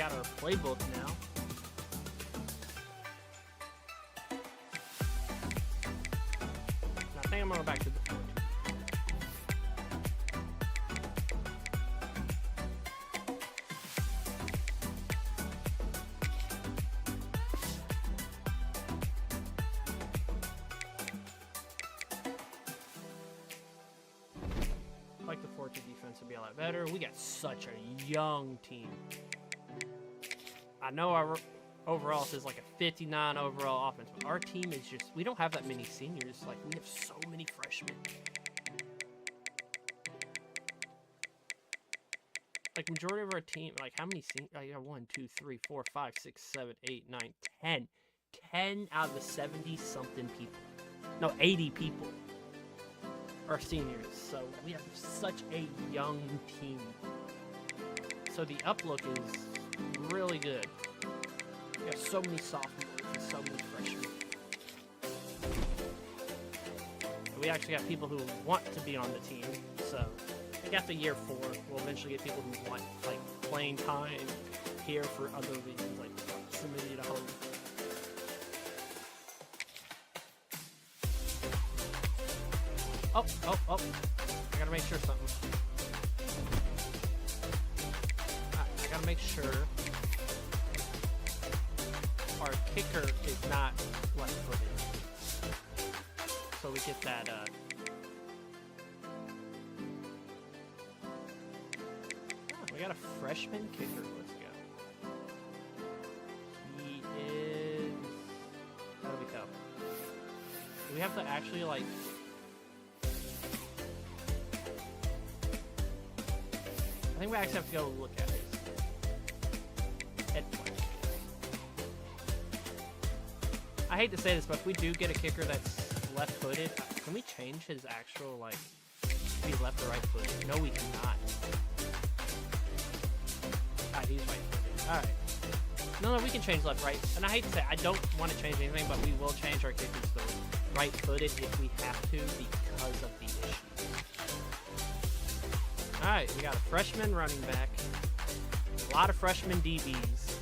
got our playbook now. I think I'm going back to the 4-2. I like the 4-2 defense would be a lot better. We got such a young team. I know our overall says like a 59 overall offense, but our team is just, we don't have that many seniors. Like, we have so many freshmen. Like, majority of our team, like, how many seniors? I got 1, 2, 3, 4, 5, 6, 7, 8, 9, 10. 10 out of the 70-something people. No, 80 people are seniors. So we have such a young team. So the outlook is really good. We have so many sophomores and so many freshmen. And we actually got people who want to be on the team. So I got the year 4. We'll eventually get people who want like playing time here for other reasons, like proximity to home. Oh. I gotta make sure something. I gotta make sure our kicker is not left-footed. So we get that, we got a freshman kicker. Let's go. He is... How do we tell? Do we have to actually, like... I think we actually have to go look at his head play. I hate to say this, but if we do get a kicker that's left-footed, can we change his actual, like, be left or right-footed? No, we cannot. He's right-footed. Alright. No, we can change left-right. And I hate to say, I don't want to change anything, but we will change our kickers to right-footed if we have to because of the issue. Alright, we got a freshman running back. A lot of freshman DBs.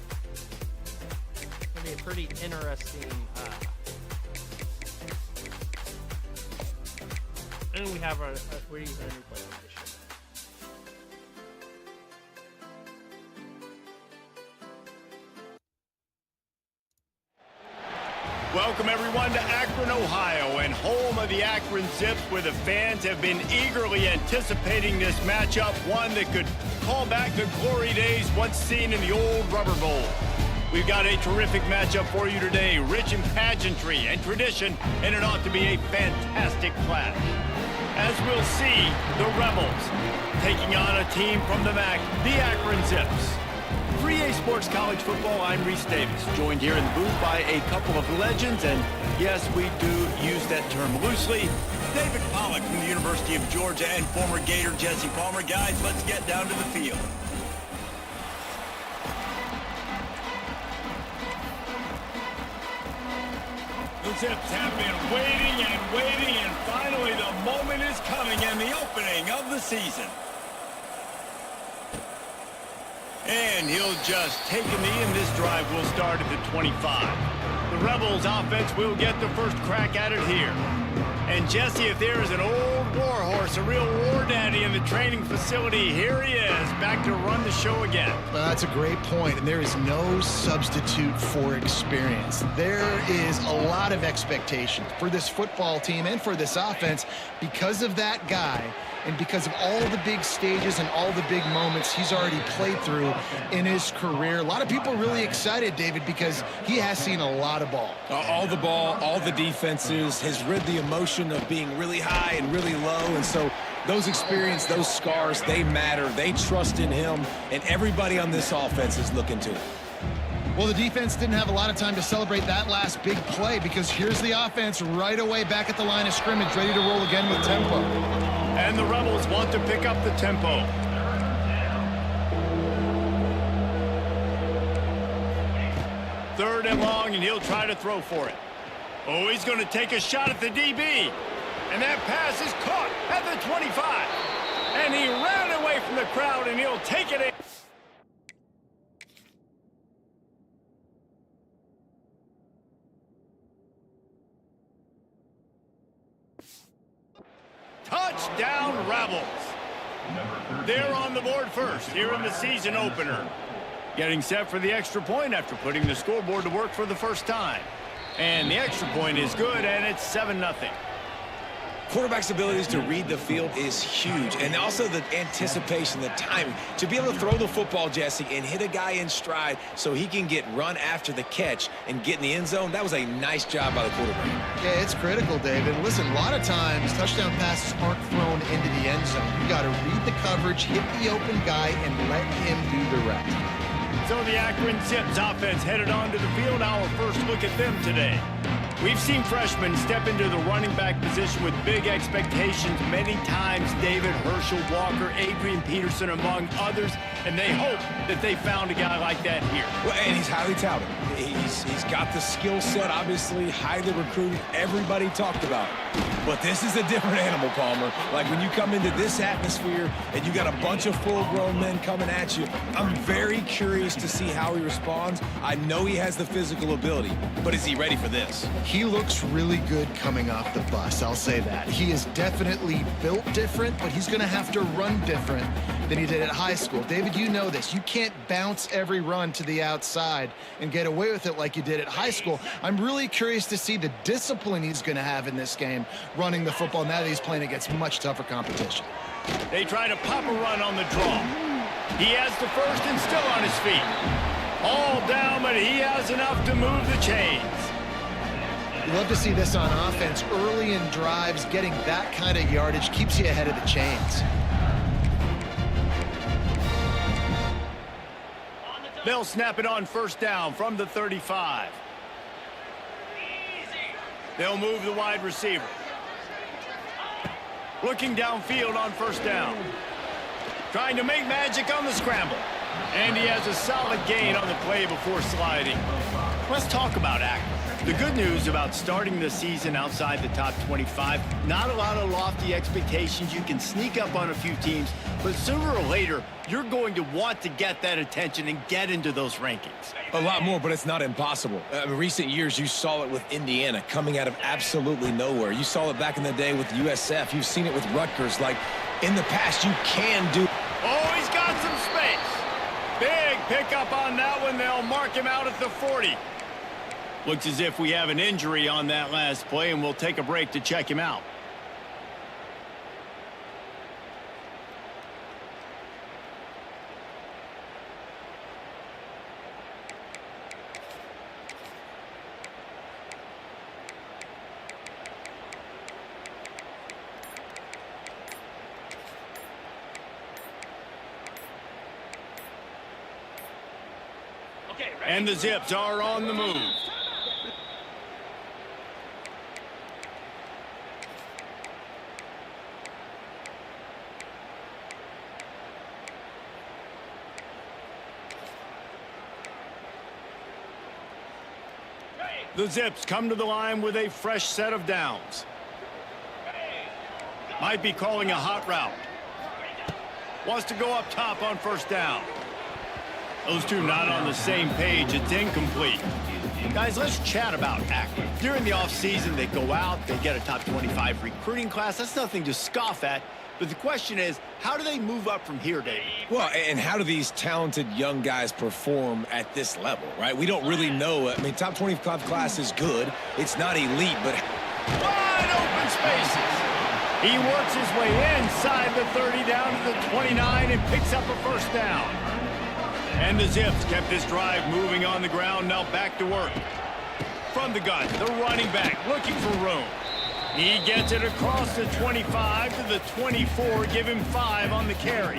It's going to be a pretty interesting... and we have we're using a new play position. Welcome everyone to Akron, Ohio, and home of the Akron Zips, where the fans have been eagerly anticipating this matchup, one that could call back the glory days once seen in the old Rubber Bowl. We've got a terrific matchup for you today, rich in pageantry and tradition, and it ought to be a fantastic clash. As we'll see, the Rebels taking on a team from the MAC, the Akron Zips. 3A Sports College Football, I'm Reese Davis, joined here in the booth by a couple of legends, and yes, we do use that term loosely. David Pollock from the University of Georgia and former Gator Jesse Palmer. Guys, let's get down to the field. The Zips have been waiting, and finally the moment is coming and the opening of the season. And he'll just take a knee, and this drive will start at the 25. The Rebels offense will get the first crack at it here. And Jesse, if there is an old war horse, a real war daddy in the training facility, here he is, back to run the show again. Well, that's a great point, and there is no substitute for experience. There is a lot of expectation for this football team and for this offense because of that guy. And because of all the big stages and all the big moments he's already played through in his career. A lot of people are really excited, David, because he has seen a lot of ball. All the ball, all the defenses, has rid the emotion of being really high and really low. And so those experience, those scars, they matter. They trust in him, and everybody on this offense is looking to it. Well, the defense didn't have a lot of time to celebrate that last big play because here's the offense right away back at the line of scrimmage, ready to roll again with tempo. And the Rebels want to pick up the tempo. Third and long, and he'll try to throw for it. Oh, he's going to take a shot at the DB. And that pass is caught at the 25. And he ran away from the crowd, and he'll take it in. Touchdown Rebels. They're on the board first here in the season opener. Getting set for the extra point after putting the scoreboard to work for the first time. And the extra point is good, and it's 7-0. Quarterback's abilities to read the field is huge, and also the anticipation, the timing. To be able to throw the football, Jesse, and hit a guy in stride so he can get run after the catch and get in the end zone, that was a nice job by the quarterback. Yeah, it's critical, David. Listen, a lot of times touchdown passes aren't thrown into the end zone. You got to read the coverage, hit the open guy, and let him do the rest. So the Akron Zips offense headed onto the field. Our first look at them today. We've seen freshmen step into the running back position with big expectations many times. David, Herschel, Walker, Adrian Peterson, among others. And they hope that they found a guy like that here. Well, and he's highly touted. He's got the skill set, obviously, highly recruited. Everybody talked about it. But this is a different animal, Palmer. Like when you come into this atmosphere and you got a bunch of full-grown men coming at you, I'm very curious to see how he responds. I know he has the physical ability, but is he ready for this? He looks really good coming off the bus, I'll say that. He is definitely built different, but he's going to have to run different than he did at high school. David, you know this. You can't bounce every run to the outside and get away with it like you did at high school. I'm really curious to see the discipline he's going to have in this game running the football now that he's playing against much tougher competition. They try to pop a run on the draw. He has the first and still on his feet. All down, but he has enough to move the chains. You love to see this on offense. Early in drives, getting that kind of yardage keeps you ahead of the chains. They'll snap it on first down from the 35. They'll move the wide receiver. Looking downfield on first down. Trying to make magic on the scramble. And he has a solid gain on the play before sliding. Let's talk about Akron. The good news about starting the season outside the top 25, not a lot of lofty expectations. You can sneak up on a few teams, but sooner or later, you're going to want to get that attention and get into those rankings. A lot more, but it's not impossible. In recent years, you saw it with Indiana coming out of absolutely nowhere. You saw it back in the day with USF. You've seen it with Rutgers. Like, in the past, you can do... Oh, he's got some space. Big pickup on that one. They'll mark him out at the 40. Looks as if we have an injury on that last play, and we'll take a break to check him out. And the Zips are on the move. The Zips come to the line with a fresh set of downs. Might be calling a hot route. Wants to go up top on first down. Those two not on the same page. It's incomplete. Guys, let's chat about Akron. During the offseason, they go out, they get a top 25 recruiting class. That's nothing to scoff at. But the question is, how do they move up from here, David? Well, and how do these talented young guys perform at this level, right? We don't really know. I mean, top 25 class is good. It's not elite, but... Wide open spaces. He works his way inside the 30 down to the 29 and picks up a first down. And the Zips kept this drive moving on the ground. Now back to work. From the gun, the running back looking for room. He gets it across the 25 to the 24. Give him 5 on the carry.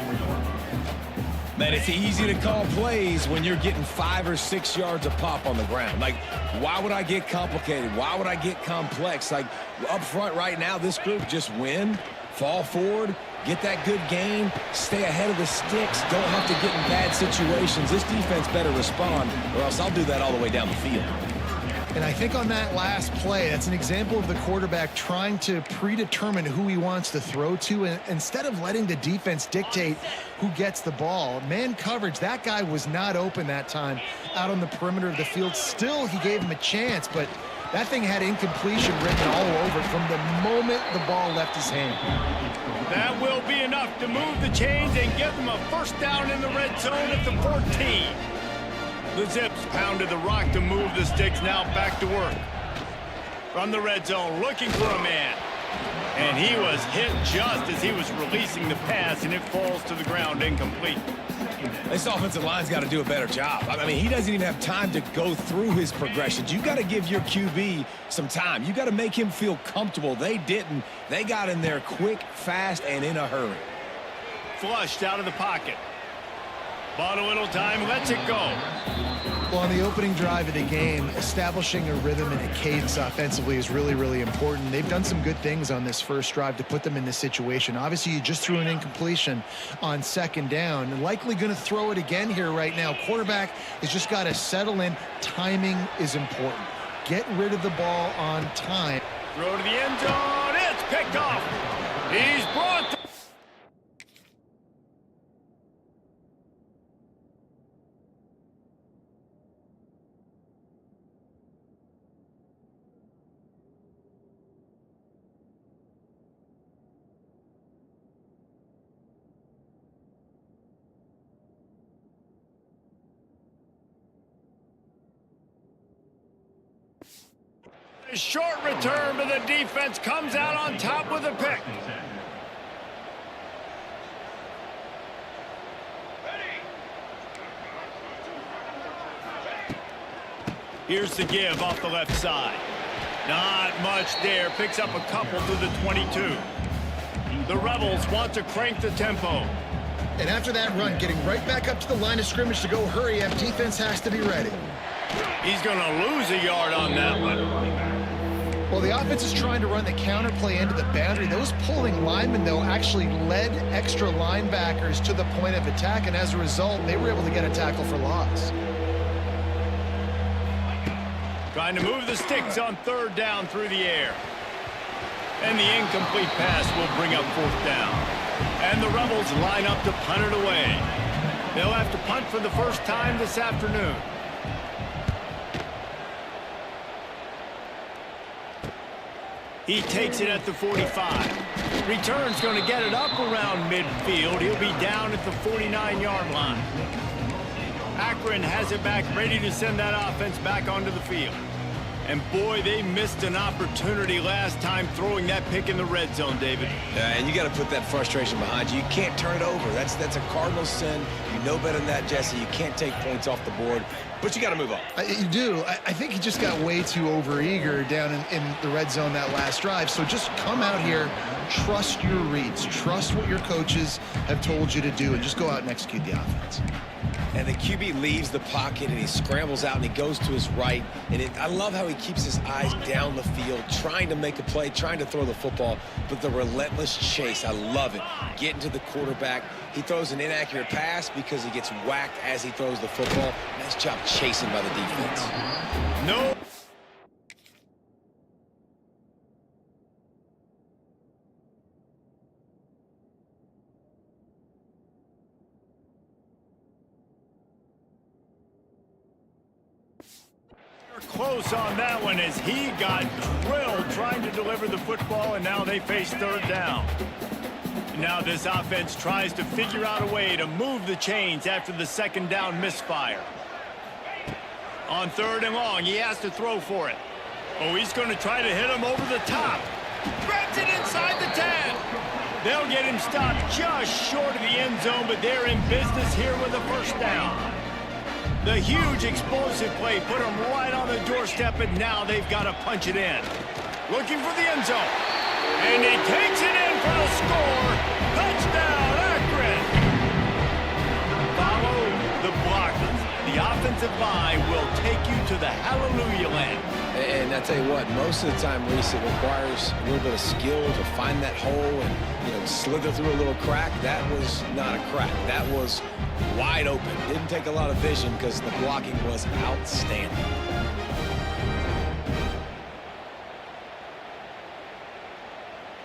Man, it's easy to call plays when you're getting 5 or 6 yards of pop on the ground. Like, why would I get complicated? Why would I get complex? Like, up front right now, this group just win, fall forward, get that good gain, stay ahead of the sticks, don't have to get in bad situations. This defense better respond, or else I'll do that all the way down the field. And I think on that last play, that's an example of the quarterback trying to predetermine who he wants to throw to, and instead of letting the defense dictate who gets the ball. Man coverage, that guy was not open that time out on the perimeter of the field. Still, he gave him a chance, but That thing had incompletion written all over it from the moment the ball left his hand. That will be enough to move the chains and give them a first down in the red zone at the 14. The Zips pounded the rock to move the sticks, now back to work. From the red zone, looking for a man. And he was hit just as he was releasing the pass, and it falls to the ground incomplete. This offensive line's got to do a better job. I mean, he doesn't even have time to go through his progressions. You got to give your QB some time. You got to make him feel comfortable. They didn't. They got in there quick, fast, and in a hurry. Flushed out of the pocket. Bought a little time, lets it go. Well, on the opening drive of the game, establishing a rhythm and a cadence offensively is really, really important. They've done some good things on this first drive to put them in this situation. Obviously, you just threw an incompletion on second down. And likely going to throw it again here right now. Quarterback has just got to settle in. Timing is important. Get rid of the ball on time. Throw to the end zone. It's picked off. He's brought to a short return, but the defense comes out on top with a pick. Here's the give off the left side. Not much there. Picks up a couple to the 22. The Rebels want to crank the tempo. And after that run, getting right back up to the line of scrimmage to go hurry up, defense has to be ready. He's going to lose a yard on that one. Well, the offense is trying to run the counter play into the boundary. Those pulling linemen, though, actually led extra linebackers to the point of attack, and as a result, they were able to get a tackle for loss. Trying to move the sticks on third down through the air. And the incomplete pass will bring up fourth down. And the Rebels line up to punt it away. They'll have to punt for the first time this afternoon. He takes it at the 45. Return's going to get it up around midfield. He'll be down at the 49-yard line. Akron has it back, ready to send that offense back onto the field. And boy, they missed an opportunity last time throwing that pick in the red zone, David. And you got to put that frustration behind you. You can't turn it over. That's a cardinal sin. You know better than that, Jesse. You can't take points off the board, but you got to move on. You do. I think he just got way too overeager down in the red zone that last drive. So just come out here, trust your reads, trust what your coaches have told you to do, and just go out and execute the offense. And the QB leaves the pocket, and he scrambles out, and he goes to his right. And I love how he keeps his eyes down the field, trying to make a play, trying to throw the football, but the relentless chase, I love it. Getting to the quarterback. He throws an inaccurate pass because he gets whacked as he throws the football. Nice job chasing by the defense. No. Close on that one as he got drilled trying to deliver the football, and now they face third down. Now this offense tries to figure out a way to move the chains after the second down misfire. On third and long, he has to throw for it. Oh, he's going to try to hit him over the top. Grabs it inside the 10. They'll get him stopped just short of the end zone, but they're in business here with a first down. The huge explosive play put them right on the doorstep, and now they've got to punch it in. Looking for the end zone. And he takes it in for the score. Touchdown, Akron. Follow the blockers. The offensive line will take you to the hallelujah land. And I tell you what, most of the time, Reese, it requires a little bit of skill to find that hole and, slither through a little crack. That was not a crack. That was wide open. Didn't take a lot of vision because the blocking was outstanding.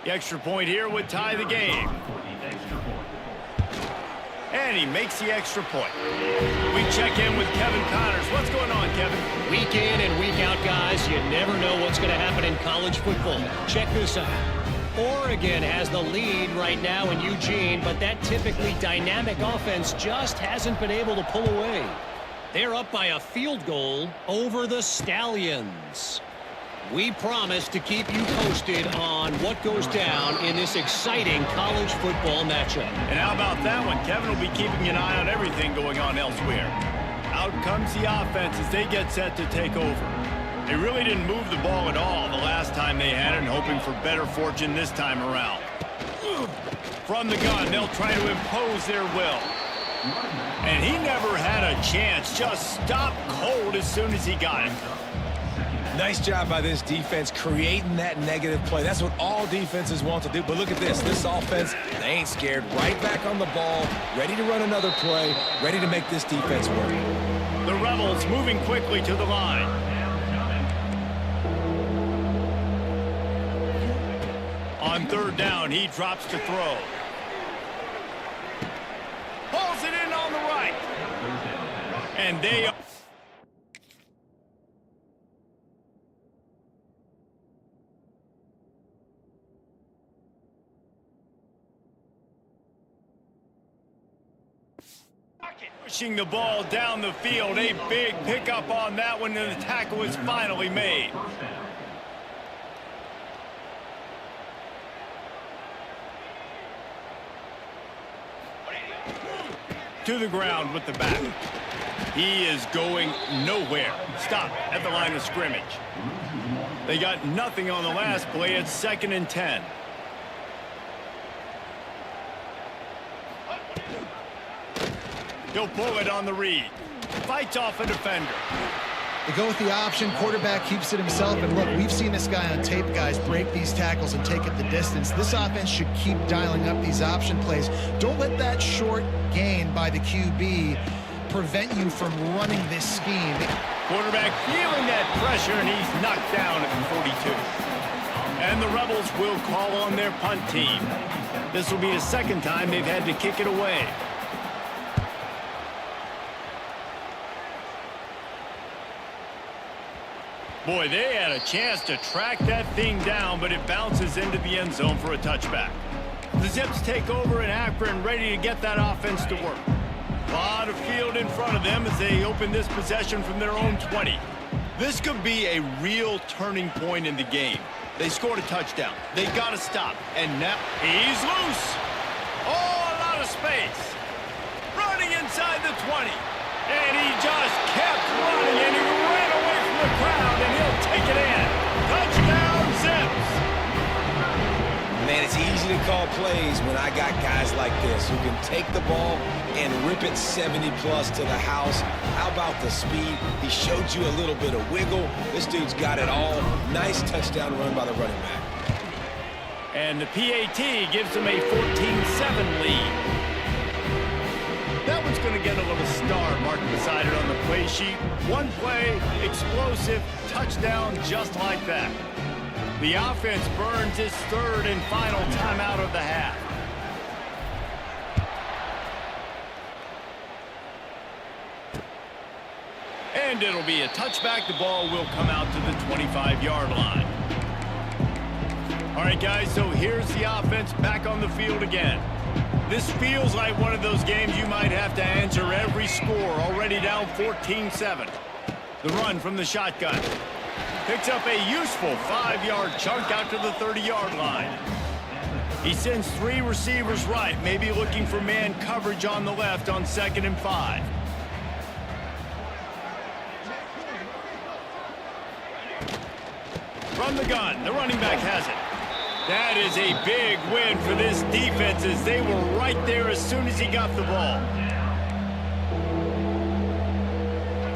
The extra point here would tie the game. And and he makes the extra point. We check in with Kevin Connors. What's going on, Kevin? Week in and week out, guys, you never know what's going to happen in college football. Check this out. Oregon has the lead right now in Eugene, but that typically dynamic offense just hasn't been able to pull away. They're up by a field goal over the Stallions. We promise to keep you posted on what goes down in this exciting college football matchup. And how about that one? Kevin will be keeping an eye on everything going on elsewhere. Out comes the offense as they get set to take over. They really didn't move the ball at all the last time they had it, and hoping for better fortune this time around. From the gun, they'll try to impose their will. And he never had a chance. Just stopped cold as soon as he got it. Nice job by this defense creating that negative play. That's what all defenses want to do. But look at this. This offense, they ain't scared. Right back on the ball, ready to run another play, ready to make this defense work. The Rebels moving quickly to the line. On third down, he drops to throw. Pulls it in on the right. And they are... pushing the ball down the field. A big pickup on that one, and the tackle is finally made. To the ground with the back. He is going nowhere. Stop at the line of scrimmage. They got nothing on the last play. It's 2nd and 10. He'll pull it on the read. Fights off a defender. They go with the option. Quarterback keeps it himself. And look, we've seen this guy on tape, guys, break these tackles and take it the distance. This offense should keep dialing up these option plays. Don't let that short gain by the QB prevent you from running this scheme. Quarterback feeling that pressure, and he's knocked down at the 42. And the Rebels will call on their punt team. This will be the second time they've had to kick it away. Boy, they had a chance to track that thing down, but it bounces into the end zone for a touchback. The Zips take over in Akron, ready to get that offense to work. A lot of field in front of them as they open this possession from their own 20. This could be a real turning point in the game. They scored a touchdown. They got to stop. And now he's loose. Oh, a lot of space. Running inside the 20. And he just kept running, and he ran away from the crowd, and he'll take it in. Touchdown, Zips. Man, it's easy to call plays when I got guys like this who can take the ball and rip it 70-plus to the house. How about the speed? He showed you a little bit of wiggle. This dude's got it all. Nice touchdown run by the running back. And the PAT gives them a 14-7 lead. That one's going to get a little star marked beside it on the play sheet. One play, explosive, touchdown just like that. The offense burns its third and final timeout of the half. And it'll be a touchback. The ball will come out to the 25-yard line. All right, guys, so here's the offense back on the field again. This feels like one of those games you might have to answer every score. Already down 14-7. The run from the shotgun. Picks up a useful 5-yard chunk out to the 30-yard line. He sends 3 receivers right, maybe looking for man coverage on the left on 2nd and 5. From the gun, the running back has it. That is a big win for this defense as they were right there as soon as he got the ball.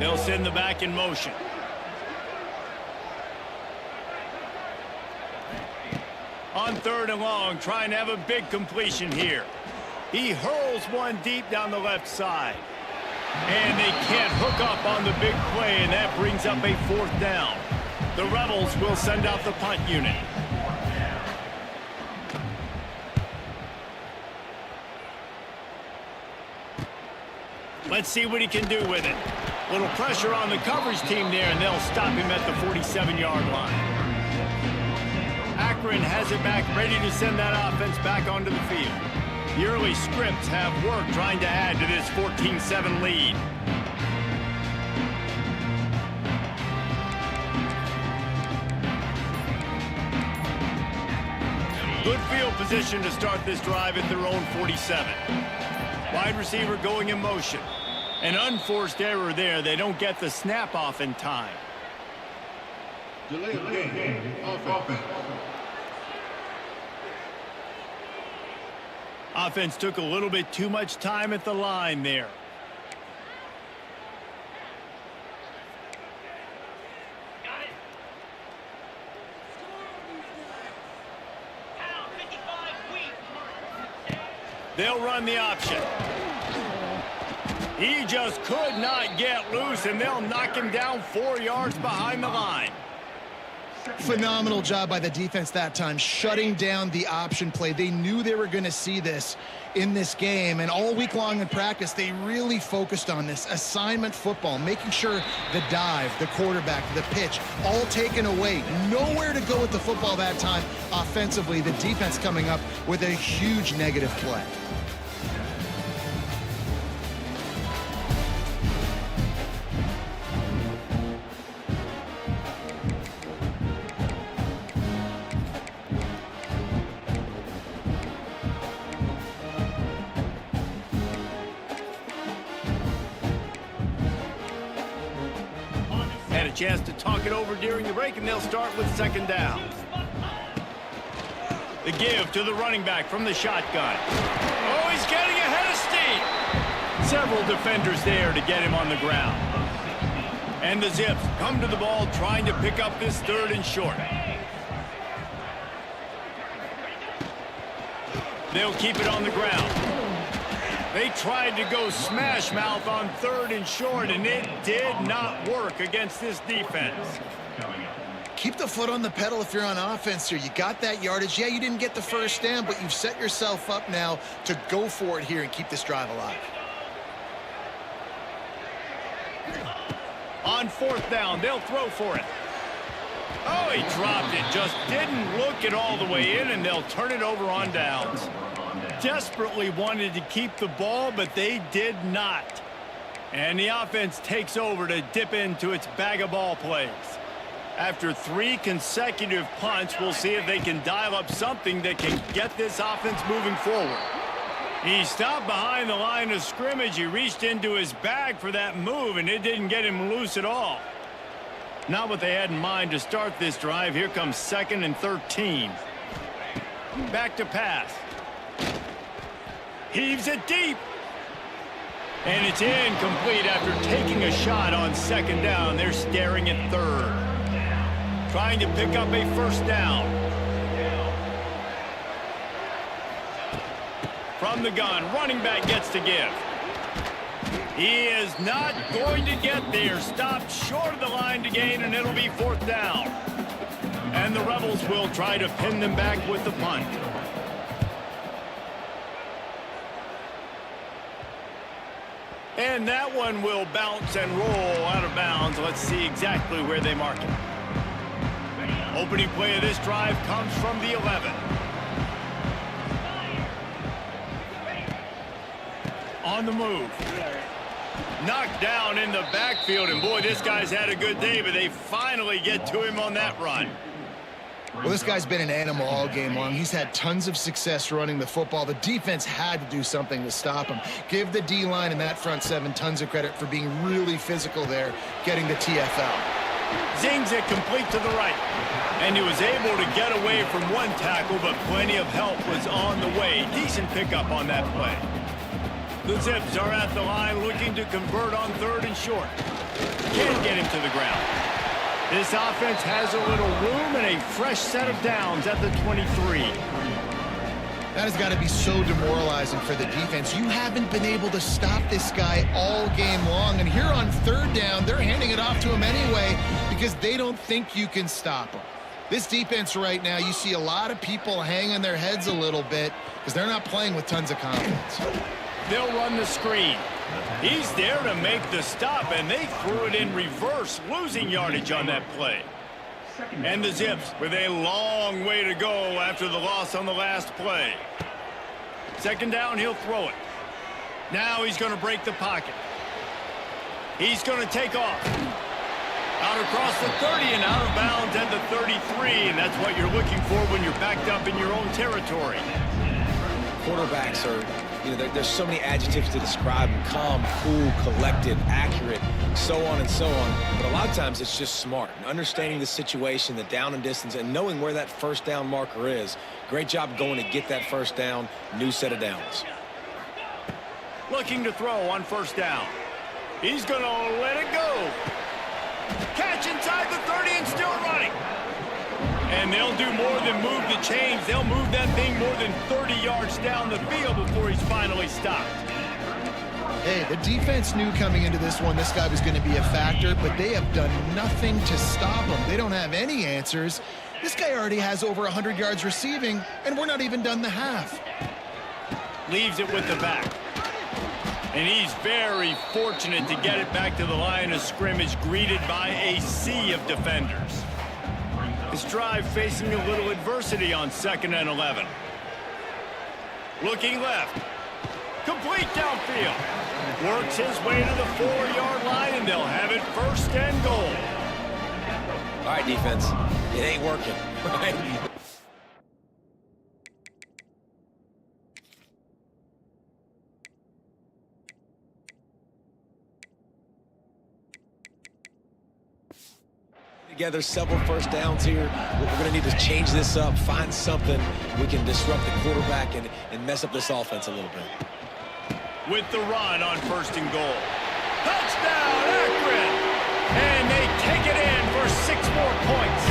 They'll send the back in motion. On 3rd and long, trying to have a big completion here. He hurls one deep down the left side. And they can't hook up on the big play, and that brings up a 4th down. The Rebels will send out the punt unit. Let's see what he can do with it. Little pressure on the coverage team there, and they'll stop him at the 47-yard line. Akron has it back, ready to send that offense back onto the field. The early scripts have worked trying to add to this 14-7 lead. Good field position to start this drive at their own 47. Wide receiver going in motion. An unforced error there. They don't get the snap off in time. Delay of game. Offense. Offense took a little bit too much time at the line there. They'll run the option. He just could not get loose, and they'll knock him down 4 yards behind the line. Phenomenal job by the defense that time, shutting down the option play. They knew they were going to see this in this game, and all week long in practice, they really focused on this assignment football, making sure the dive, the quarterback, the pitch, all taken away. Nowhere to go with the football that time offensively. The defense coming up with a huge negative play. Had a chance to talk it over during the break, and they'll start with second down. The give to the running back from the shotgun. Oh, he's getting ahead of steam. Several defenders there to get him on the ground. And the Zips come to the ball trying to pick up this third and short. They'll keep it on the ground. They tried to go smash mouth on third and short, and it did not work against this defense. Keep the foot on the pedal if you're on offense here. You got that yardage. Yeah, you didn't get the first down, but you've set yourself up now to go for it here and keep this drive alive. On fourth down, they'll throw for it. Oh, he dropped it. Just didn't look it all the way in, and they'll turn it over on downs. Desperately wanted to keep the ball, but they did not. And the offense takes over to dip into its bag of ball plays. After 3 consecutive punts, we'll see if they can dial up something that can get this offense moving forward. He stopped behind the line of scrimmage. He reached into his bag for that move, and it didn't get him loose at all. Not what they had in mind to start this drive. Here comes 2nd and 13. Back to pass. Heaves it deep. And it's incomplete after taking a shot on second down. They're staring at third. Trying to pick up a first down. From the gun, running back gets to give. He is not going to get there. Stopped short of the line to gain, and it'll be 4th down. And the Rebels will try to pin them back with the punt. And that one will bounce and roll out of bounds. Let's see exactly where they mark it. Opening play of this drive comes from the 11. On the move. Knocked down in the backfield, and boy, this guy's had a good day, but they finally get to him on that run. Well, this guy's been an animal all game long. He's had tons of success running the football. The defense had to do something to stop him. Give the D-line and that front 7 tons of credit for being really physical there, getting the TFL. Zings it complete to the right. And he was able to get away from one tackle, but plenty of help was on the way. Decent pickup on that play. The Zips are at the line looking to convert on 3rd and short. Can't get him to the ground. This offense has a little room and a fresh set of downs at the 23. That has got to be so demoralizing for the defense. You haven't been able to stop this guy all game long. And here on 3rd down, they're handing it off to him anyway because they don't think you can stop him. This defense right now, you see a lot of people hanging their heads a little bit because they're not playing with tons of confidence. They'll run the screen. He's there to make the stop, and they threw it in reverse, losing yardage on that play. And the Zips with a long way to go after the loss on the last play. Second down, he'll throw it. Now he's going to break the pocket. He's going to take off. Out across the 30 and out of bounds at the 33, and that's what you're looking for when you're backed up in your own territory. Quarterbacks are, there's so many adjectives to describe them: calm, cool, collected, accurate, so on and so on. But a lot of times it's just smart and understanding the situation, the down and distance, and knowing where that first down marker is. Great job going to get that first down. New set of downs. Looking to throw on first down. He's going to let it go. Catch inside the 30 and still running. And they'll do more than move the chains. They'll move that thing more than 30 yards down the field before he's finally stopped. Hey, the defense knew coming into this one this guy was going to be a factor, but they have done nothing to stop him. They don't have any answers. This guy already has over 100 yards receiving, and we're not even done the half. Leaves it with the back. And he's very fortunate to get it back to the line of scrimmage, greeted by a sea of defenders. His drive facing a little adversity on 2nd and 11. Looking left. Complete downfield. Works his way to the 4-yard line, and they'll have it 1st and goal. All right, defense. It ain't working. Right? Together several first downs here. We're going to need to change this up, find something we can disrupt the quarterback and mess up this offense a little bit. With the run on 1st and goal. Touchdown, Akron! And they take it in for 6 more points.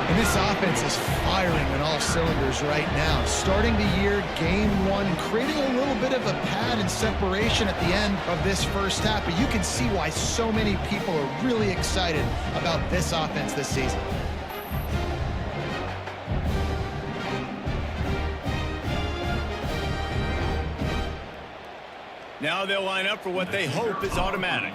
And this offense is firing on all cylinders right now. Starting the year, game 1, creating a little bit of a pad and separation at the end of this first half. But you can see why so many people are really excited about this offense this season. Now they'll line up for what they hope is automatic.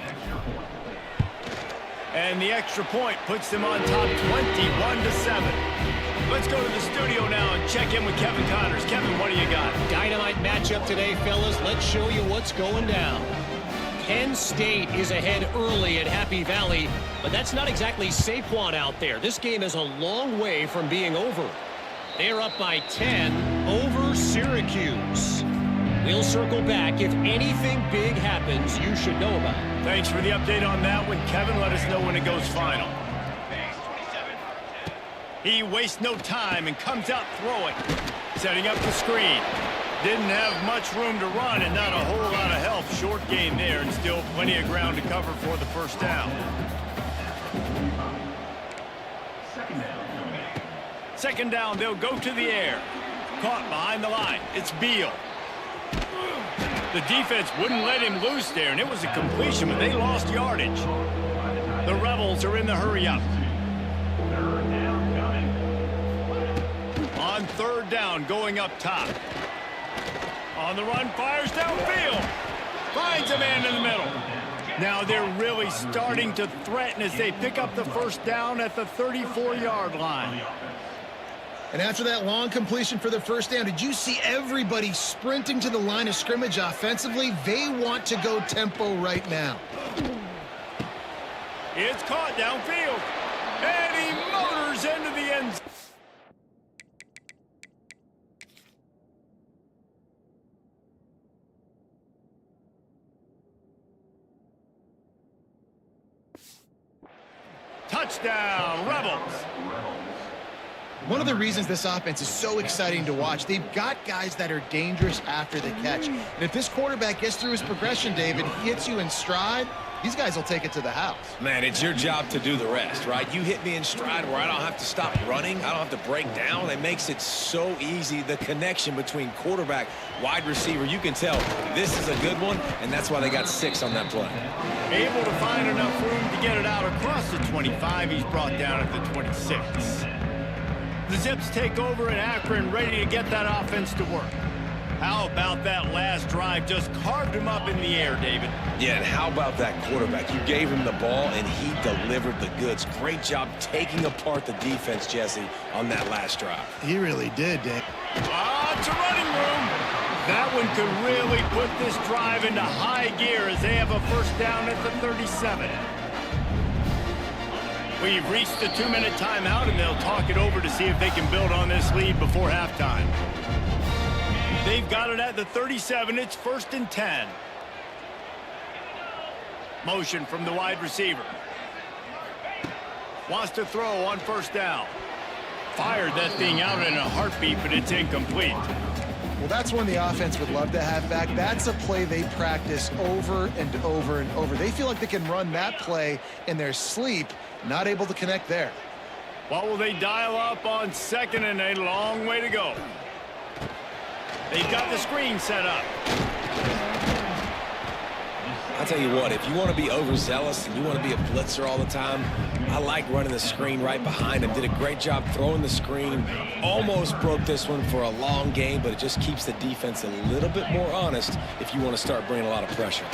And the extra point puts them on top 21-7. Let's go to the studio now and check in with Kevin Connors. Kevin, what do you got? Dynamite matchup today, fellas. Let's show you what's going down. Penn State is ahead early at Happy Valley, but that's not exactly Saquon out there. This game is a long way from being over. They're up by 10 over Syracuse. We'll circle back. If anything big happens, you should know about it. Thanks for the update on that one, Kevin. Let us know when it goes final. He wastes no time and comes out throwing. Setting up the screen. Didn't have much room to run and not a whole lot of help. Short gain there and still plenty of ground to cover for the first down. Second down, they'll go to the air. Caught behind the line. It's Beal. The defense wouldn't let him loose there, and it was a completion, but they lost yardage. The Rebels are in the hurry-up. On 3rd down, going up top. On the run, fires downfield. Finds a man in the middle. Now they're really starting to threaten as they pick up the first down at the 34-yard line. And after that long completion for the first down, did you see everybody sprinting to the line of scrimmage offensively? They want to go tempo right now. It's caught downfield. And he motors into the end zone. Touchdown, Rebels. One of the reasons this offense is so exciting to watch, they've got guys that are dangerous after the catch. And if this quarterback gets through his progression, David, he hits you in stride, these guys will take it to the house. Man, it's your job to do the rest, right? You hit me in stride where I don't have to stop running. I don't have to break down. It makes it so easy. The connection between quarterback, wide receiver, you can tell this is a good one, and that's why they got 6 on that play. Able to find enough room to get it out across the 25. He's brought down at the 26. The Zips take over in Akron, ready to get that offense to work. How about that last drive? Just carved him up in the air, David. Yeah, and how about that quarterback? You gave him the ball, and he delivered the goods. Great job taking apart the defense, Jesse, on that last drive. He really did, Dave. It's a running room. That one could really put this drive into high gear as they have a first down at the 37. We've reached the 2-minute timeout, and they'll talk it over to see if they can build on this lead before halftime. They've got it at the 37. It's 1st and 10. Motion from the wide receiver. Wants to throw on first down. Fired that thing out in a heartbeat, but it's incomplete. Well, that's one the offense would love to have back. That's a play they practice over and over and over. They feel like they can run that play in their sleep, not able to connect there. What will they dial up on 2nd and a long way to go? They've got the screen set up. I'll tell you what, if you want to be overzealous and you want to be a blitzer all the time, I like running the screen right behind him. Did a great job throwing the screen. Almost broke this one for a long game, but it just keeps the defense a little bit more honest if you want to start bringing a lot of pressure.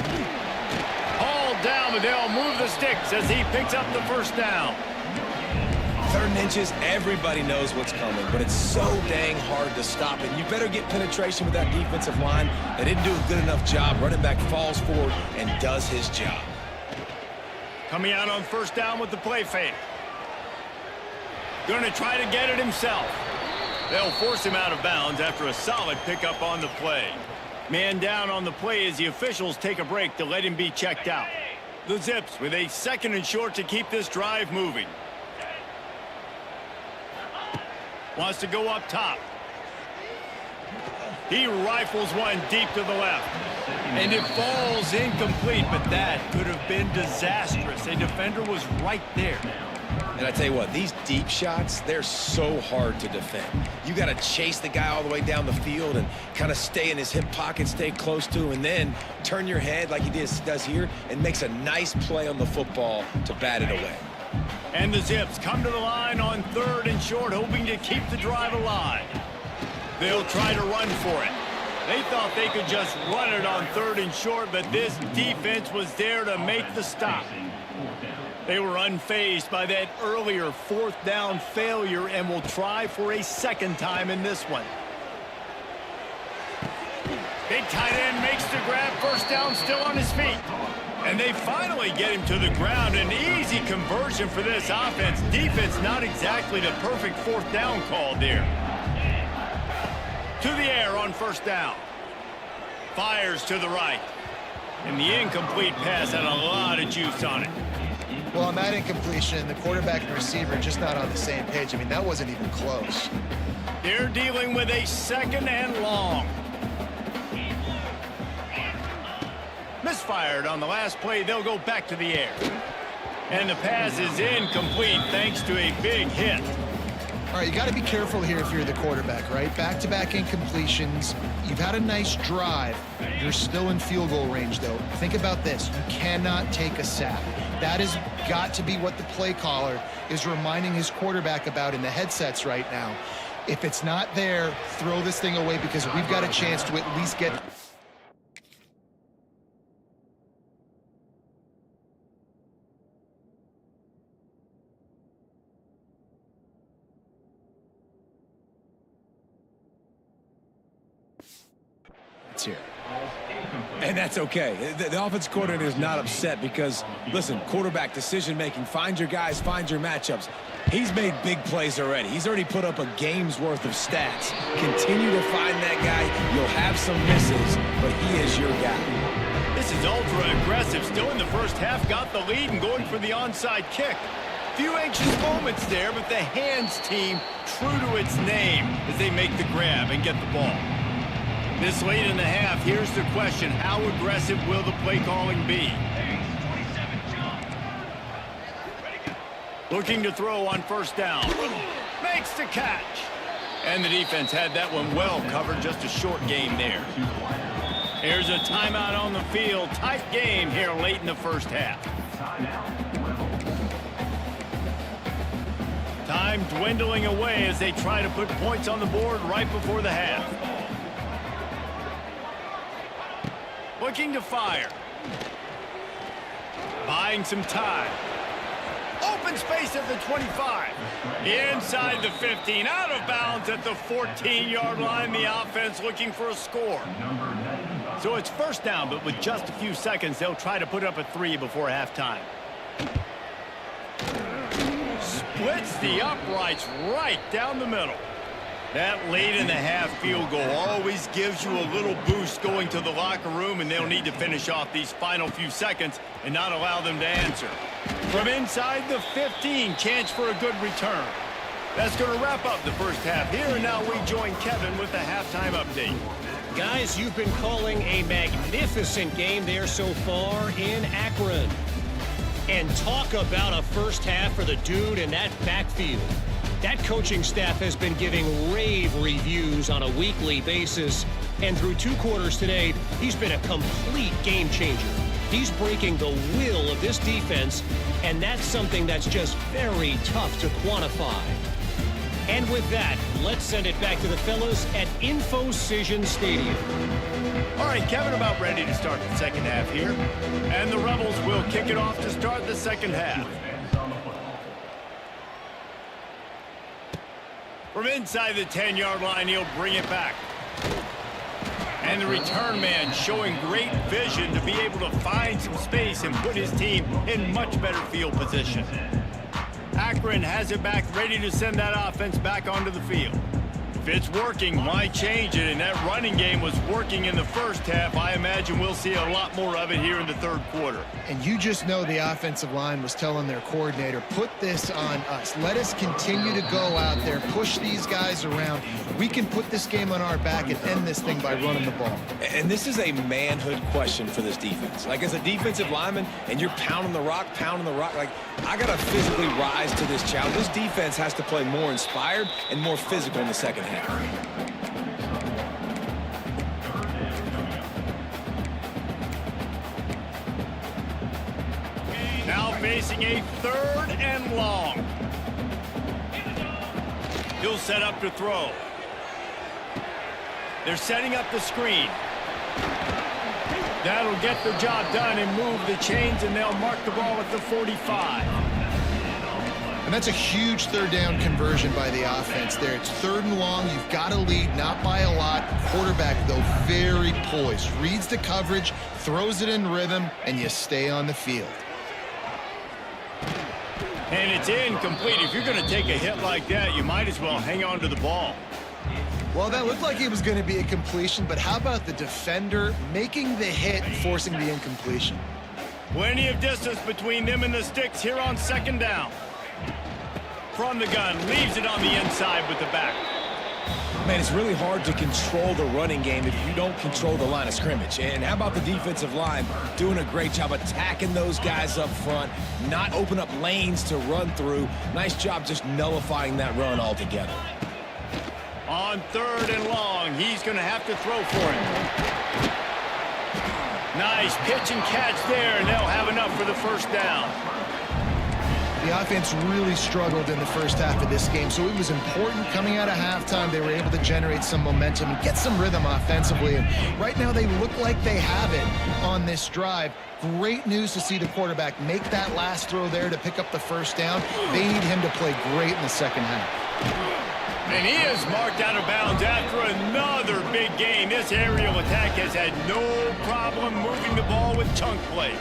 All down, but they'll move the sticks as he picks up the first down. 3rd and inches, everybody knows what's coming, but it's so dang hard to stop it. You better get penetration with that defensive line. They didn't do a good enough job. Running back falls forward and does his job. Coming out on first down with the play fake. Going to try to get it himself. They'll force him out of bounds after a solid pickup on the play. Man down on the play as the officials take a break to let him be checked out. The Zips with a 2nd and short to keep this drive moving. Wants to go up top. He rifles one deep to the left. And it falls incomplete, but that could have been disastrous. A defender was right there. And I tell you what, these deep shots, they're so hard to defend. You got to chase the guy all the way down the field and kind of stay in his hip pocket, stay close to him, and then turn your head like he does here and makes a nice play on the football to bat it away. And the Zips come to the line on 3rd and short, hoping to keep the drive alive. They'll try to run for it. They thought they could just run it on 3rd and short, but this defense was there to make the stop. They were unfazed by that earlier 4th down failure and will try for a 2nd time in this one. Big tight end makes the grab, first down, still on his feet. And they finally get him to the ground. An easy conversion for this offense. Defense not exactly the perfect 4th down call there. To the air on first down. Fires to the right. And the incomplete pass had a lot of juice on it. Well, on that incompletion, the quarterback and receiver just not on the same page. I mean, that wasn't even close. They're dealing with a 2nd and long. Misfired on the last play. They'll go back to the air. And the pass is incomplete thanks to a big hit. All right, you got to be careful here if you're the quarterback, right? Back-to-back incompletions. You've had a nice drive. You're still in field goal range, though. Think about this. You cannot take a sack. That has got to be what the play caller is reminding his quarterback about in the headsets right now. If it's not there, throw this thing away because we've got a chance to at least get... here. And that's okay. The offensive coordinator is not upset because, listen, quarterback decision-making, find your guys, find your matchups. He's made big plays already. He's already put up a game's worth of stats. Continue to find that guy. You'll have some misses, but he is your guy. This is ultra-aggressive. Still in the first half, got the lead and going for the onside kick. Few anxious moments there, but the hands team true to its name as they make the grab and get the ball. This late in the half, here's the question. How aggressive will the play calling be? Looking to throw on first down. Makes the catch. And the defense had that one well covered. Just a short game there. Here's a timeout on the field. Tight game here late in the first half. Time dwindling away as they try to put points on the board right before the half. Looking to fire. Buying some time. Open space at the 25. Inside the 15. Out of bounds at the 14-yard line. The offense looking for a score. So it's first down, but with just a few seconds, they'll try to put up a 3 before halftime. Splits the uprights right down the middle. That late in the half field goal always gives you a little boost going to the locker room, and they'll need to finish off these final few seconds and not allow them to answer. From inside the 15, chance for a good return. That's going to wrap up the first half here, and now we join Kevin with the halftime update. Guys, you've been calling a magnificent game there so far in Akron. And talk about a first half for the dude in that backfield. That coaching staff has been giving rave reviews on a weekly basis. And through 2 quarters today, he's been a complete game changer. He's breaking the will of this defense, and that's something that's just very tough to quantify. And with that, let's send it back to the fellas at InfoCision Stadium. All right, Kevin, about ready to start the second half here. And the Rebels will kick it off to start the second half. From inside the 10-yard line, he'll bring it back. And the return man showing great vision to be able to find some space and put his team in much better field position. Akron has it back, ready to send that offense back onto the field. If it's working, why change it? And that running game was working in the first half. I imagine we'll see a lot more of it here in the third quarter. And you just know the offensive line was telling their coordinator, put this on us. Let us continue to go out there, push these guys around. We can put this game on our back and end this thing by running the ball. And this is a manhood question for this defense. Like, as a defensive lineman, and you're pounding the rock, like, I got to physically rise to this challenge. This defense has to play more inspired and more physical in the second half. Now facing a 3rd and long. He'll set up to throw. They're setting up the screen. That'll get the job done and move the chains, and they'll mark the ball at the 45. And that's a huge 3rd down conversion by the offense there. It's 3rd and long. You've got to lead, not by a lot. Quarterback, though, very poised. Reads the coverage, throws it in rhythm, and you stay on the field. And it's incomplete. If you're going to take a hit like that, you might as well hang on to the ball. Well, that looked like it was going to be a completion, but how about the defender making the hit and forcing the incompletion? Plenty of distance between them and the sticks here on 2nd down. From the gun, leaves it on the inside with the back. Man, it's really hard to control the running game if you don't control the line of scrimmage. And how about the defensive line doing a great job attacking those guys up front, not open up lanes to run through. Nice job just nullifying that run altogether. On 3rd and long, he's going to have to throw for it. Nice pitch and catch there, and they'll have enough for the first down. The offense really struggled in the first half of this game, so it was important coming out of halftime. They were able to generate some momentum and get some rhythm offensively. And right now they look like they have it on this drive. Great news to see the quarterback make that last throw there to pick up the first down. They need him to play great in the second half. And he is marked out of bounds after another big game. This aerial attack has had no problem moving the ball with chunk plays.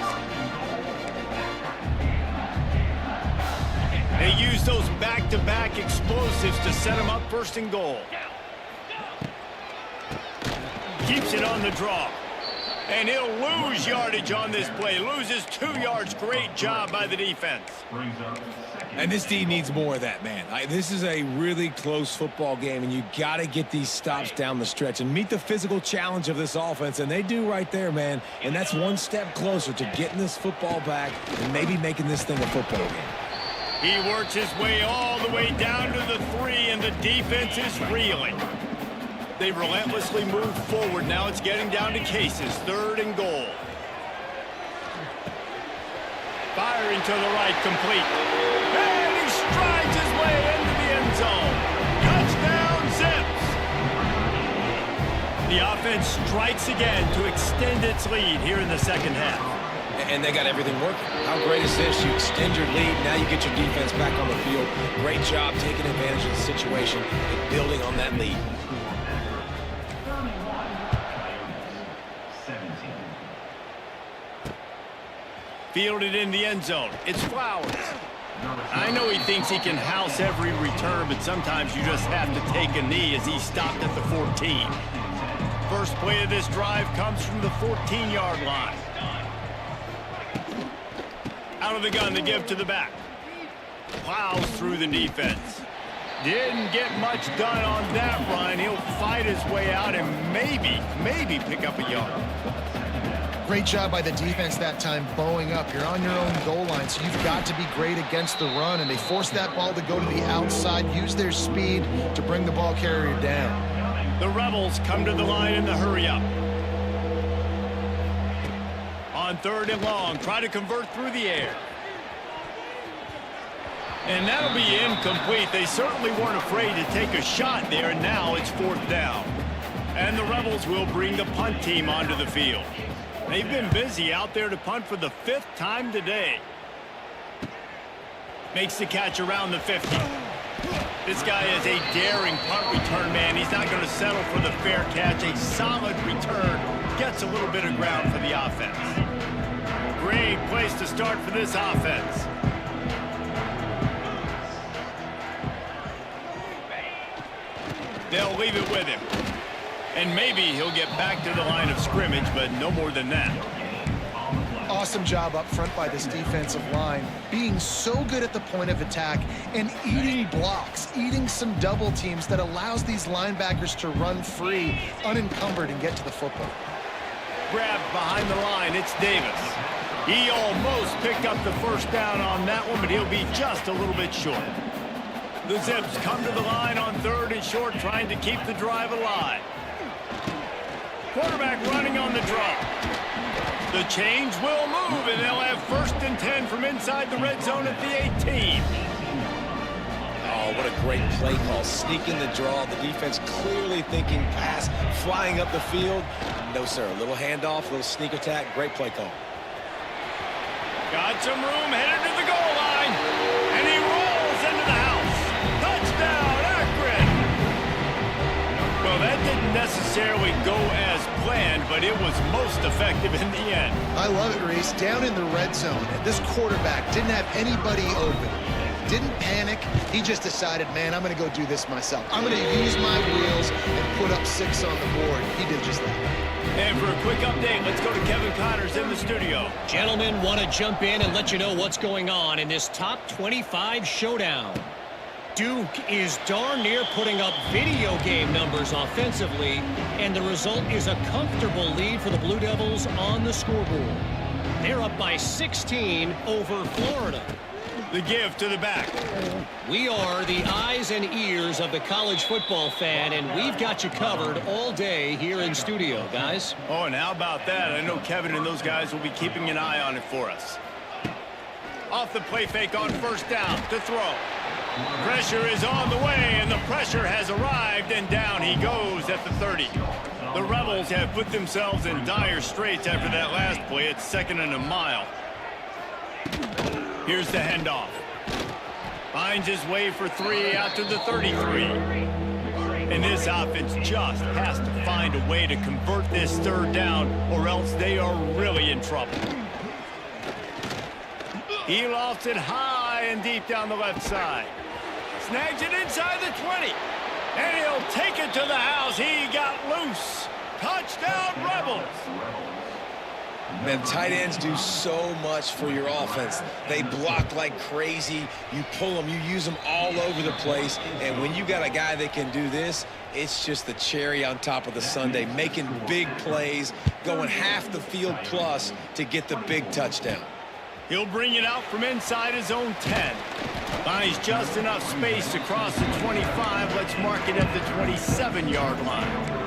They use those back-to-back explosives to set them up 1st and goal. Keeps it on the draw. And he'll lose yardage on this play. Loses 2 yards. Great job by the defense. And this D needs more of that, man. This is a really close football game, and you got to get these stops down the stretch and meet the physical challenge of this offense, and they do right there, man. And that's one step closer to getting this football back and maybe making this thing a football game. He works his way all the way down to the 3, and the defense is reeling. They relentlessly move forward. Now it's getting down to cases. 3rd and goal. Firing to the right, complete. And he strides his way into the end zone. Touchdown, Zips. The offense offense strikes again to extend its lead here in the second half. And they got everything working. How great is this? You extend your lead, now you get your defense back on the field. Great job taking advantage of the situation and building on that lead. Fielded in the end zone. It's Flowers. I know he thinks he can house every return, but sometimes you just have to take a knee as he stopped at the 14. First play of this drive comes from the 14-yard line. Out of the gun to give to the back. Plows through the defense. Didn't get much done on that run. He'll fight his way out and maybe pick up a yard. Great job by the defense that time, bowing up. You're on your own goal line, so you've got to be great against the run, and they forced that ball to go to the outside, use their speed to bring the ball carrier down. The Rebels come to the line in the hurry-up. On 3rd and long, try to convert through the air. And that'll be incomplete. They certainly weren't afraid to take a shot there, and now it's 4th down. And the Rebels will bring the punt team onto the field. They've been busy out there to punt for the 5th time today. Makes the catch around the 50. This guy is a daring punt return man. He's not going to settle for the fair catch. A solid return. Gets a little bit of ground for the offense. Great place to start for this offense. They'll leave it with him. And maybe he'll get back to the line of scrimmage, but no more than that. Awesome job up front by this defensive line, being so good at the point of attack and eating blocks, eating some double teams that allows these linebackers to run free, unencumbered, and get to the football. Grabbed behind the line, it's Davis. He almost picked up the first down on that one, but he'll be just a little bit short. The Zips come to the line on 3rd and short, trying to keep the drive alive. Quarterback running on the draw. The chains will move, and they'll have 1st and 10 from inside the red zone at the 18. Oh, what a great play call. Sneaking the draw. The defense clearly thinking pass, flying up the field. No, sir. A little handoff, a little sneak attack. Great play call. Got some room, headed to the goal line, and he rolls into the house. Touchdown, Akron! Well, that didn't necessarily go as planned, but it was most effective in the end. I love it, Reese. Down in the red zone, this quarterback didn't have anybody open. Didn't panic. He just decided, man, I'm going to go do this myself. I'm going to use my wheels and put up 6 on the board. He did just that. And for a quick update, let's go to Kevin Connors in the studio. Gentlemen, want to jump in and let you know what's going on in this top 25 showdown. Duke is darn near putting up video game numbers offensively, and the result is a comfortable lead for the Blue Devils on the scoreboard. They're up by 16 over Florida. The give to the back. We are the eyes and ears of the college football fan, and we've got you covered all day here in studio, guys. Oh, and how about that? I know Kevin and those guys will be keeping an eye on it for us. Off the play fake on 1st down to throw. Pressure is on the way, and the pressure has arrived, and down he goes at the 30. The Rebels have put themselves in dire straits after that last play. It's 2nd and a mile. Here's the handoff. Finds his way for 3 out to the 33. And this offense just has to find a way to convert this 3rd down, or else they are really in trouble. He lofts it high and deep down the left side. Snags it inside the 20. And he'll take it to the house. He got loose. Touchdown, Rebels. Man, tight ends do so much for your offense. They block like crazy. You pull them, you use them all over the place. And when you got a guy that can do this, it's just the cherry on top of the sundae, making big plays, going half the field plus to get the big touchdown. He'll bring it out from inside his own 10. Finds just enough space across the 25. Let's mark it at the 27-yard line.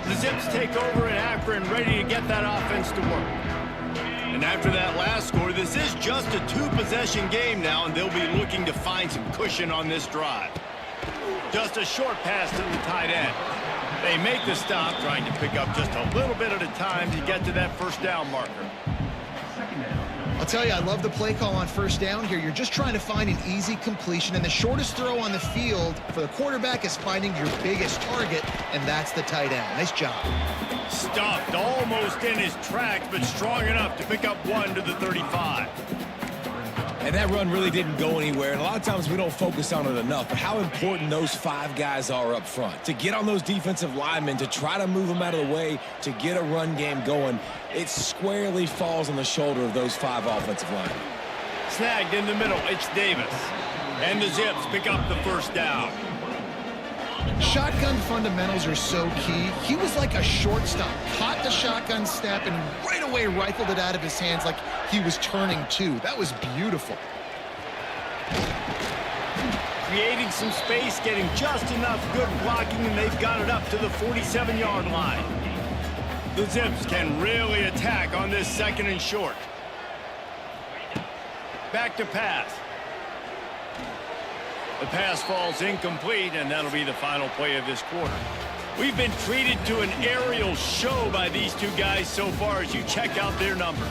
The Zips take over in Akron, ready to get that offense to work. And after that last score, this is just a 2-possession game now, and they'll be looking to find some cushion on this drive. Just a short pass to the tight end. They make the stop, trying to pick up just a little bit at a time to get to that first down marker. I'll tell you, I love the play call on first down here. You're just trying to find an easy completion, and the shortest throw on the field for the quarterback is finding your biggest target, and that's the tight end. Nice job. Stuffed almost in his tracks, but strong enough to pick up one to the 35. And that run really didn't go anywhere, and a lot of times we don't focus on it enough, but how important those 5 guys are up front. To get on those defensive linemen, to try to move them out of the way, to get a run game going, it squarely falls on the shoulder of those 5 offensive linemen. Snagged in the middle, it's Davis. And the Zips pick up the first down. Shotgun fundamentals are so key. He was like a shortstop, caught the shotgun snap and right away rifled it out of his hands like he was turning two. That was beautiful. Creating some space, getting just enough good blocking, and they've got it up to the 47-yard line. The Zips can really attack on this second and short. Back to pass. The pass falls incomplete, and that'll be the final play of this quarter. We've been treated to an aerial show by these two guys so far as you check out their numbers.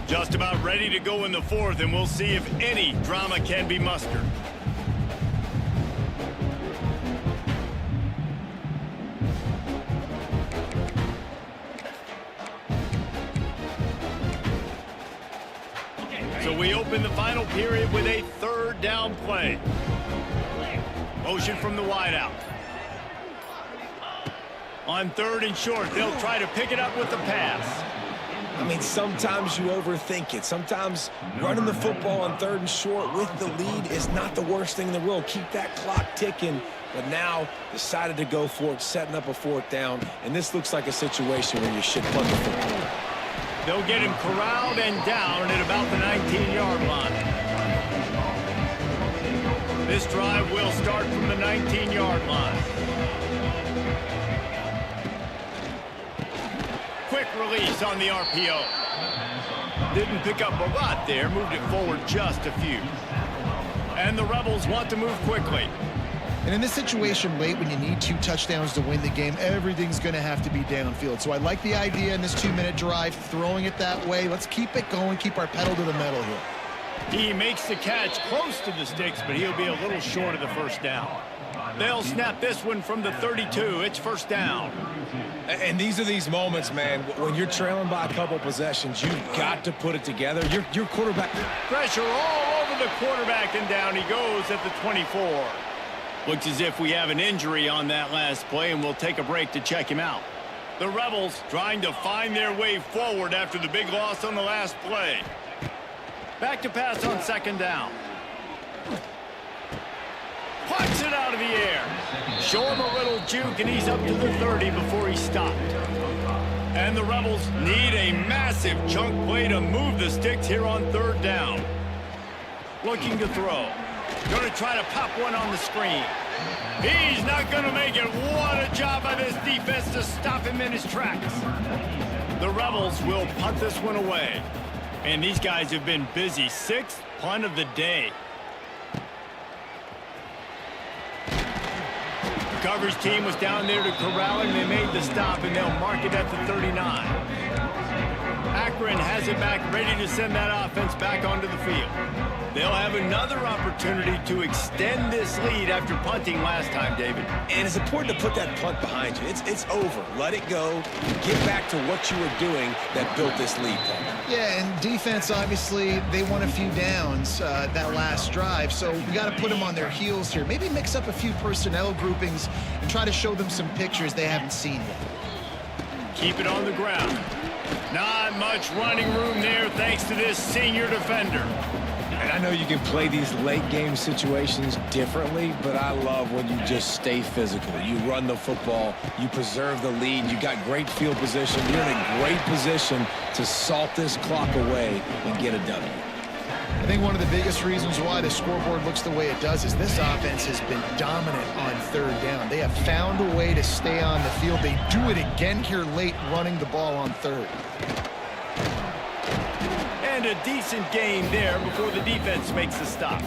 Just about ready to go in the fourth, and we'll see if any drama can be mustered. So we open the final period with a third down play. Motion from the wideout. On third and short, they'll try to pick it up with the pass. I mean, sometimes you overthink it. Sometimes running the football on third and short with the lead is not the worst thing in the world. Keep that clock ticking. But now decided to go for it, setting up a fourth down. And this looks like a situation where you should punt the football. They'll get him corralled and down at about the 19-yard line. This drive will start from the 19-yard line. Quick release on the RPO. Didn't pick up a lot there, moved it forward just a few. And the Rebels want to move quickly. And in this situation late when you need 2 touchdowns to win the game, everything's going to have to be downfield. So I like the idea in this 2-minute drive, throwing it that way. Let's keep it going, keep our pedal to the metal here. He makes the catch close to the sticks, but he'll be a little short of the first down. They'll snap this one from the 32. It's first down. And these are these moments, man, when you're trailing by a couple possessions, you've got to put it together. Your quarterback. Pressure all over the quarterback, and down he goes at the 24. Looks as if we have an injury on that last play, and we'll take a break to check him out. The Rebels trying to find their way forward after the big loss on the last play. Back to pass on second down. Punts it out of the air. Show him a little juke, and he's up to the 30 before he stopped. And the Rebels need a massive chunk play to move the sticks here on third down. Looking to throw. Going to try to pop one on the screen. He's not going to make it. What a job by this defense to stop him in his tracks. The Rebels will punt this one away. And these guys have been busy. 6th punt of the day. The coverage team was down there to corral him. They made the stop, and they'll mark it at the 39. Akron has it back, ready to send that offense back onto the field. They'll have another opportunity to extend this lead after punting last time, David. And it's important to put that punt behind you. It's over. Let it go. Get back to what you were doing that built this lead, Paul. Yeah, and defense, obviously, they won a few downs that last drive, so we got to put them on their heels here. Maybe mix up a few personnel groupings and try to show them some pictures they haven't seen yet. Keep it on the ground. Not much running room there thanks to this senior defender. And I know you can play these late game situations differently, but I love when you just stay physical. You run the football, you preserve the lead, you got great field position. You're in a great position to salt this clock away and get a W. I think one of the biggest reasons why the scoreboard looks the way it does is this offense has been dominant on third down. They have found a way to stay on the field. They do it again here late, running the ball on third. And a decent gain there before the defense makes a stop.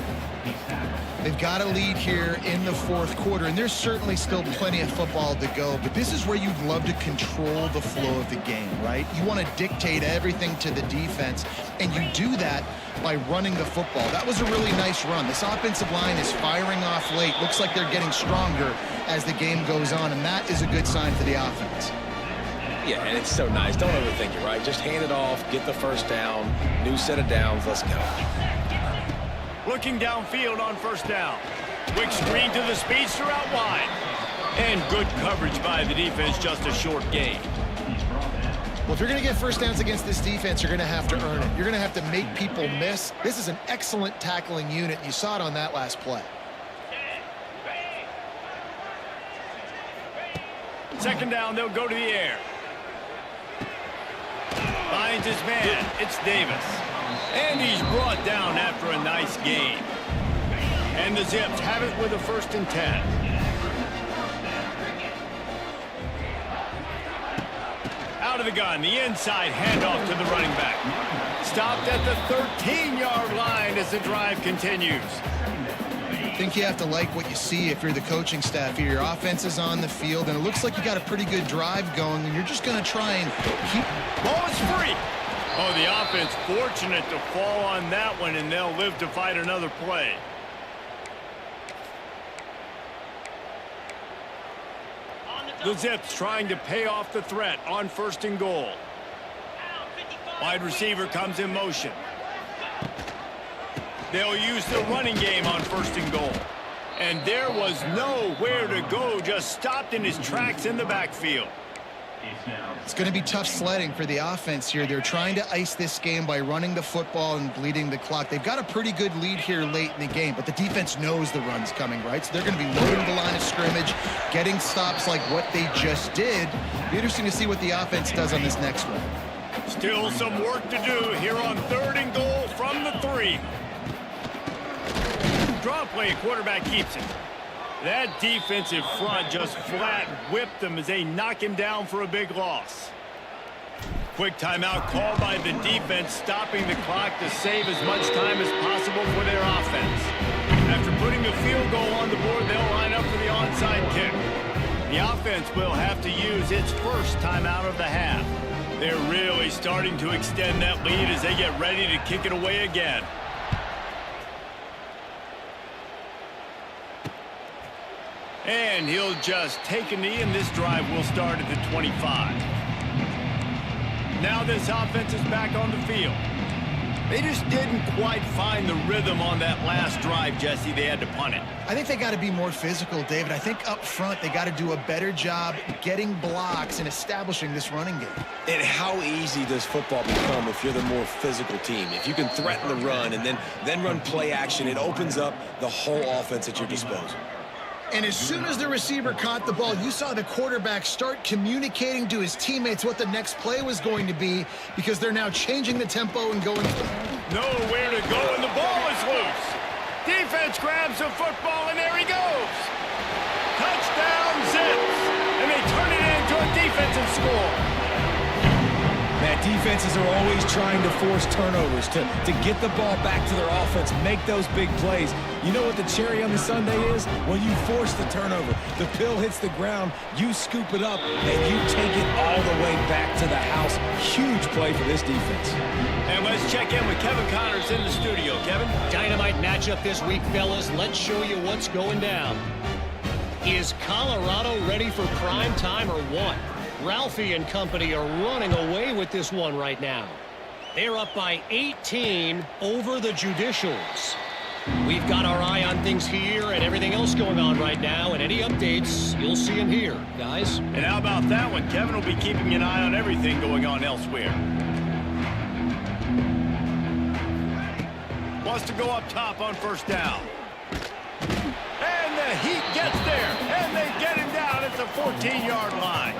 They've got a lead here in the fourth quarter, and there's certainly still plenty of football to go, but this is where you'd love to control the flow of the game, right? You want to dictate everything to the defense, and you do that by running the football. That was a really nice run. This offensive line is firing off late. Looks like they're getting stronger as the game goes on, and that is a good sign for the offense. Yeah, and it's so nice. Don't overthink it, right? Just hand it off, get the first down, new set of downs, let's go. Looking downfield on first down. Quick screen to the speedster out wide. And good coverage by the defense, just a short gain. Well, if you're going to get first downs against this defense, you're going to have to earn it. You're going to have to make people miss. This is an excellent tackling unit. You saw it on that last play. Second down, they'll go to the air. Finds his man. It's Davis. And he's brought down after a nice gain. And the Zips have it with a 1st and 10. Out of the gun, the inside handoff to the running back. Stopped at the 13-yard line as the drive continues. I think you have to like what you see if you're the coaching staff here. Your offense is on the field, and it looks like you got a pretty good drive going, and you're just going to try and keep... Ball is free. Oh, the offense fortunate to fall on that one, and they'll live to fight another play. The Zips trying to pay off the threat on 1st and goal. Wide receiver comes in motion. They'll use the running game on 1st and goal. And there was nowhere to go, just stopped in his tracks in the backfield. It's going to be tough sledding for the offense here. They're trying to ice this game by running the football and bleeding the clock. They've got a pretty good lead here late in the game, but the defense knows the run's coming, right? So they're going to be loading the line of scrimmage, getting stops like what they just did. Be interesting to see what the offense does on this next one. Still some work to do here on 3rd and goal from the 3. Draw play, quarterback keeps it. That defensive front just flat whipped them as they knock him down for a big loss. Quick timeout called by the defense, stopping the clock to save as much time as possible for their offense. After putting the field goal on the board, they'll line up for the onside kick. The offense will have to use its first timeout of the half. They're really starting to extend that lead as they get ready to kick it away again. And he'll just take a knee, and this drive will start at the 25. Now this offense is back on the field. They just didn't quite find the rhythm on that last drive, Jesse. They had to punt it. I think they got to be more physical, David. I think up front they got to do a better job getting blocks and establishing this running game. And how easy does football become if you're the more physical team? If you can threaten the run and then run play action, it opens up the whole offense at your disposal. And as soon as the receiver caught the ball, you saw the quarterback start communicating to his teammates what the next play was going to be, because they're now changing the tempo and going. Nowhere to go, and the ball is loose. Defense grabs the football, and there he goes. Touchdown, Zips. And they turn it into a defensive score. Matt, defenses are always trying to force turnovers to get the ball back to their offense, make those big plays. You know what the cherry on the sundae is? When you force the turnover, the pill hits the ground, you scoop it up, and you take it all the way back to the house. Huge play for this defense. And let's check in with Kevin Connors in the studio. Kevin? Dynamite matchup this week, fellas. Let's show you what's going down. Is Colorado ready for prime time or what? Ralphie and company are running away with this one right now. They're up by 18 over the Judicials. We've got our eye on things here and everything else going on right now, and any updates, you'll see them here, guys. And how about that one? Kevin will be keeping an eye on everything going on elsewhere. Wants to go up top on first down. And the Heat gets there, and they get him down at the 14-yard line.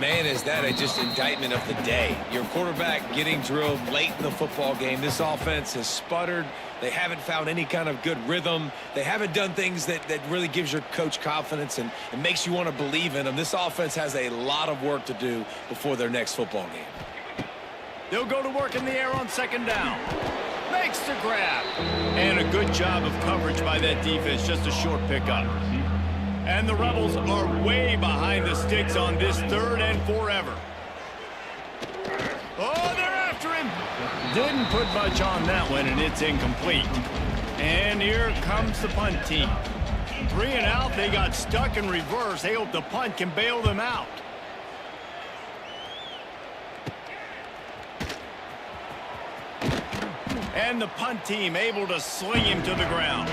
Man, is that just indictment of the day. Your quarterback getting drilled late in the football game. This offense has sputtered. They haven't found any kind of good rhythm. They haven't done things that really gives your coach confidence and makes you want to believe in them. This offense has a lot of work to do before their next football game. They'll go to work in the air on second down. Makes the grab. And a good job of coverage by that defense. Just a short pickup. And the Rebels are way behind the sticks on this third and forever. Oh, they're after him. Didn't put much on that one, and it's incomplete. And here comes the punt team. 3 and out, they got stuck in reverse. They hope the punt can bail them out. And the punt team able to sling him to the ground.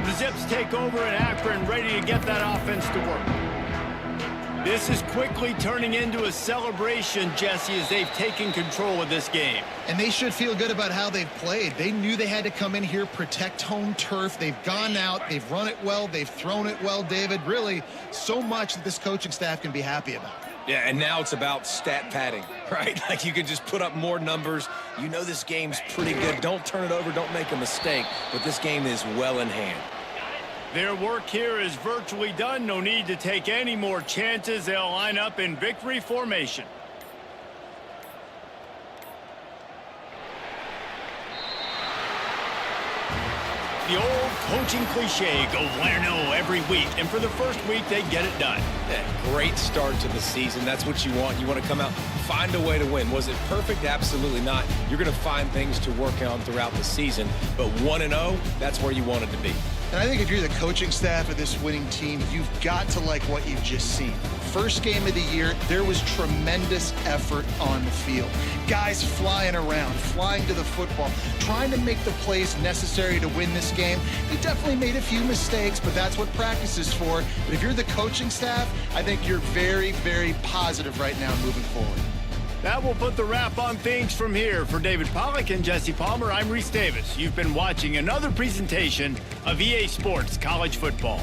The Zips take over in Akron, ready to get that offense to work. This is quickly turning into a celebration, Jesse, as they've taken control of this game. And they should feel good about how they've played. They knew they had to come in here, protect home turf. They've gone out, they've run it well, they've thrown it well, David. Really, so much that this coaching staff can be happy about. Yeah, and now it's about stat padding, right? Like you can just put up more numbers. You know this game's pretty good. Don't turn it over, don't make a mistake. But this game is well in hand. Their work here is virtually done. No need to take any more chances. They'll line up in victory formation. The old coaching cliche, go 1-0 every week. And for the first week, they get it done. Yeah, great start to the season. That's what you want. You want to come out, find a way to win. Was it perfect? Absolutely not. You're going to find things to work on throughout the season. But 1-0, that's where you want it to be. And I think if you're the coaching staff of this winning team, you've got to like what you've just seen. First game of the year, there was tremendous effort on the field. Guys flying around, flying to the football, trying to make the plays necessary to win this game. They definitely made a few mistakes, but that's what practice is for. But if you're the coaching staff, I think you're very, very positive right now moving forward. That will put the wrap on things from here. For David Pollack and Jesse Palmer, I'm Reese Davis. You've been watching another presentation of EA Sports College Football.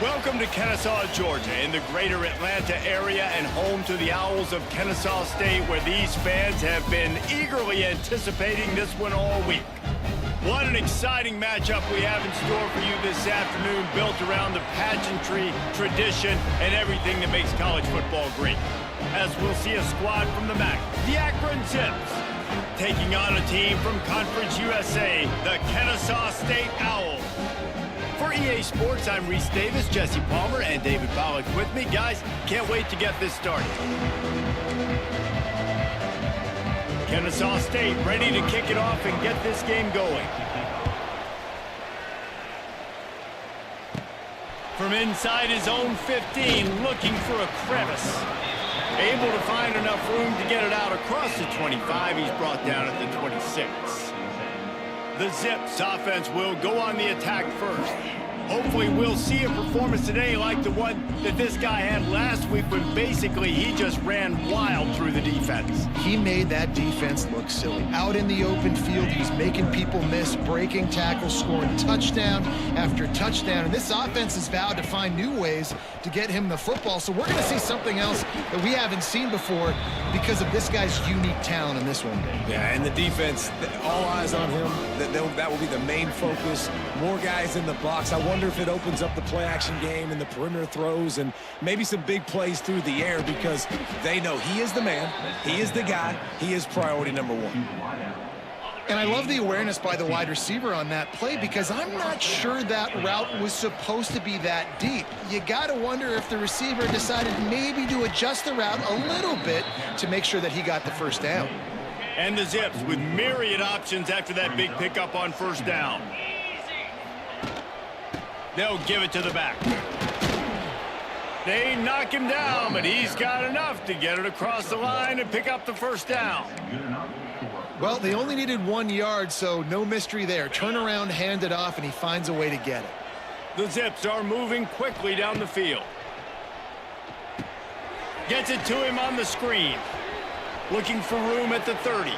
Welcome to Kennesaw, Georgia, in the greater Atlanta area and home to the Owls of Kennesaw State, where these fans have been eagerly anticipating this one all week. What an exciting matchup we have in store for you this afternoon, built around the pageantry, tradition, and everything that makes college football great. As we'll see a squad from the MAC, the Akron Zips, taking on a team from Conference USA, the Kennesaw State Owls. For EA Sports, I'm Reese Davis, Jesse Palmer, and David Pollack with me. Guys, can't wait to get this started. Kennesaw State ready to kick it off and get this game going. From inside his own 15, looking for a crevice. Able to find enough room to get it out across the 25. He's brought down at the 26. The Zips offense will go on the attack first. Hopefully we'll see a performance today like the one that this guy had last week, when basically he just ran wild through the defense. He made that defense look silly. Out in the open field, he's making people miss, breaking tackles, scoring touchdown after touchdown. And this offense has vowed to find new ways to get him the football. So we're going to see something else that we haven't seen before because of this guy's unique talent in this one. Yeah, and the defense, all eyes on him. That will be the main focus. More guys in the box. I wonder if it opens up the play-action game and the perimeter throws and maybe some big plays through the air, because they know he is the man, he is the guy, he is priority number one. And I love the awareness by the wide receiver on that play, because I'm not sure that route was supposed to be that deep. You got to wonder if the receiver decided maybe to adjust the route a little bit to make sure that he got the first down. And the Zips with myriad options after that big pickup on first down. They'll give it to the back. They knock him down, but he's got enough to get it across the line and pick up the first down. Well, they only needed 1 yard, so no mystery there. Turn around, hand it off, and he finds a way to get it. The Zips are moving quickly down the field. Gets it to him on the screen. Looking for room at the 30.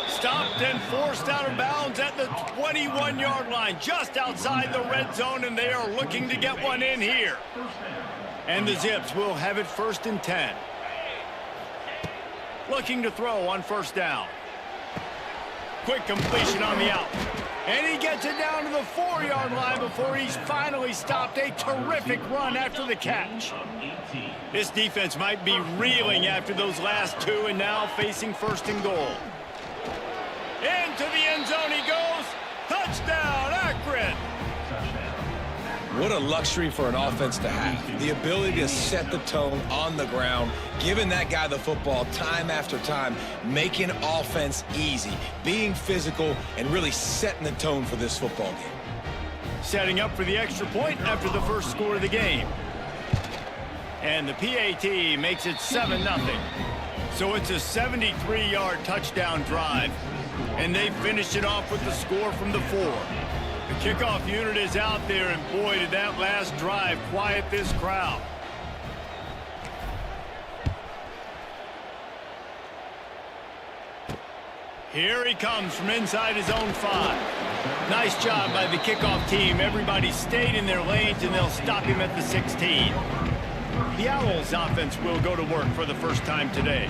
Stopped and forced out of bounds at the 21-yard line, just outside the red zone, and they are looking to get one in here. And the Zips will have it 1st and 10. Looking to throw on first down. Quick completion on the out. And he gets it down to the 4-yard line before he's finally stopped. A terrific run after the catch. This defense might be reeling after those last two and now facing first and goal. Into the end zone he goes. Touchdown, Akron. What a luxury for an offense to have. The ability to set the tone on the ground, giving that guy the football time after time, making offense easy, being physical, and really setting the tone for this football game. Setting up for the extra point after the first score of the game. And the PAT makes it 7-0. So it's a 73-yard touchdown drive, and they finish it off with the score from the 4. The kickoff unit is out there, and boy, did that last drive quiet this crowd. Here he comes from inside his own 5. Nice job by the kickoff team. Everybody stayed in their lanes, and they'll stop him at the 16. The Owls offense will go to work for the first time today.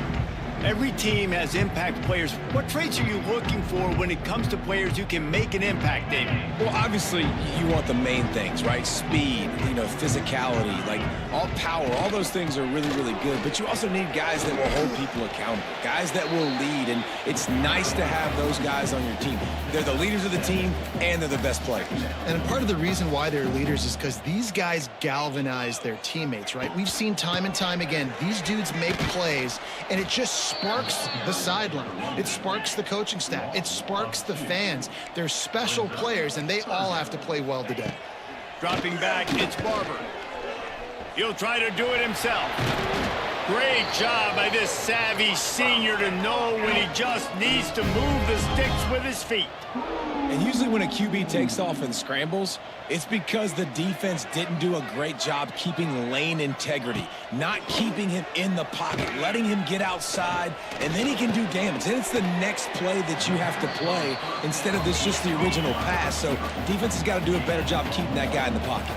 Every team has impact players. What traits are you looking for when it comes to players who can make an impact, David? Well, obviously, you want the main things, right? Speed, physicality, like all power. All those things are really, really good. But you also need guys that will hold people accountable, guys that will lead. And it's nice to have those guys on your team. They're the leaders of the team, and they're the best players. And part of the reason why they're leaders is because these guys galvanize their teammates, right? We've seen time and time again, these dudes make plays, and it just sparks the sideline. It sparks the coaching staff. It sparks the fans. They're special players, and they all have to play well today. Dropping back, it's Barber. He'll try to do it himself. Great job by this savvy senior to know when he just needs to move the sticks with his feet. And usually when a QB takes off and scrambles, it's because the defense didn't do a great job keeping lane integrity, not keeping him in the pocket, letting him get outside, and then he can do damage. And it's the next play that you have to play instead of this just the original pass. So defense has got to do a better job keeping that guy in the pocket.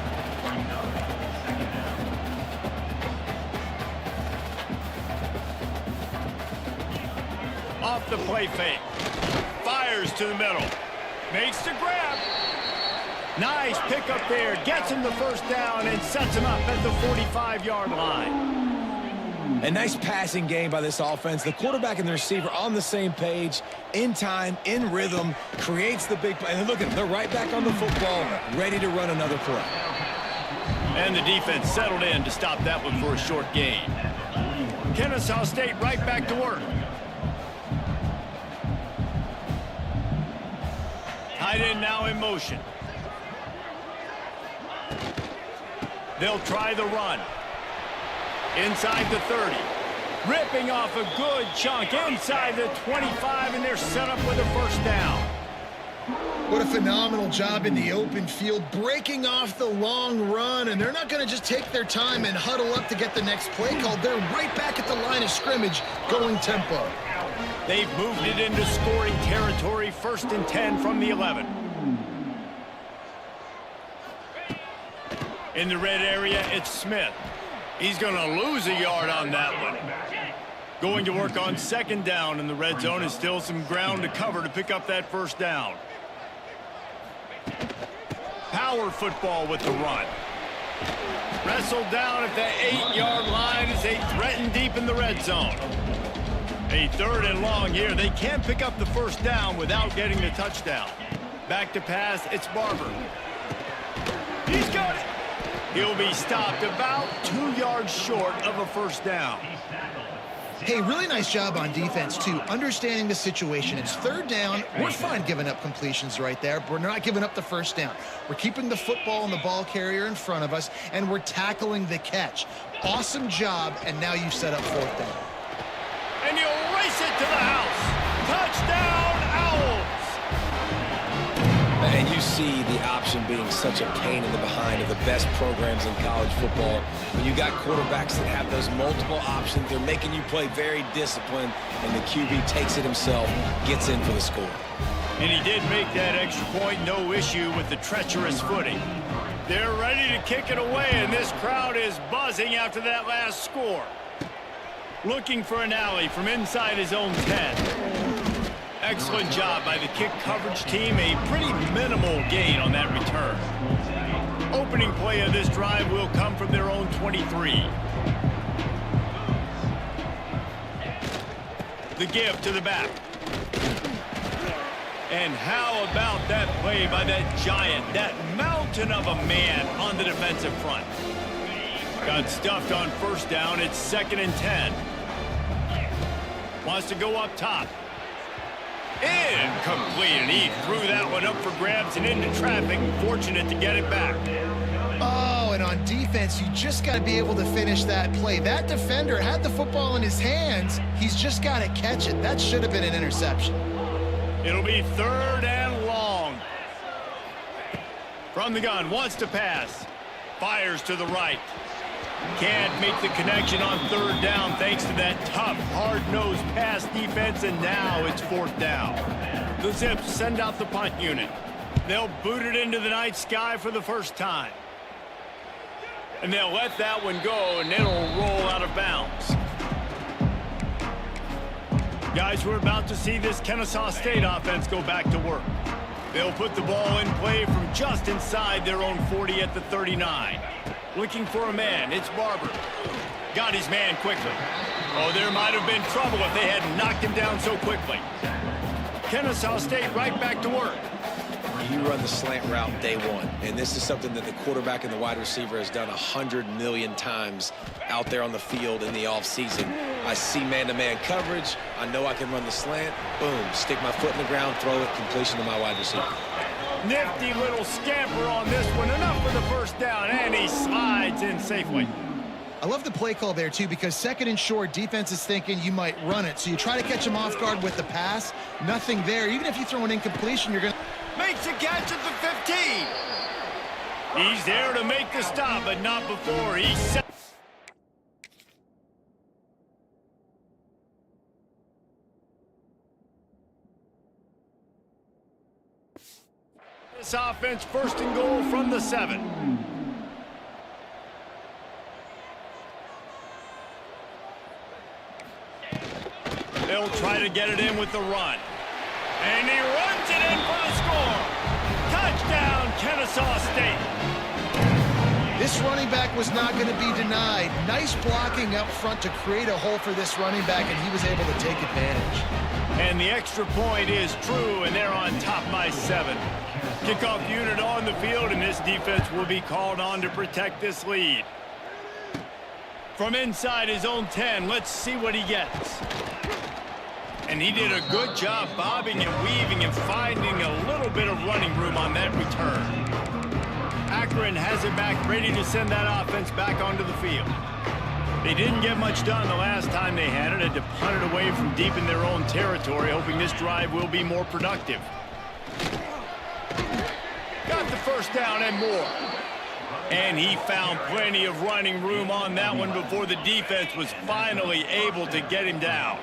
Off the play fake. Fires to the middle. Makes the grab. Nice pickup there. Gets him the first down and sets him up at the 45-yard line. A nice passing game by this offense. The quarterback and the receiver on the same page, in time, in rhythm, creates the big play. And look at them. They're right back on the football, ready to run another play. And the defense settled in to stop that one for a short gain. Kennesaw State right back to work. Tight end now in motion. They'll try the run. Inside the 30. Ripping off a good chunk inside the 25, and they're set up with a first down. What a phenomenal job in the open field, breaking off the long run, and they're not going to just take their time and huddle up to get the next play called. They're right back at the line of scrimmage, going tempo. They've moved it into scoring territory, 1st and 10 from the 11. In the red area, it's Smith. He's going to lose a yard on that one. Going to work on 2nd down in the red zone is still some ground to cover to pick up that first down. Power football with the run. Wrestled down at the 8-yard line as they threaten deep in the red zone. A 3rd and long here. They can pick up the first down without getting the touchdown. Back to pass, it's Barber. He's got it. He'll be stopped about 2 yards short of a first down. Hey, really nice job on defense, too, understanding the situation. It's 3rd down. We're fine giving up completions right there, but we're not giving up the first down. We're keeping the football and the ball carrier in front of us, and we're tackling the catch. Awesome job, and now you set up 4th down. And you'll race it to the house. Touchdown, Owls! And you see the option being such a pain in the behind of the best programs in college football. When you got quarterbacks that have those multiple options, they're making you play very disciplined, and the QB takes it himself, gets in for the score. And he did make that extra point, no issue with the treacherous footing. They're ready to kick it away, and this crowd is buzzing after that last score. Looking for an alley from inside his own 10. Excellent job by the kick coverage team. A pretty minimal gain on that return. Opening play of this drive will come from their own 23. The give to the back. And how about that play by that giant, that mountain of a man on the defensive front? Got stuffed on first down. It's 2nd and 10. Wants to go up top. Incomplete, and he threw that one up for grabs and into traffic. Fortunate to get it back. Oh, and on defense, you just got to be able to finish that play. That defender had the football in his hands. He's just got to catch it. That should have been an interception. It'll be 3rd and long. From the gun, wants to pass. Fires to the right. Can't make the connection on 3rd down thanks to that tough, hard-nosed pass defense, and now it's 4th down. The Zips send out the punt unit. They'll boot it into the night sky for the first time. And they'll let that one go, and it'll roll out of bounds. Guys, we're about to see this Kennesaw State offense go back to work. They'll put the ball in play from just inside their own 40 at the 39. Looking for a man, it's Barber. Got his man quickly. Oh, there might have been trouble if they hadn't knocked him down so quickly. Kennesaw State right back to work. You run the slant route day one, and this is something that the quarterback and the wide receiver has done 100 million times out there on the field in the offseason. I see man-to-man coverage. I know I can run the slant. Boom, stick my foot in the ground, throw it, completion to my wide receiver. Nifty little scamper on this one. Enough for the first down, and he slides in safely. I love the play call there, too, because 2nd and short, defense is thinking you might run it. So you try to catch him off guard with the pass. Nothing there. Even if you throw an incompletion, you're going to... Makes a catch at the 15. He's there to make the stop, but not before he set. This offense 1st and goal from the 7. They'll try to get it in with the run. And he runs it in for the score. Touchdown, Kennesaw State. This running back was not going to be denied. Nice blocking up front to create a hole for this running back, and he was able to take advantage. And the extra point is true, and they're on top by 7. Kickoff unit on the field, and this defense will be called on to protect this lead. From inside his own 10, let's see what he gets. And he did a good job bobbing and weaving and finding a little bit of running room on that return. Akron has it back, ready to send that offense back onto the field. They didn't get much done the last time they had it. Had to punt it away from deep in their own territory, hoping this drive will be more productive. Got the first down and more. And he found plenty of running room on that one before the defense was finally able to get him down.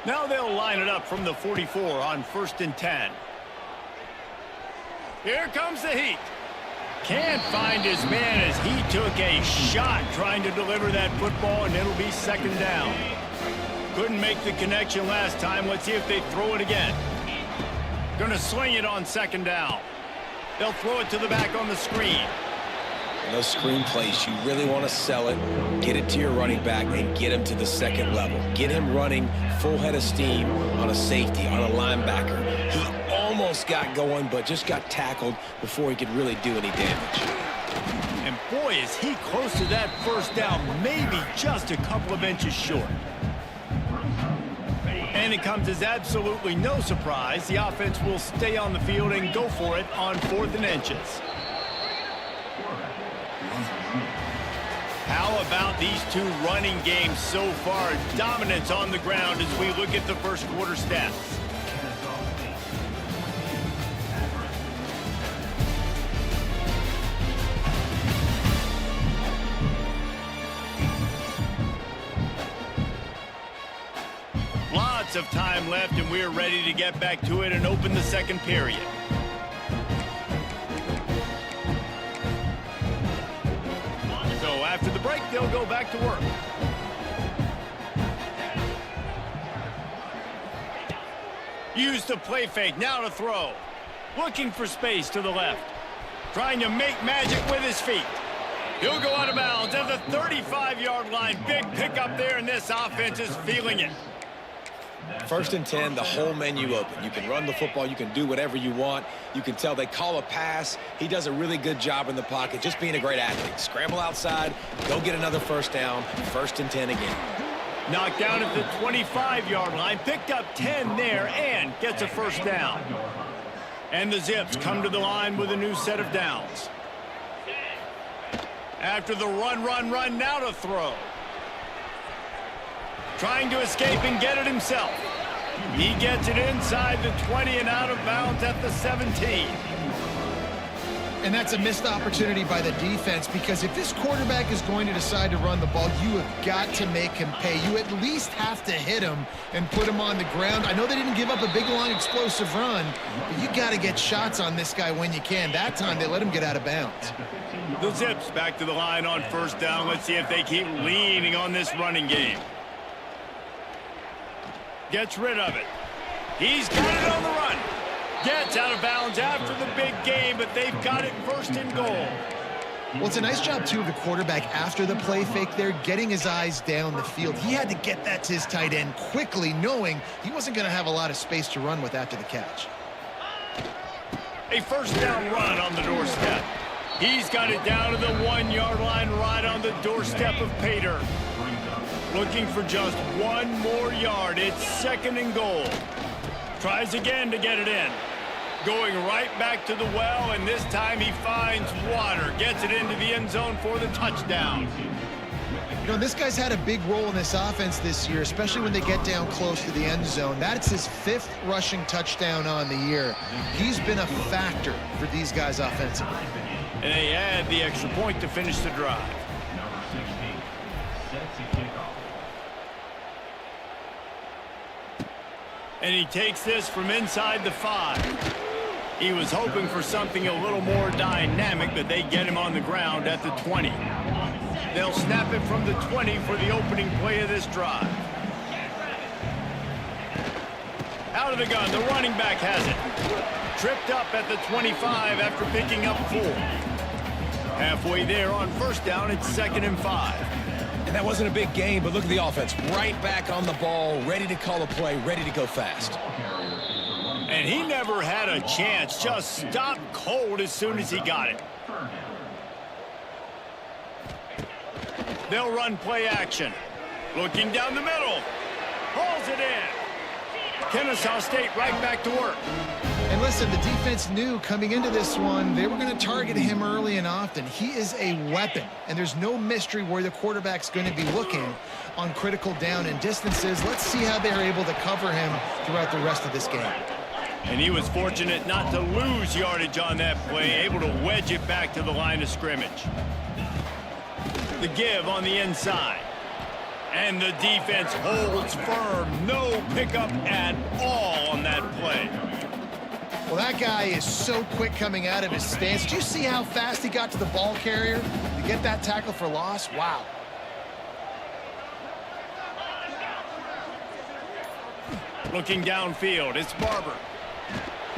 Now they'll line it up from the 44 on 1st and 10. Here comes the heat. Can't find his man as he took a shot trying to deliver that football, and it'll be 2nd down. Couldn't make the connection last time. Let's see if they throw it again. Gonna sling it on 2nd down. They'll throw it to the back on the screen. Those screen plays, you really want to sell it, get it to your running back, and get him to the 2nd level. Get him running full head of steam on a safety, on a linebacker. He almost got going, but just got tackled before he could really do any damage. And boy, is he close to that first down, maybe just a couple of inches short. And it comes as absolutely no surprise. The offense will stay on the field and go for it on 4th and inches. How about these two running games so far? Dominance on the ground as we look at the first quarter stats. Lots of time left, and we're ready to get back to it and open the 2nd period. After the break, they'll go back to work. Use the play fake, now to throw. Looking for space to the left. Trying to make magic with his feet. He'll go out of bounds at the 35-yard line. Big pickup there, and this offense is feeling it. 1st and 10, the whole menu open. You can run the football. You can do whatever you want. You can tell they call a pass. He does a really good job in the pocket, just being a great athlete. Scramble outside, go get another first down, 1st and 10 again. Knocked down at the 25-yard line, picked up 10 there, and gets a first down. And the Zips come to the line with a new set of downs. After the run, now to throw. Trying to escape and get it himself. He gets it inside the 20 and out of bounds at the 17. And that's a missed opportunity by the defense, because if this quarterback is going to decide to run the ball, you have got to make him pay. You at least have to hit him and put him on the ground. I know they didn't give up a big, long, explosive run, but you got to get shots on this guy when you can. That time, they let him get out of bounds. The Zips back to the line on first down. Let's see if they keep leaning on this running game. Gets rid of it. He's got it on the run. Gets out of bounds after the big game, but they've got it 1st and goal. Well, it's a nice job, too, of the quarterback after the play fake there, getting his eyes down the field. He had to get that to his tight end quickly, knowing he wasn't going to have a lot of space to run with after the catch. A first down run on the doorstep. He's got it down to the 1-yard line, right on the doorstep of Pater. Looking for just one more yard. It's 2nd and goal. Tries again to get it in. Going right back to the well, and this time he finds water. Gets it into the end zone for the touchdown. You know, this guy's had a big role in this offense this year, especially when they get down close to the end zone. That's his 5th rushing touchdown on the year. He's been a factor for these guys offensively. And they add the extra point to finish the drive. And he takes this from inside the 5. He was hoping for something a little more dynamic, but they get him on the ground at the 20. They'll snap it from the 20 for the opening play of this drive. Out of the gun, the running back has it. Tripped up at the 25 after picking up 4. Halfway there on first down, it's 2nd and 5. And that wasn't a big game, but look at the offense. Right back on the ball, ready to call a play, ready to go fast. And he never had a chance. Just stopped cold as soon as he got it. They'll run play action. Looking down the middle. Hauls it in. Kennesaw State right back to work. And listen, the defense knew coming into this one, they were going to target him early and often. He is a weapon, and there's no mystery where the quarterback's going to be looking on critical down and distances. Let's see how they're able to cover him throughout the rest of this game. And he was fortunate not to lose yardage on that play, able to wedge it back to the line of scrimmage. The give on the inside. And the defense holds firm. No pickup at all on that play. Well, that guy is so quick coming out of his stance. Did you see how fast he got to the ball carrier to get that tackle for loss? Wow. Looking downfield, it's Barber.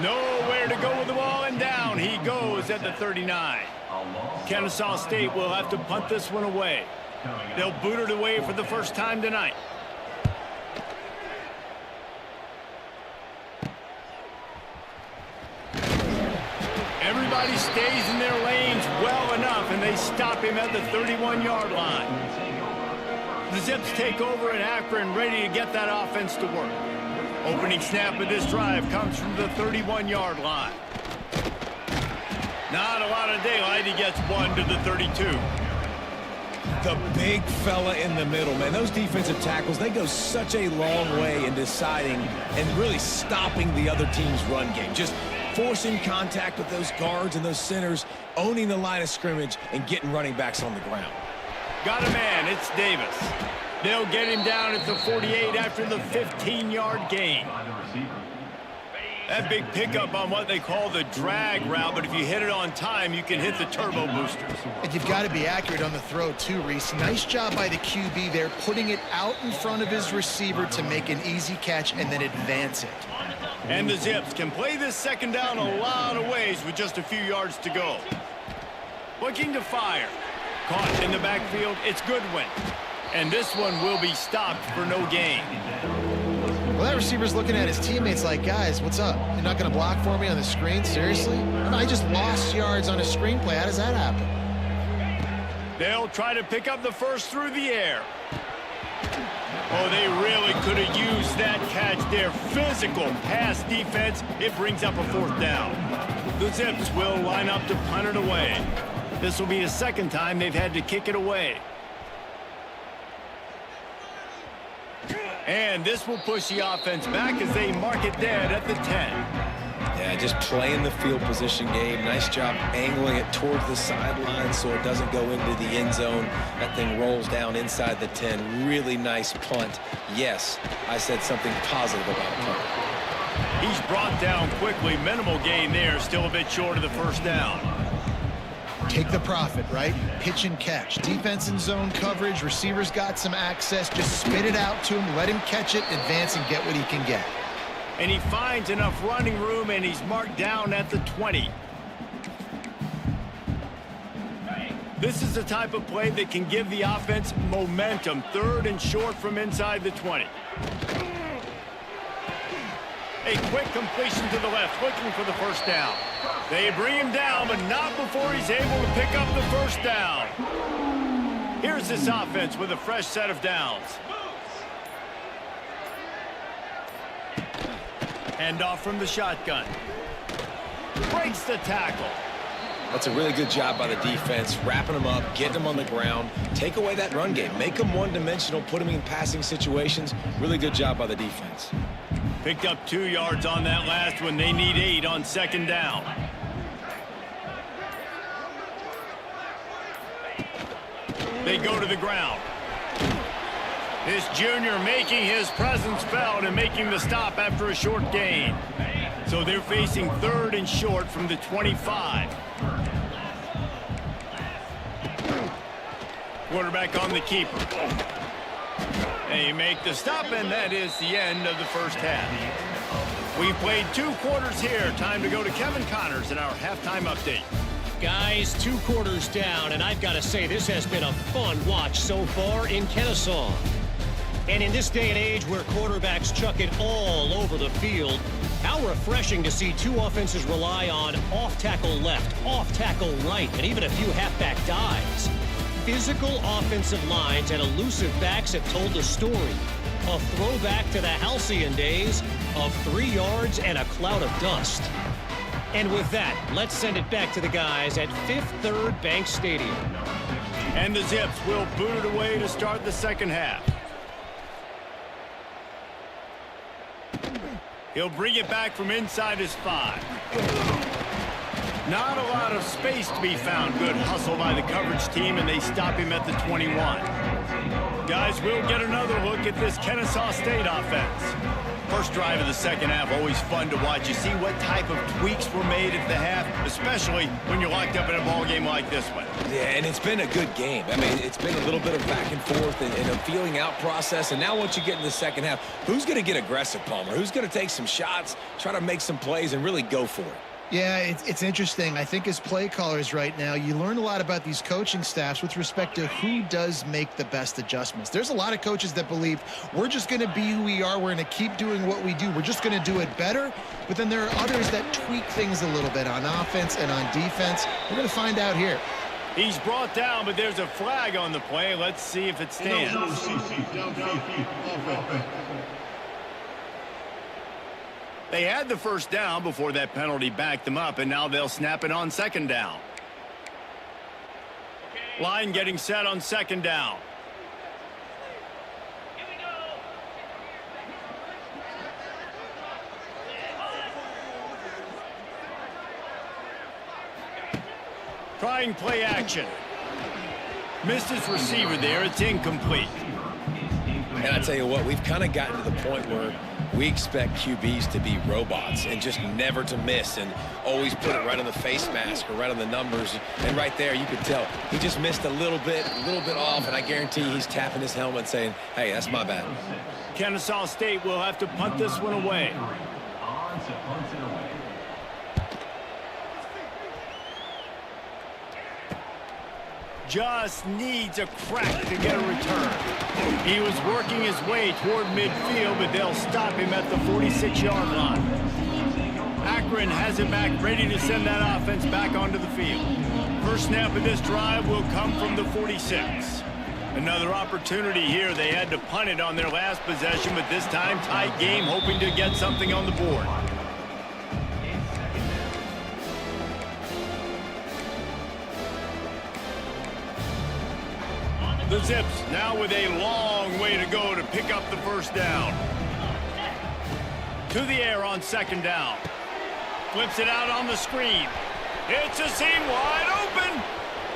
Nowhere to go with the ball, and down he goes at the 39. Kennesaw State will have to punt this one away. They'll boot it away for the first time tonight. Everybody stays in their lanes well enough, and they stop him at the 31-yard line. The Zips take over in Akron, ready to get that offense to work. Opening snap of this drive comes from the 31-yard line. Not a lot of daylight. He gets one to the 32. The big fella in the middle, man. Those defensive tackles, they go such a long way in deciding and really stopping the other team's run game. Just forcing contact with those guards and those centers, owning the line of scrimmage, and getting running backs on the ground. Got a man. It's Davis. They'll get him down at the 48 after the 15-yard gain. That big pickup on what they call the drag route, but if you hit it on time, you can hit the turbo boosters. And you've got to be accurate on the throw too, Reese. Nice job by the QB there, putting it out in front of his receiver to make an easy catch and then advance it. And the Zips can play this second down a lot of ways with just a few yards to go. Looking to fire. Caught in the backfield, it's Goodwin. And this one will be stopped for no gain. Well, that receiver's looking at his teammates like, guys, what's up? You're not going to block for me on the screen? Seriously? No, I just lost yards on a screenplay. How does that happen? They'll try to pick up the first through the air. Oh, they really could have used that catch there. Physical pass defense. It brings up a fourth down. The Zips will line up to punt it away. This will be the second time they've had to kick it away. And this will push the offense back as they mark it dead at the 10. Yeah, just playing the field position game. Nice job angling it towards the sideline so it doesn't go into the end zone. That thing rolls down inside the 10. Really nice punt. Yes, I said something positive about a punt. He's brought down quickly. Minimal gain there. Still a bit short of the first down. Take the profit, right? Pitch and catch. Defense in zone coverage. Receivers got some access. Just spit it out to him. Let him catch it, advance, and get what he can get. And he finds enough running room, and he's marked down at the 20. This is the type of play that can give the offense momentum. Third and short from inside the 20. A quick completion to the left, looking for the first down. They bring him down, but not before he's able to pick up the first down. Here's this offense with a fresh set of downs. Handoff from the shotgun. Breaks the tackle. That's a really good job by the defense, wrapping them up, getting them on the ground, take away that run game, make them one-dimensional, put them in passing situations. Really good job by the defense. Picked up 2 yards on that last one. They need 8 on second down. They go to the ground. This junior making his presence felt and making the stop after a short gain. So they're facing third and short from the 25. Quarterback on the keeper. They make the stop, and that is the end of the first half. We've played 2 quarters here. Time to go to Kevin Connors in our halftime update. Guys, 2 quarters down, and I've got to say this has been a fun watch so far in Kennesaw. And in this day and age where quarterbacks chuck it all over the field, how refreshing to see 2 offenses rely on off-tackle left, off-tackle right, and even a few halfback dives. Physical offensive lines and elusive backs have told the story. A throwback to the halcyon days of 3 yards and a cloud of dust. And with that, let's send it back to the guys at Fifth Third Bank Stadium. And the Zips will boot it away to start the second half. He'll bring it back from inside his 5. Not a lot of space to be found. Good hustle by the coverage team, and they stop him at the 21. Guys, we'll get another look at this Kennesaw State offense. First drive of the second half, always fun to watch. You see what type of tweaks were made at the half, especially when you're locked up in a ball game like this one. Yeah, and it's been a good game. I mean, it's been a little bit of back and forth and a feeling out process. And now once you get in the second half, who's going to get aggressive, Palmer? Who's going to take some shots, try to make some plays, and really go for it? Yeah, it's interesting. I think as play callers right now, you learn a lot about these coaching staffs with respect to who does make the best adjustments. There's a lot of coaches that believe we're just going to be who we are. We're going to keep doing what we do. We're just going to do it better. But then there are others that tweak things a little bit on offense and on defense. We're going to find out here. He's brought down, but there's a flag on the play. Let's see if it stands. They had the first down before that penalty backed them up, and now they'll snap it on second down. Line getting set on second down. Trying play action. Missed his receiver there. It's incomplete. And I tell you what, we've kind of gotten to the point where We expect QBs to be robots and just never to miss and always put it right on the face mask or right on the numbers. And right there, you could tell he just missed a little bit off, and I guarantee he's tapping his helmet saying, hey, that's my bad. Kennesaw State will have to punt this one away. Just needs a crack to get a return. He was working his way toward midfield, but they'll stop him at the 46-yard line. Akron has it back, ready to send that offense back onto the field. First snap of this drive will come from the 46. Another opportunity here. They had to punt it on their last possession, but this time tight game, hoping to get something on the board. The Zips now with a long way to go to pick up the first down. To the air on second down. Flips it out on the screen. It's a seam wide open.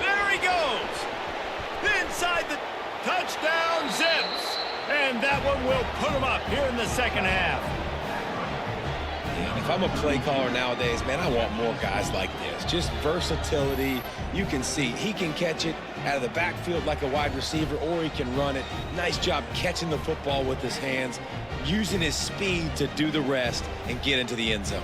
There he goes. Inside the touchdown, Zips. And that one will put him up here in the second half. If I'm a play caller nowadays, man, I want more guys like this. Just versatility. You can see he can catch it out of the backfield like a wide receiver, or he can run it. Nice job catching the football with his hands, using his speed to do the rest and get into the end zone.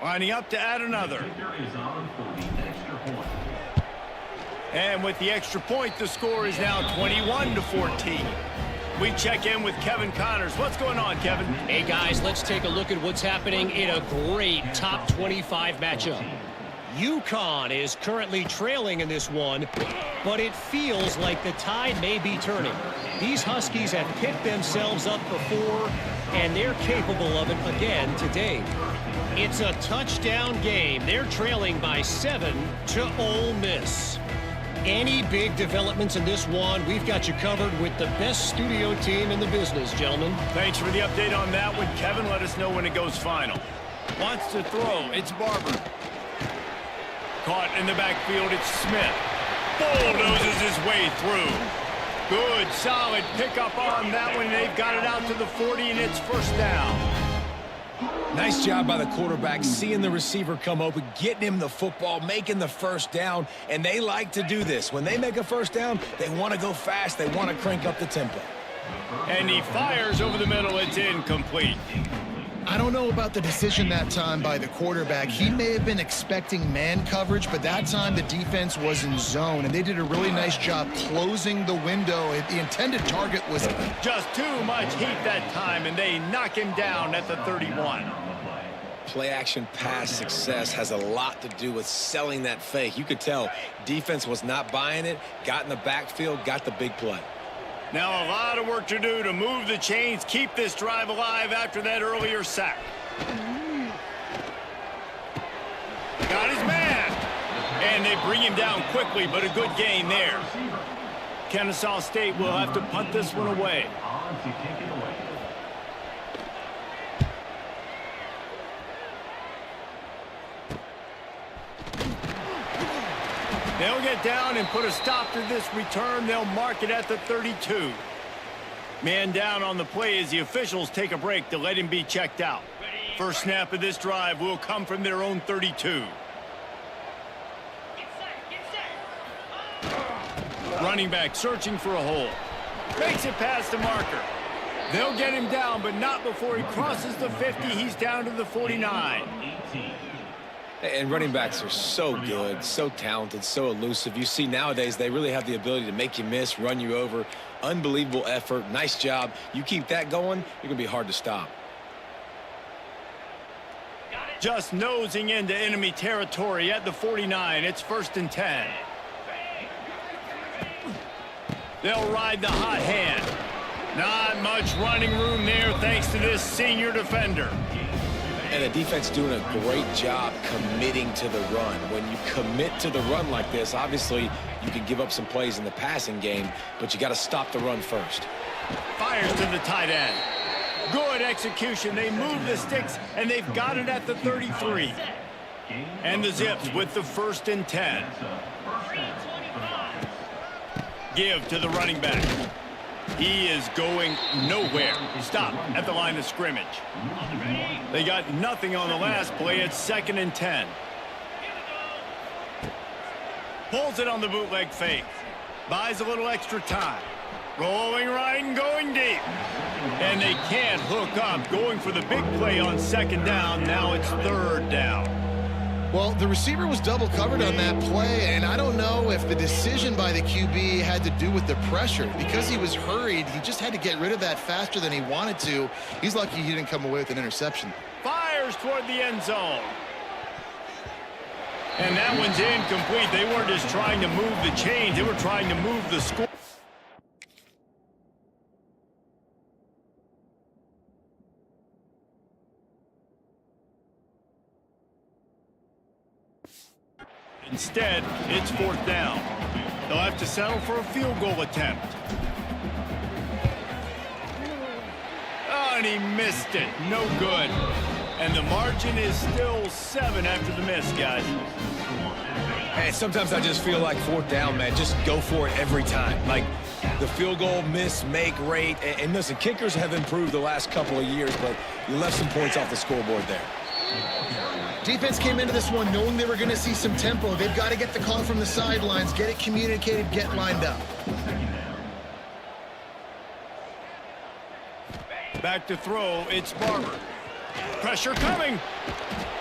Lining up to add another. And with the extra point, the score is now 21-14. We check in with Kevin Connors. What's going on, Kevin? Hey, guys, let's take a look at what's happening in a great top 25 matchup. UConn is currently trailing in this one, but it feels like the tide may be turning. These Huskies have picked themselves up before, and they're capable of it again today. It's a touchdown game. They're trailing by 7 to Ole Miss. Any big developments in this one, we've got you covered with the best studio team in the business, gentlemen. Thanks for the update on that one, Kevin. Let us know when it goes final. Wants to throw. It's Barber. Caught in the backfield. It's Smith. Bulldozes his way through. Good, solid pickup on that one. They've got it out to the 40, and it's first down. Nice job by the quarterback, seeing the receiver come open, getting him the football, making the first down, and they like to do this. When they make a first down, they want to go fast. They want to crank up the tempo. And he fires over the middle. It's incomplete. I don't know about the decision that time by the quarterback. He may have been expecting man coverage, but that time the defense was in zone, and they did a really nice job closing the window. The intended target was just too much heat that time, and they knock him down at the 31. Play-action pass success has a lot to do with selling that fake. You could tell defense was not buying it, got in the backfield, got the big play. Now a lot of work to do to move the chains, keep this drive alive after that earlier sack. Got his man. And they bring him down quickly, but a good gain there. Kennesaw State will have to punt this one away. They'll get down and put a stop to this return. They'll mark it at the 32. Man down on the play as the officials take a break to let him be checked out. First snap of this drive will come from their own 32. Running back searching for a hole. Makes it past the marker. They'll get him down, but not before he crosses the 50. He's down to the 49. And running backs are so good, so talented, so elusive. You see nowadays they really have the ability to make you miss, run you over. Unbelievable effort. Nice job. You keep that going, you're going to be hard to stop. Just nosing into enemy territory at the 49. It's 1st and 10. They'll ride the hot hand. Not much running room there thanks to this senior defender. And the defense doing a great job committing to the run. When you commit to the run like this, obviously you can give up some plays in the passing game, but you got to stop the run first. Fires to the tight end. Good execution. They move the sticks, and they've got it at the 33. And the Zips with the 1st and 10. Give to the running back. He is going nowhere. Stop at the line of scrimmage. They got nothing on the last play. It's 2nd and 10. Pulls it on the bootleg fake. Buys a little extra time. Rolling right and going deep. And they can't hook up. Going for the big play on 2nd down. Now it's 3rd down. Well, the receiver was double covered on that play, and I don't know if the decision by the QB had to do with the pressure. Because he was hurried, he just had to get rid of that faster than he wanted to. He's lucky he didn't come away with an interception. Fires toward the end zone. And that one's incomplete. They weren't just trying to move the chains. They were trying to move the score. Instead, it's 4th down. They'll have to settle for a field goal attempt. Oh, and he missed it. No good. And the margin is still 7 after the miss, guys. Hey, sometimes I just feel like 4th down, man. Just go for it every time. Like the field goal miss, make rate. And listen, kickers have improved the last couple of years, but you left some points off the scoreboard there. Defense came into this one knowing they were going to see some tempo. They've got to get the call from the sidelines, get it communicated, get lined up. Back to throw, it's Barber. Pressure coming.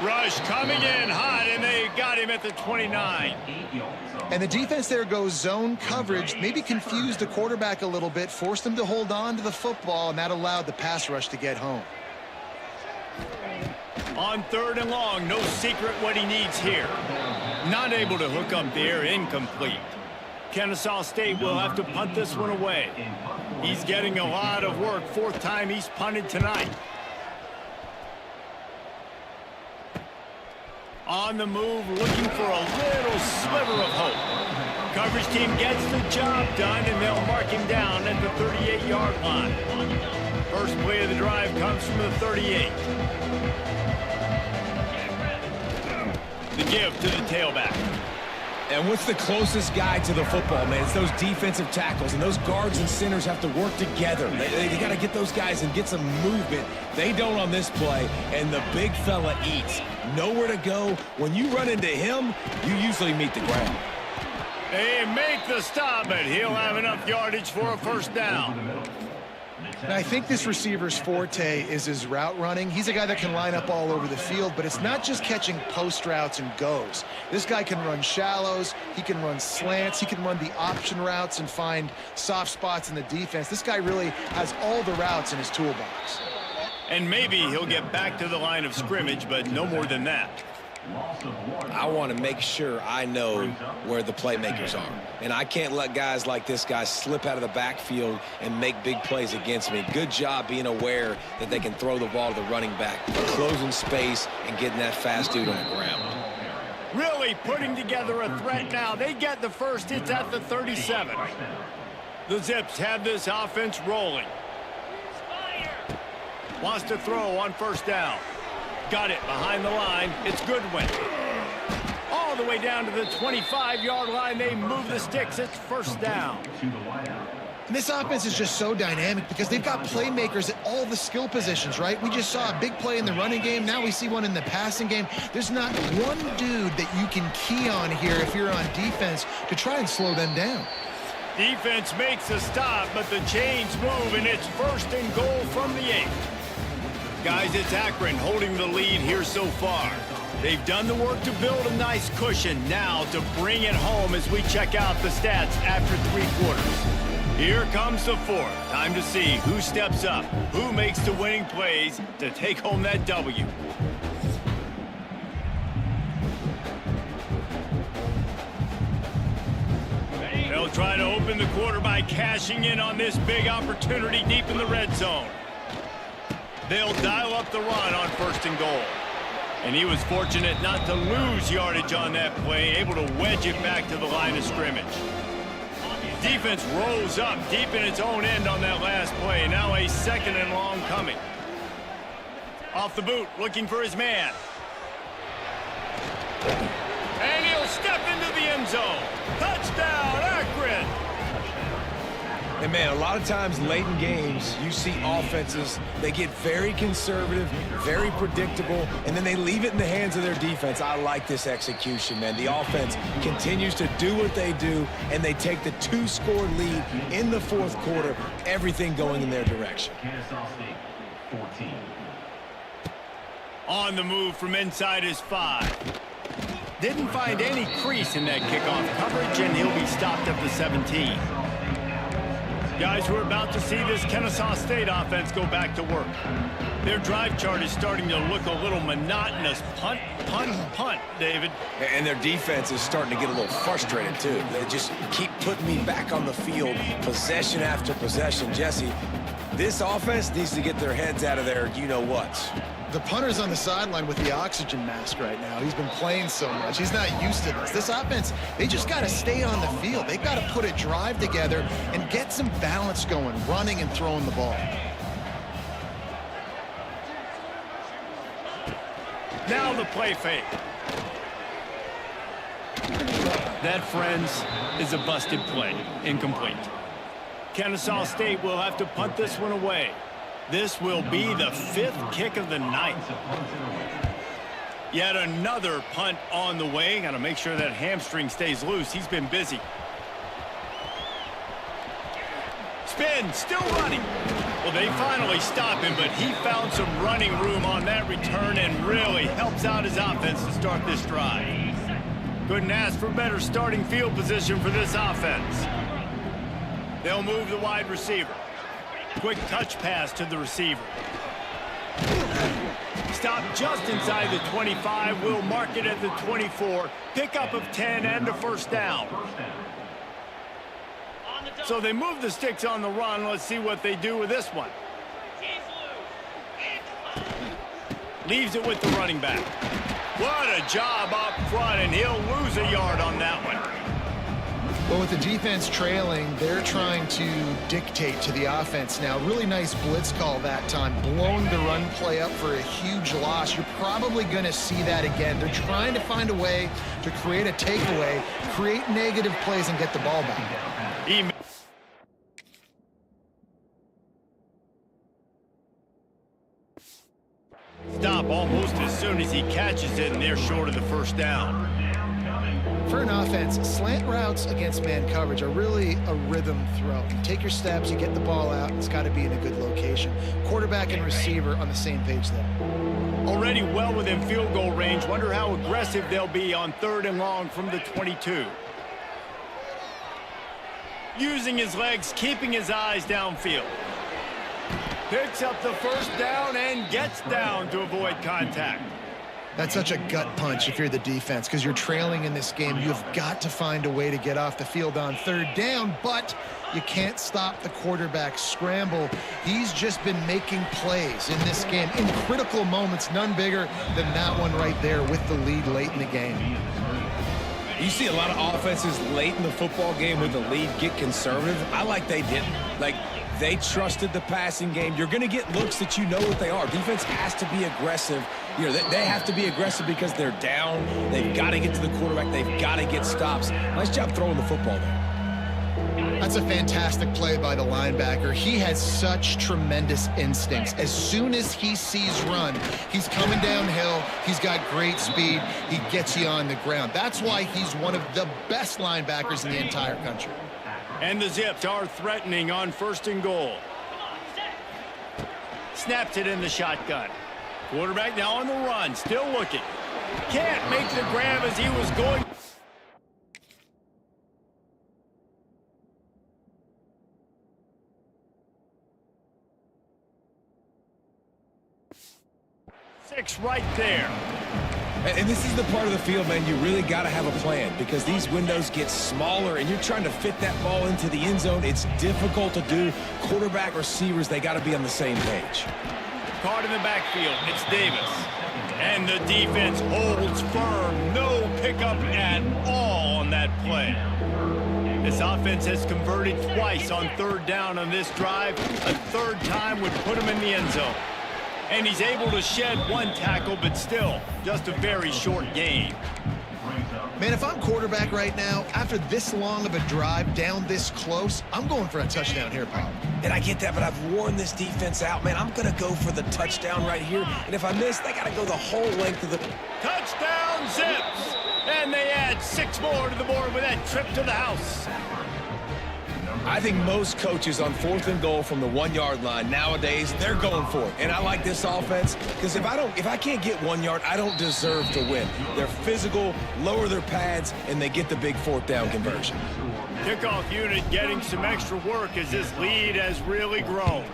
Rush coming in hot, and they got him at the 29. And the defense there goes zone coverage, maybe confused the quarterback a little bit, forced him to hold on to the football, and that allowed the pass rush to get home. On 3rd and long, no secret what he needs here. Not able to hook up there, incomplete. Kennesaw State will have to punt this one away. He's getting a lot of work. 4th time he's punted tonight. On the move, looking for a little sliver of hope. Coverage team gets the job done, and they'll mark him down at the 38-yard line. First play of the drive comes from the 38. The give to the tailback. And what's the closest guy to the football, man? It's those defensive tackles, and those guards and centers have to work together. They got to get those guys and get some movement. They don't on this play, and the big fella eats. Nowhere to go. When you run into him, you usually meet the ground. They make the stop, but he'll have enough yardage for a 1st down. And I think this receiver's forte is his route running. He's a guy that can line up all over the field, but it's not just catching post routes and goes. This guy can run shallows, he can run slants, he can run the option routes and find soft spots in the defense. This guy really has all the routes in his toolbox. And maybe he'll get back to the line of scrimmage, but no more than that. I want to make sure I know where the playmakers are. And I can't let guys like this guy slip out of the backfield and make big plays against me. Good job being aware that they can throw the ball to the running back, closing space and getting that fast dude on the ground. Really putting together a threat now. They get the first. It's at the 37. The Zips have this offense rolling. Wants to throw on 1st down. Got it behind the line. It's Goodwin. All the way down to the 25-yard line. They move the sticks. It's 1st down. And this offense is just so dynamic because they've got playmakers at all the skill positions, right? We just saw a big play in the running game. Now we see one in the passing game. There's not one dude that you can key on here if you're on defense to try and slow them down. Defense makes a stop, but the chains move, and it's 1st and goal from the 8. Guys, it's Akron holding the lead here so far. They've done the work to build a nice cushion. Now to bring it home as we check out the stats after 3 quarters. Here comes the 4th. Time to see who steps up, who makes the winning plays to take home that W. They'll try to open the quarter by cashing in on this big opportunity deep in the red zone. They'll dial up the run on 1st and goal. And he was fortunate not to lose yardage on that play, able to wedge it back to the line of scrimmage. Defense rolls up deep in its own end on that last play. Now a 2nd and long coming. Off the boot, looking for his man. And he'll step into the end zone. Touchdown, Akron. And, man, a lot of times late in games, you see offenses, they get very conservative, very predictable, and then they leave it in the hands of their defense. I like this execution, man. The offense continues to do what they do, and they take the 2-score lead in the fourth quarter, everything going in their direction. On the move from inside his 5. Didn't find any crease in that kickoff coverage, and he'll be stopped at the 17. Guys, we're about to see this Kennesaw State offense go back to work. Their drive chart is starting to look a little monotonous. Punt, punt, punt, David. And their defense is starting to get a little frustrated, too. They just keep putting me back on the field, possession after possession. Jesse, this offense needs to get their heads out of their you-know-whats. The punter's on the sideline with the oxygen mask right now. He's been playing so much. He's not used to this. This offense, they just got to stay on the field. They've got to put a drive together and get some balance going, running and throwing the ball. Now the play fake. That, friends, is a busted play. Incomplete. Kennesaw State will have to punt this one away. This will be the 5th kick of the night. Yet another punt on the way. Got to make sure that hamstring stays loose. He's been busy. Spin, still running. Well, they finally stop him, but he found some running room on that return and really helps out his offense to start this drive. Couldn't ask for better starting field position for this offense. They'll move the wide receiver. Quick touch pass to the receiver. Stop just inside the 25. We'll mark it at the 24. Pickup of 10 and a first down. So they move the sticks on the run. Let's see what they do with this one. Leaves it with the running back. What a job up front, and he'll lose a yard on that one. Well, with the defense trailing, they're trying to dictate to the offense now. Really nice blitz call that time, blowing the run play up for a huge loss. You're probably going to see that again. They're trying to find a way to create a takeaway, create negative plays, and get the ball back. Stop almost as soon as he catches it, and they're short of the first down. For an offense, slant routes against man coverage are really a rhythm throw. You take your steps, you get the ball out, it's got to be in a good location. Quarterback and receiver on the same page there. Already well within field goal range. Wonder how aggressive they'll be on 3rd and long from the 22. Using his legs, keeping his eyes downfield. Picks up the first down and gets down to avoid contact. That's such a gut punch if you're the defense, because you're trailing in this game. You've got to find a way to get off the field on 3rd down, but you can't stop the quarterback's scramble. He's just been making plays in this game in critical moments, none bigger than that one right there with the lead late in the game. You see a lot of offenses late in the football game with the lead get conservative. I like they didn't. Like, they trusted the passing game. You're going to get looks that you know what they are. Defense has to be aggressive. You know, they have to be aggressive because they're down. They've got to get to the quarterback. They've got to get stops. Nice job throwing the football there. That's a fantastic play by the linebacker. He has such tremendous instincts. As soon as he sees run, he's coming downhill. He's got great speed. He gets you on the ground. That's why he's one of the best linebackers in the entire country. And the Zips are threatening on 1st and goal. Snaps it in the shotgun. Quarterback now on the run, still looking. Can't make the grab as he was going. Six right there. And this is the part of the field, man, you really got to have a plan because these windows get smaller and you're trying to fit that ball into the end zone. It's difficult to do. Quarterback, receivers, they got to be on the same page. Caught in the backfield, it's Davis. And the defense holds firm. No pickup at all on that play. This offense has converted twice on 3rd down on this drive. A 3rd time would put him in the end zone. And he's able to shed one tackle, but still just a very short gain. Man, if I'm quarterback right now, after this long of a drive down this close, I'm going for a touchdown here, pal. And I get that, but I've worn this defense out, man. I'm going to go for the touchdown right here. And if I miss, they got to go the whole length of the... Touchdown, Zips! And they add 6 more to the board with that trip to the house. I think most coaches on 4th and goal from the 1-yard line nowadays, they're going for it. And I like this offense because if I can't get 1 yard, I don't deserve to win. They're physical, lower their pads, and they get the big 4th down conversion. Kickoff unit getting some extra work as this lead has really grown.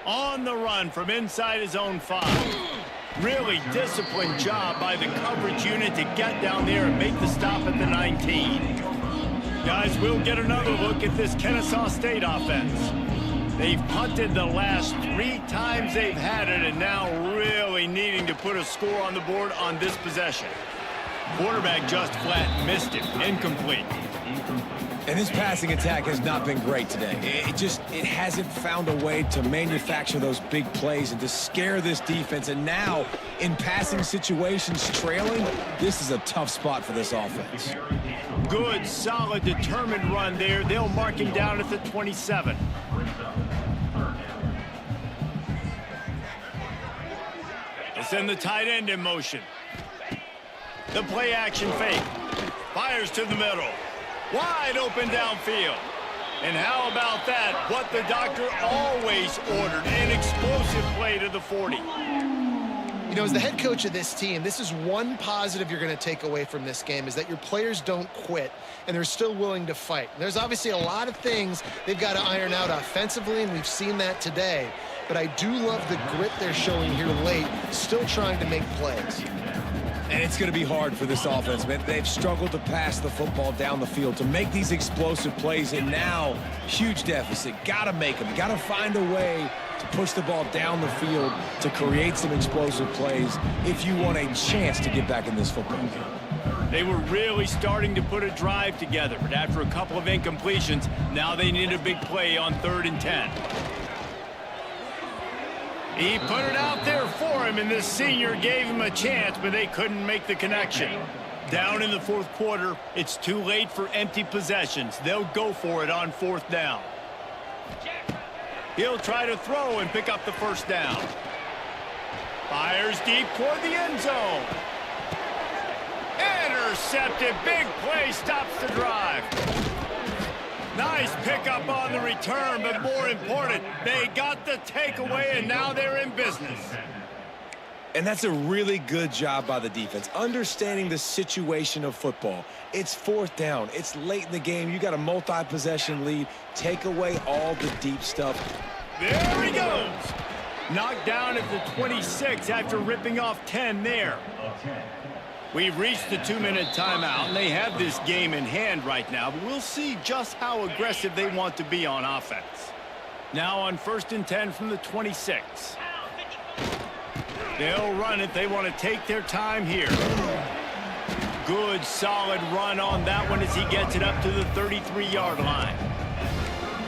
On the run from inside his own 5. Really disciplined job by the coverage unit to get down there and make the stop at the 19. Guys, we'll get another look at this Kennesaw State offense. They've punted the last 3 times they've had it, and now really needing to put a score on the board on this possession. Quarterback just flat missed it. Incomplete. And this passing attack has not been great today. It hasn't found a way to manufacture those big plays and to scare this defense. And now, in passing situations, trailing, this is a tough spot for this offense. Good, solid, determined run there. They'll mark him down at the 27. They'll send the tight end in motion. The play action fake. Fires to the middle. Wide open downfield. And how about that? What the doctor always ordered. An explosive play to the 40. You know, as the head coach of this team, this is one positive you're going to take away from this game, is that your players don't quit and they're still willing to fight. And there's obviously a lot of things they've got to iron out offensively, and we've seen that today. But I do love the grit they're showing here late, still trying to make plays. And it's going to be hard for this offense, man. They've struggled to pass the football down the field to make these explosive plays, and now huge deficit. Got to make them. Got to find a way to push the ball down the field to create some explosive plays if you want a chance to get back in this football game. They were really starting to put a drive together, but after a couple of incompletions, now they need a big play on 3rd and 10. He put it out there for him, and this senior gave him a chance, but they couldn't make the connection. Down in the 4th quarter, it's too late for empty possessions. They'll go for it on 4th down. He'll try to throw and pick up the 1st down. Fires deep toward the end zone. Intercepted. Big play stops the drive. Nice pickup on the return, but more important, they got the takeaway, and now they're in business. And that's a really good job by the defense, understanding the situation of football. It's 4th down. It's late in the game. You got a multi-possession lead. Take away all the deep stuff. There he goes. Knocked down at the 26 after ripping off 10 there. We've reached the 2-minute timeout, and they have this game in hand right now, but we'll see just how aggressive they want to be on offense. Now on 1st and 10 from the 26. They'll run it. They want to take their time here. Good, solid run on that one as he gets it up to the 33-yard line.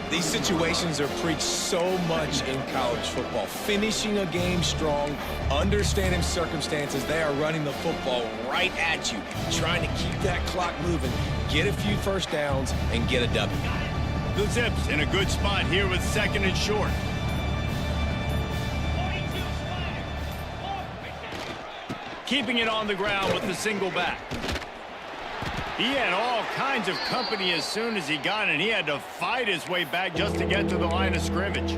These situations are preached so much in college football. Finishing a game strong, understanding circumstances. They are running the football right at you, trying to keep that clock moving, get a few 1st downs, and get a W. The Zips in a good spot here with 2nd and short. Keeping it on the ground with the single back. He had all kinds of company as soon as he got it, and he had to fight his way back just to get to the line of scrimmage.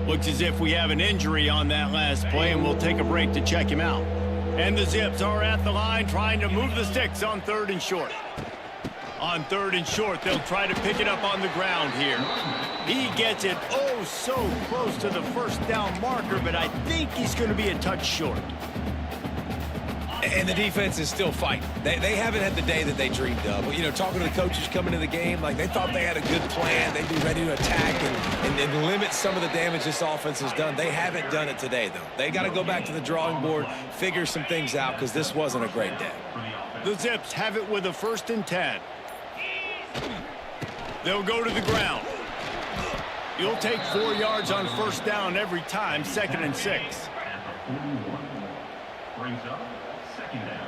Looks as if we have an injury on that last play, and we'll take a break to check him out. And the Zips are at the line trying to move the sticks on 3rd and short. On 3rd and short, they'll try to pick it up on the ground here. He gets it oh so close to the 1st down marker, but I think he's going to be a touch short. And the defense is still fighting. They haven't had the day that they dreamed of. You know, talking to the coaches coming into the game, like they thought they had a good plan. They'd be ready to attack and limit some of the damage this offense has done. They haven't done it today, though. They got to go back to the drawing board, figure some things out, because this wasn't a great day. The Zips have it with a 1st and 10. They'll go to the ground. You'll take 4 yards on first down every time, 2nd and 6. Brings up second down.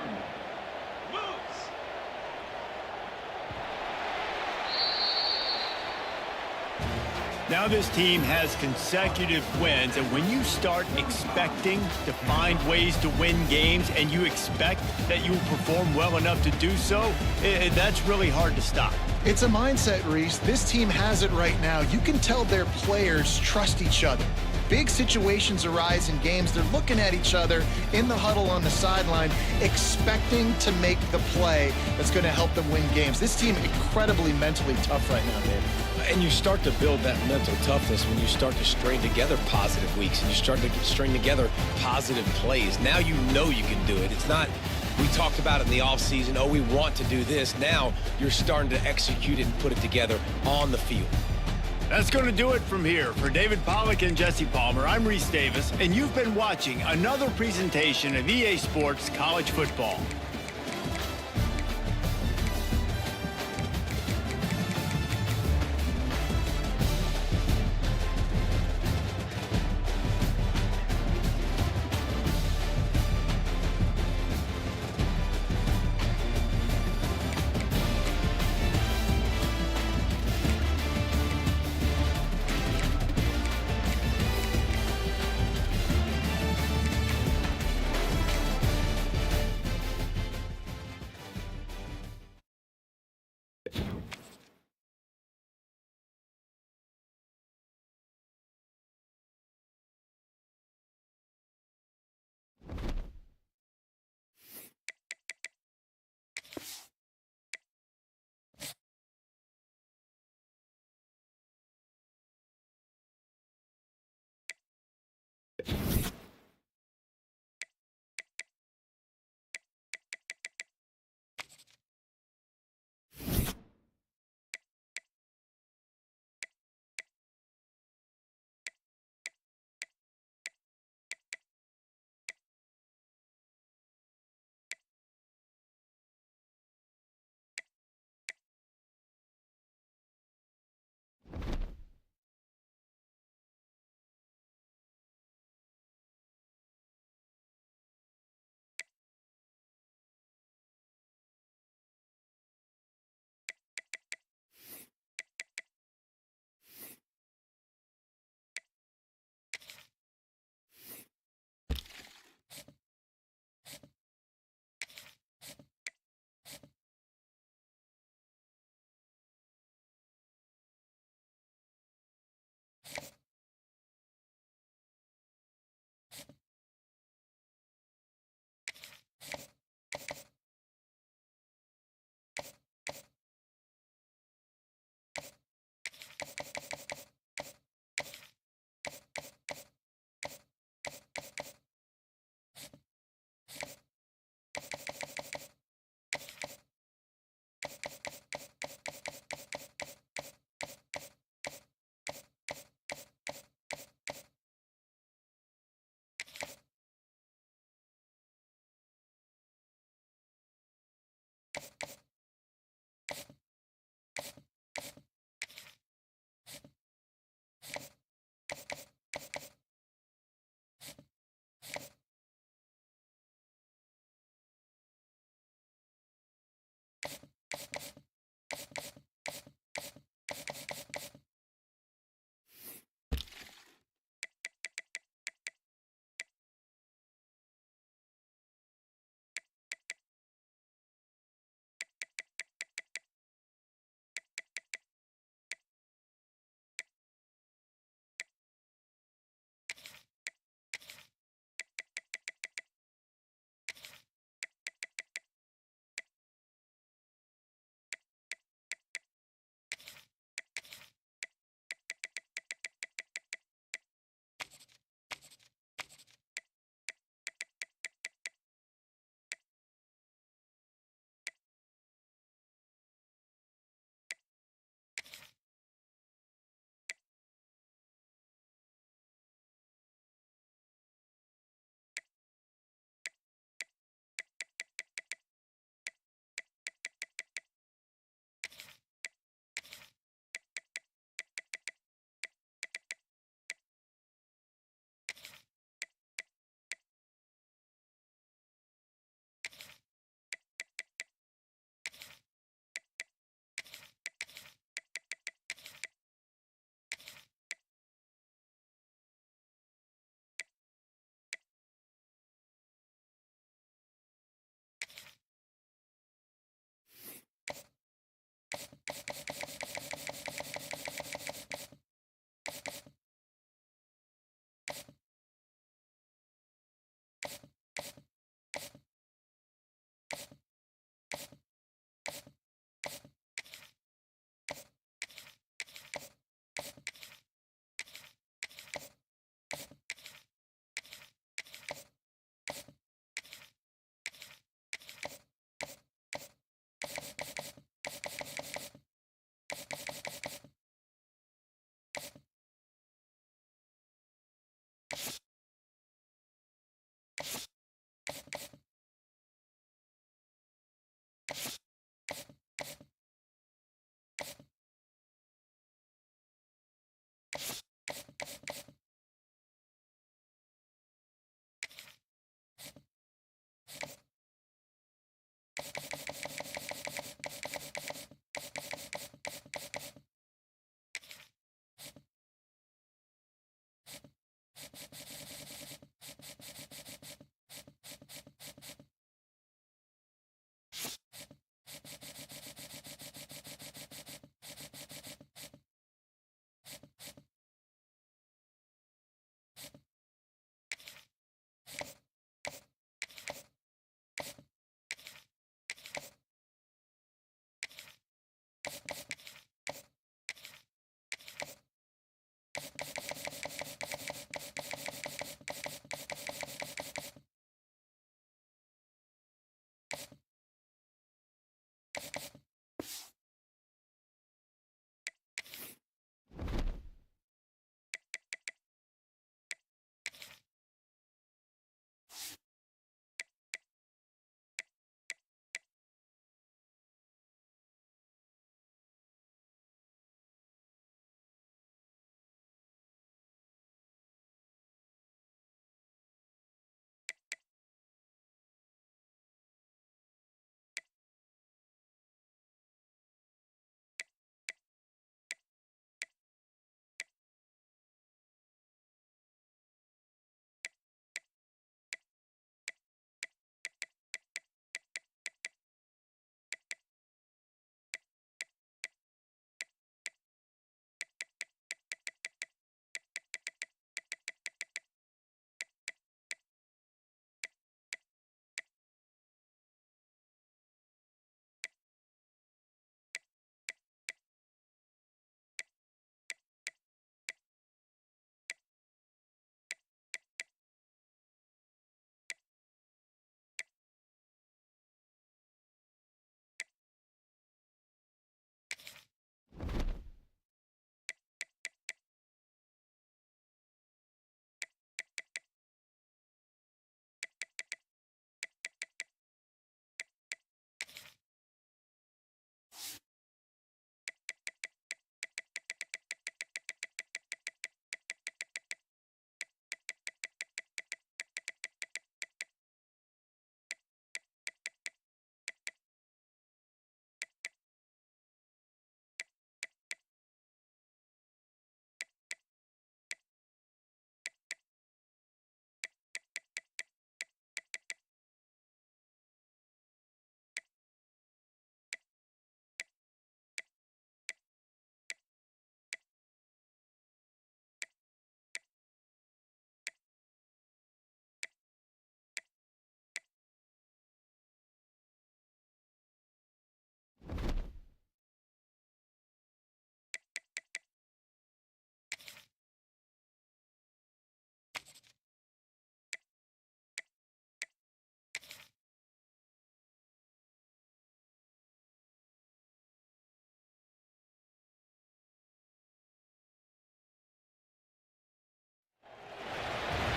Now this team has consecutive wins, and when you start expecting to find ways to win games and you expect that you will perform well enough to do so, that's really hard to stop. It's a mindset, Reese. This team has it right now. You can tell their players trust each other. Big situations arise in games. They're looking at each other in the huddle on the sideline, expecting to make the play that's going to help them win games. This team incredibly mentally tough right now, David. And you start to build that mental toughness when you start to string together positive weeks and you start to string together positive plays. Now you know you can do it. It's not, we talked about it in the offseason, oh, we want to do this. Now you're starting to execute it and put it together on the field. That's going to do it from here. For David Pollack and Jesse Palmer, I'm Reese Davis, and you've been watching another presentation of EA Sports College Football.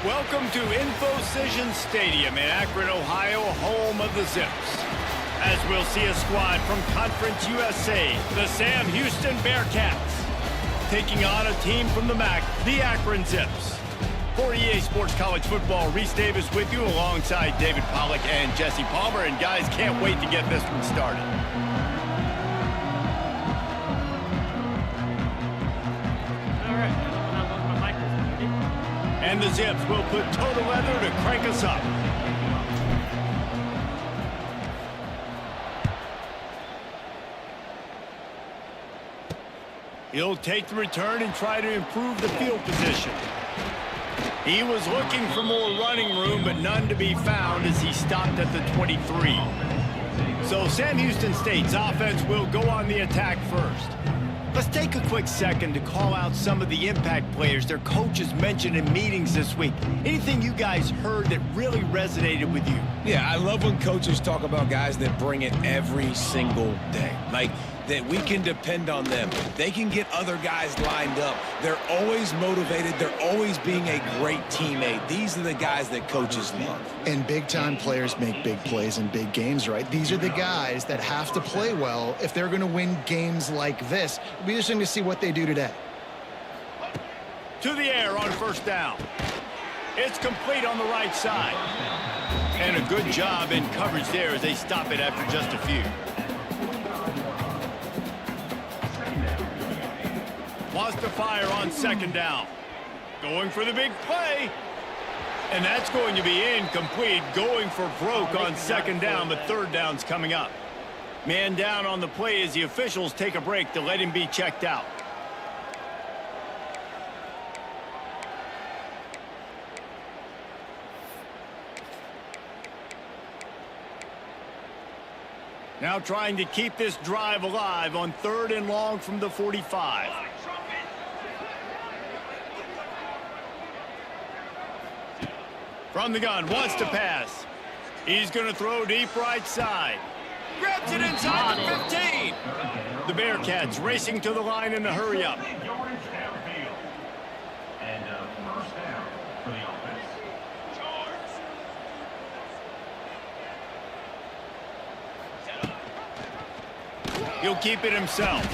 Welcome to InfoCision Stadium in Akron, Ohio, home of the Zips. As we'll see a squad from Conference USA, the Sam Houston Bearcats, taking on a team from the MAC, the Akron Zips. For EA Sports College Football, Reese Davis with you alongside David Pollack and Jesse Palmer. And guys, can't wait to get this one started. And the Zips will put total leather to crank us up. He'll take the return and try to improve the field position. He was looking for more running room, but none to be found as he stopped at the 23. So Sam Houston State's offense will go on the attack first. Let's take a quick second to call out some of the impact players their coaches mentioned in meetings this week. Anything you guys heard that really resonated with you? Yeah, I love when coaches talk about guys that bring it every single day. Like, that we can depend on them. They can get other guys lined up. They're always motivated. They're always being a great teammate. These are the guys that coaches love. And big-time players make big plays in big games, right? These are the guys that have to play well if they're going to win games like this. It'll be interesting to see what they do today. To the air on first down. It's complete on the right side. And a good job in coverage there as they stop it after just a few. Wants to fire on second down. Going for the big play. And that's going to be incomplete. Going for broke on second down, but third down's coming up. Man down on the play as the officials take a break to let him be checked out. Now trying to keep this drive alive on 3rd and long from the 45. From the gun, wants to pass. He's going to throw deep right side. Grabs it inside the 15. The Bearcats racing to the line in a hurry up. Yardage downfield. And first down for the offense. He'll keep it himself.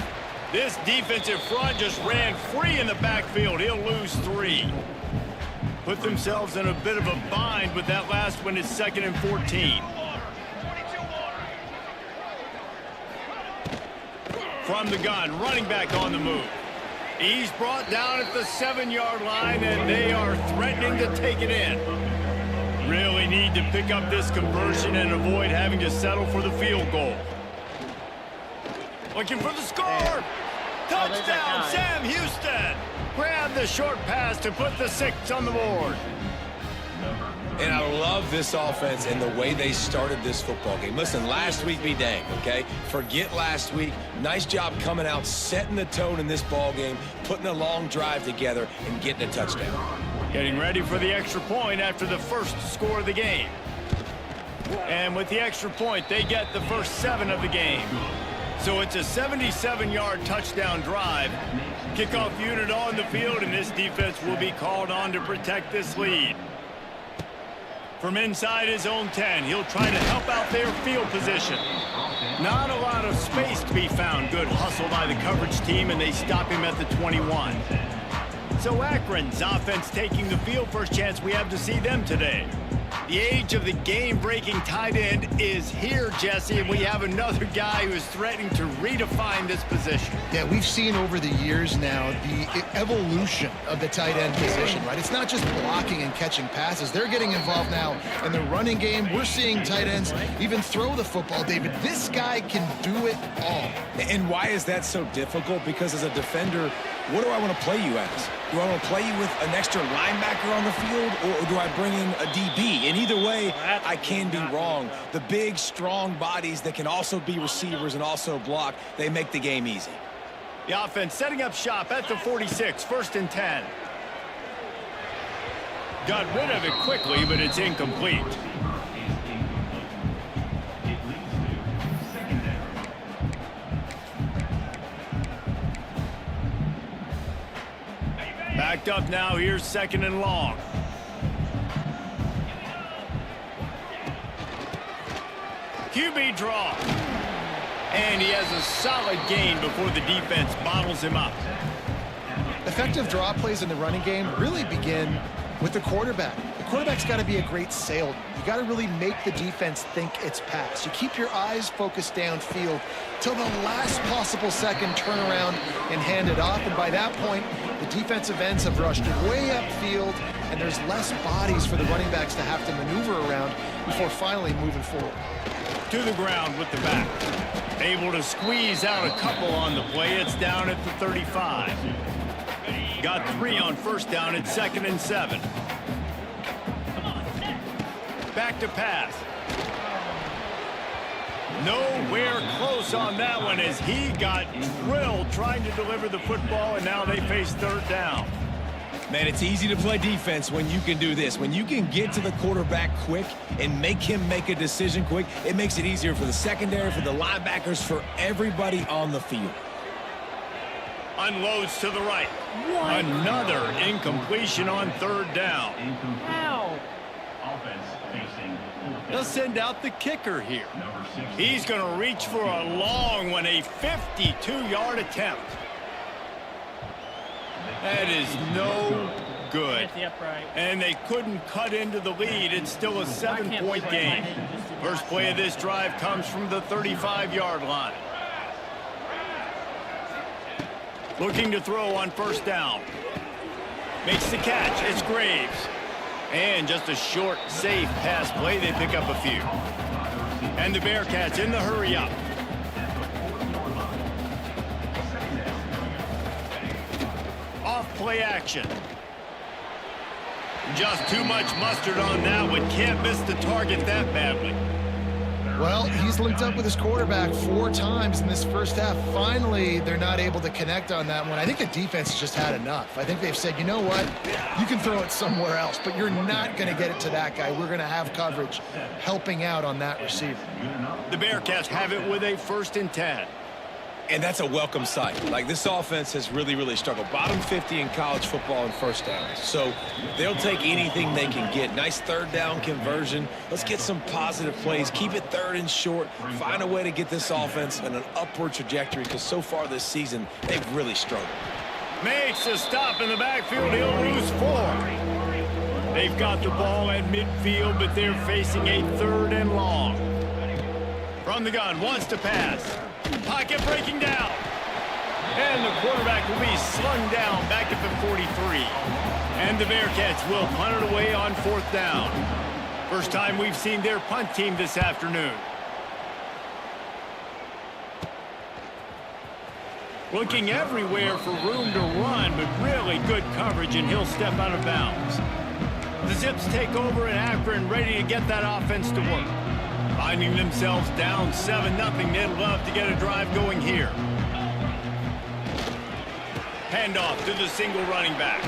This defensive front just ran free in the backfield. He'll lose 3. Put themselves in a bit of a bind with that last one. It's 2nd and 14. From the gun, running back on the move. He's brought down at the 7-yard line, and they are threatening to take it in. Really need to pick up this conversion and avoid having to settle for the field goal. Looking for the score. Touchdown, Sam Houston. Grab the short pass to put the 6 on the board. And I love this offense and the way they started this football game. Listen, last week be dang, okay? Forget last week. Nice job coming out, setting the tone in this ball game, putting a long drive together, and getting a touchdown. Getting ready for the extra point after the first score of the game. And with the extra point, they get the first 7 of the game. So it's a 77-yard touchdown drive. Kickoff unit on the field, and this defense will be called on to protect this lead. From inside his own 10, he'll try to help out their field position. Not a lot of space to be found. Good hustle by the coverage team, and they stop him at the 21. So Akron's offense taking the field. First chance we have to see them today. The age of the game-breaking tight end is here, Jesse, and we have another guy who is threatening to redefine this position. Yeah, we've seen over the years now the evolution of the tight end position, right? It's not just blocking and catching passes. They're getting involved now in the running game. We're seeing tight ends even throw the football, David. This guy can do it all. And why is that so difficult? Because as a defender, what do I want to play you as? Do I want to play you with an extra linebacker on the field, or do I bring in a DB? And either way, I can be wrong. The big, strong bodies that can also be receivers and also block, they make the game easy. The offense setting up shop at the 46, 1st and 10. Got rid of it quickly, but it's incomplete. Backed up now, here's 2nd and long. QB draw. And he has a solid gain before the defense bottles him up. Effective draw plays in the running game really begin with the quarterback. The quarterback's got to be a great salesman. You got to really make the defense think it's pass. You keep your eyes focused downfield till the last possible second, turn around and hand it off. And by that point, the defensive ends have rushed way upfield, and there's less bodies for the running backs to have to maneuver around before finally moving forward. To the ground with the back. Able to squeeze out a couple on the play. It's down at the 35. Got 3 on first down at 2nd and 7. Back to pass. Nowhere close on that one as he got drilled trying to deliver the football, and now they face 3rd down. Man, it's easy to play defense when you can do this. When you can get to the quarterback quick and make him make a decision quick, it makes it easier for the secondary, for the linebackers, for everybody on the field. Unloads to the right. What? Another incompletion on 3rd down. How? Offense facing. They'll send out the kicker here. He's going to reach for a long one, a 52-yard attempt. That is no good. Hit the upright. And they couldn't cut into the lead. It's still a 7-point game. First play of this drive comes from the 35-yard line. Looking to throw on first down. Makes the catch. It's Graves. And just a short, safe pass play. They pick up a few. And the Bearcats in the hurry up. Off play action. Just too much mustard on that one. Can't miss the target that badly. Well, he's linked up with his quarterback 4 times in this first half. Finally, they're not able to connect on that one. I think the defense has just had enough. I think they've said, you know what? You can throw it somewhere else, but you're not going to get it to that guy. We're going to have coverage helping out on that receiver. The Bearcats have it with a 1st and 10. And that's a welcome sight. Like, this offense has really struggled. Bottom 50 in college football in first downs. So they'll take anything they can get. Nice 3rd down conversion. Let's get some positive plays. Keep it 3rd and short. Find a way to get this offense in an upward trajectory, because so far this season, they've really struggled. Makes a stop in the backfield. He'll lose 4. They've got the ball at midfield, but they're facing a 3rd and long. From the gun, wants to pass. Pocket breaking down. And the quarterback will be slung down back at the 43. And the Bearcats will punt it away on 4th down. First time we've seen their punt team this afternoon. Looking everywhere for room to run, but really good coverage, and he'll step out of bounds. The Zips take over at Akron, ready to get that offense to work. Finding themselves down 7-0, they'd love to get a drive going here. Handoff to the single running back.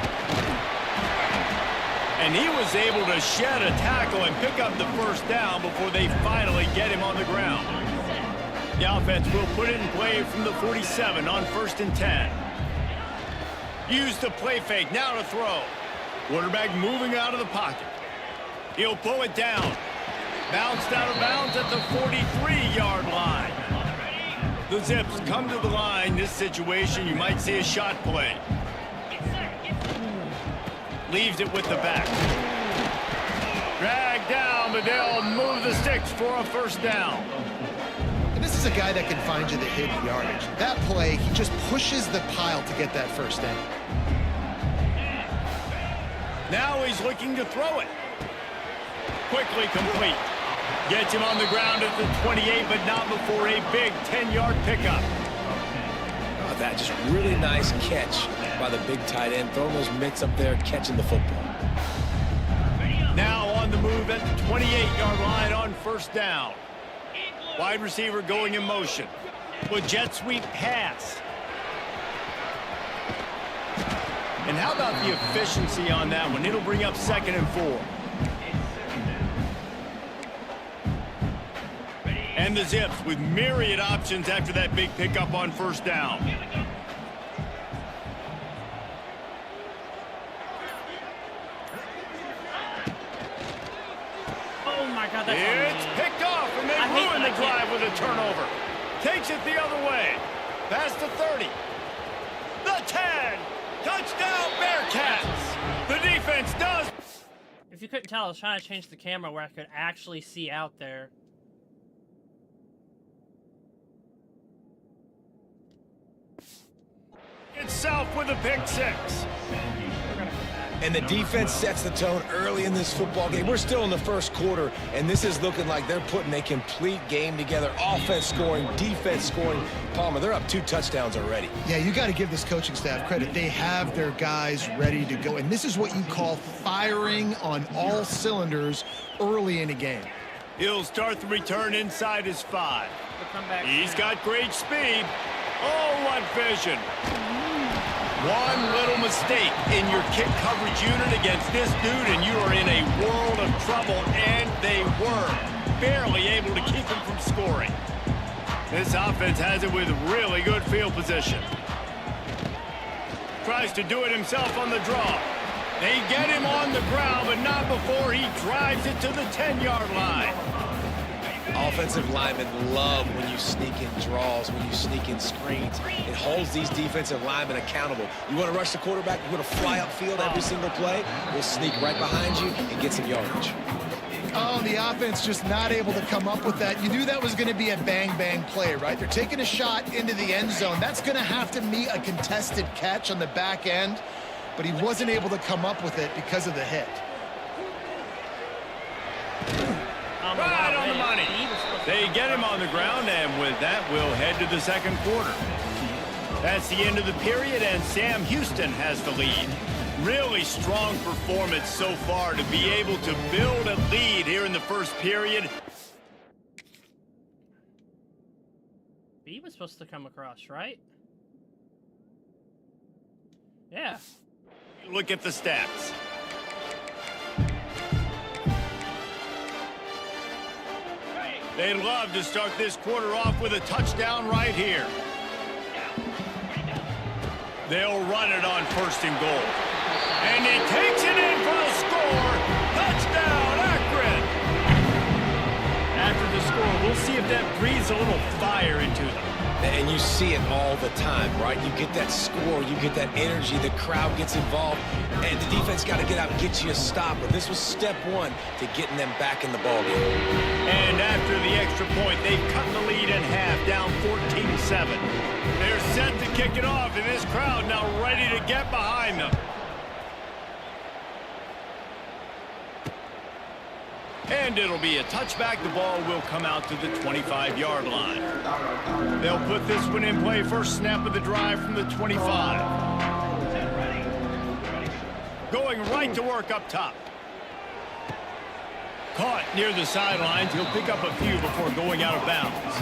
And he was able to shed a tackle and pick up the 1st down before they finally get him on the ground. The offense will put it in play from the 47 on 1st and 10. Use the play fake, now to throw. Quarterback moving out of the pocket. He'll pull it down. Bounced out of bounds at the 43-yard line. The Zips come to the line. This situation, you might see a shot play. Leaves it with the back. Dragged down, but they'll move the sticks for a 1st down. And this is a guy that can find you the hidden yardage. That play, he just pushes the pile to get that 1st down. Now he's looking to throw it. Quickly complete. Gets him on the ground at the 28, but not before a big 10-yard pickup. Oh, that just really nice catch by the big tight end, throwing those mitts up there, catching the football. Now on the move at the 28-yard line on 1st down. Wide receiver going in motion. With jet sweep pass. And how about the efficiency on that one? It'll bring up 2nd and 4. And the Zips with myriad options after that big pickup on 1st down. Oh my God, that's It's picked off, and they ruin the drive with a turnover. Takes it the other way. Past the 30. The 10. Touchdown, Bearcats. The defense does. If you couldn't tell, I was trying to change the camera where I could actually see out there. Itself with a pick 6. And the defense sets the tone early in this football game. We're still in the 1st quarter, and this is looking like they're putting a complete game together. Offense scoring, defense scoring. Palmer, they're up 2 touchdowns already. Yeah, you got to give this coaching staff credit. They have their guys ready to go, and this is what you call firing on all cylinders early in a game. He'll start the return inside his 5. He's got great speed. Oh, what vision. One little mistake in your kick coverage unit against this dude, and you are in a world of trouble, and they were barely able to keep him from scoring. This offense has it with really good field position. Tries to do it himself on the draw. They get him on the ground, but not before he drives it to the 10-yard line. offensive linemen love when you sneak in draws, when you sneak in screens. It holds these defensive linemen accountable. You want to rush the quarterback, you want to fly upfield every single play, we'll sneak right behind you and get some yardage. Oh, the offense just not able to come up with that. You knew that was going to be a bang-bang play, right? They're taking a shot into the end zone. That's going to have to meet a contested catch on the back end, but he wasn't able to come up with it because of the hit. Right on the money. They get him on the ground, and with that, we'll head to the second quarter. That's the end of the period, and Sam Houston has the lead. Really strong performance so far to be able to build a lead here in the first period. B was supposed to come across, right? Yeah. Look at the stats. They'd love to start this quarter off with a touchdown right here. They'll run it on 1st and goal. And he takes it in for a score. Touchdown, Akron! After the score, we'll see if that breathes a little fire into them. And you see it all the time, right? You get that score, you get that energy, the crowd gets involved, and the defense got to get out and get you a stop. But this was step one to getting them back in the ballgame. And after the extra point, they've cut the lead in half, down 14-7. They're set to kick it off, and this crowd now ready to get behind them. And it'll be a touchback. The ball will come out to the 25-yard line. They'll put this one in play. First snap of the drive from the 25. Going right to work up top. Caught near the sidelines. He'll pick up a few before going out of bounds.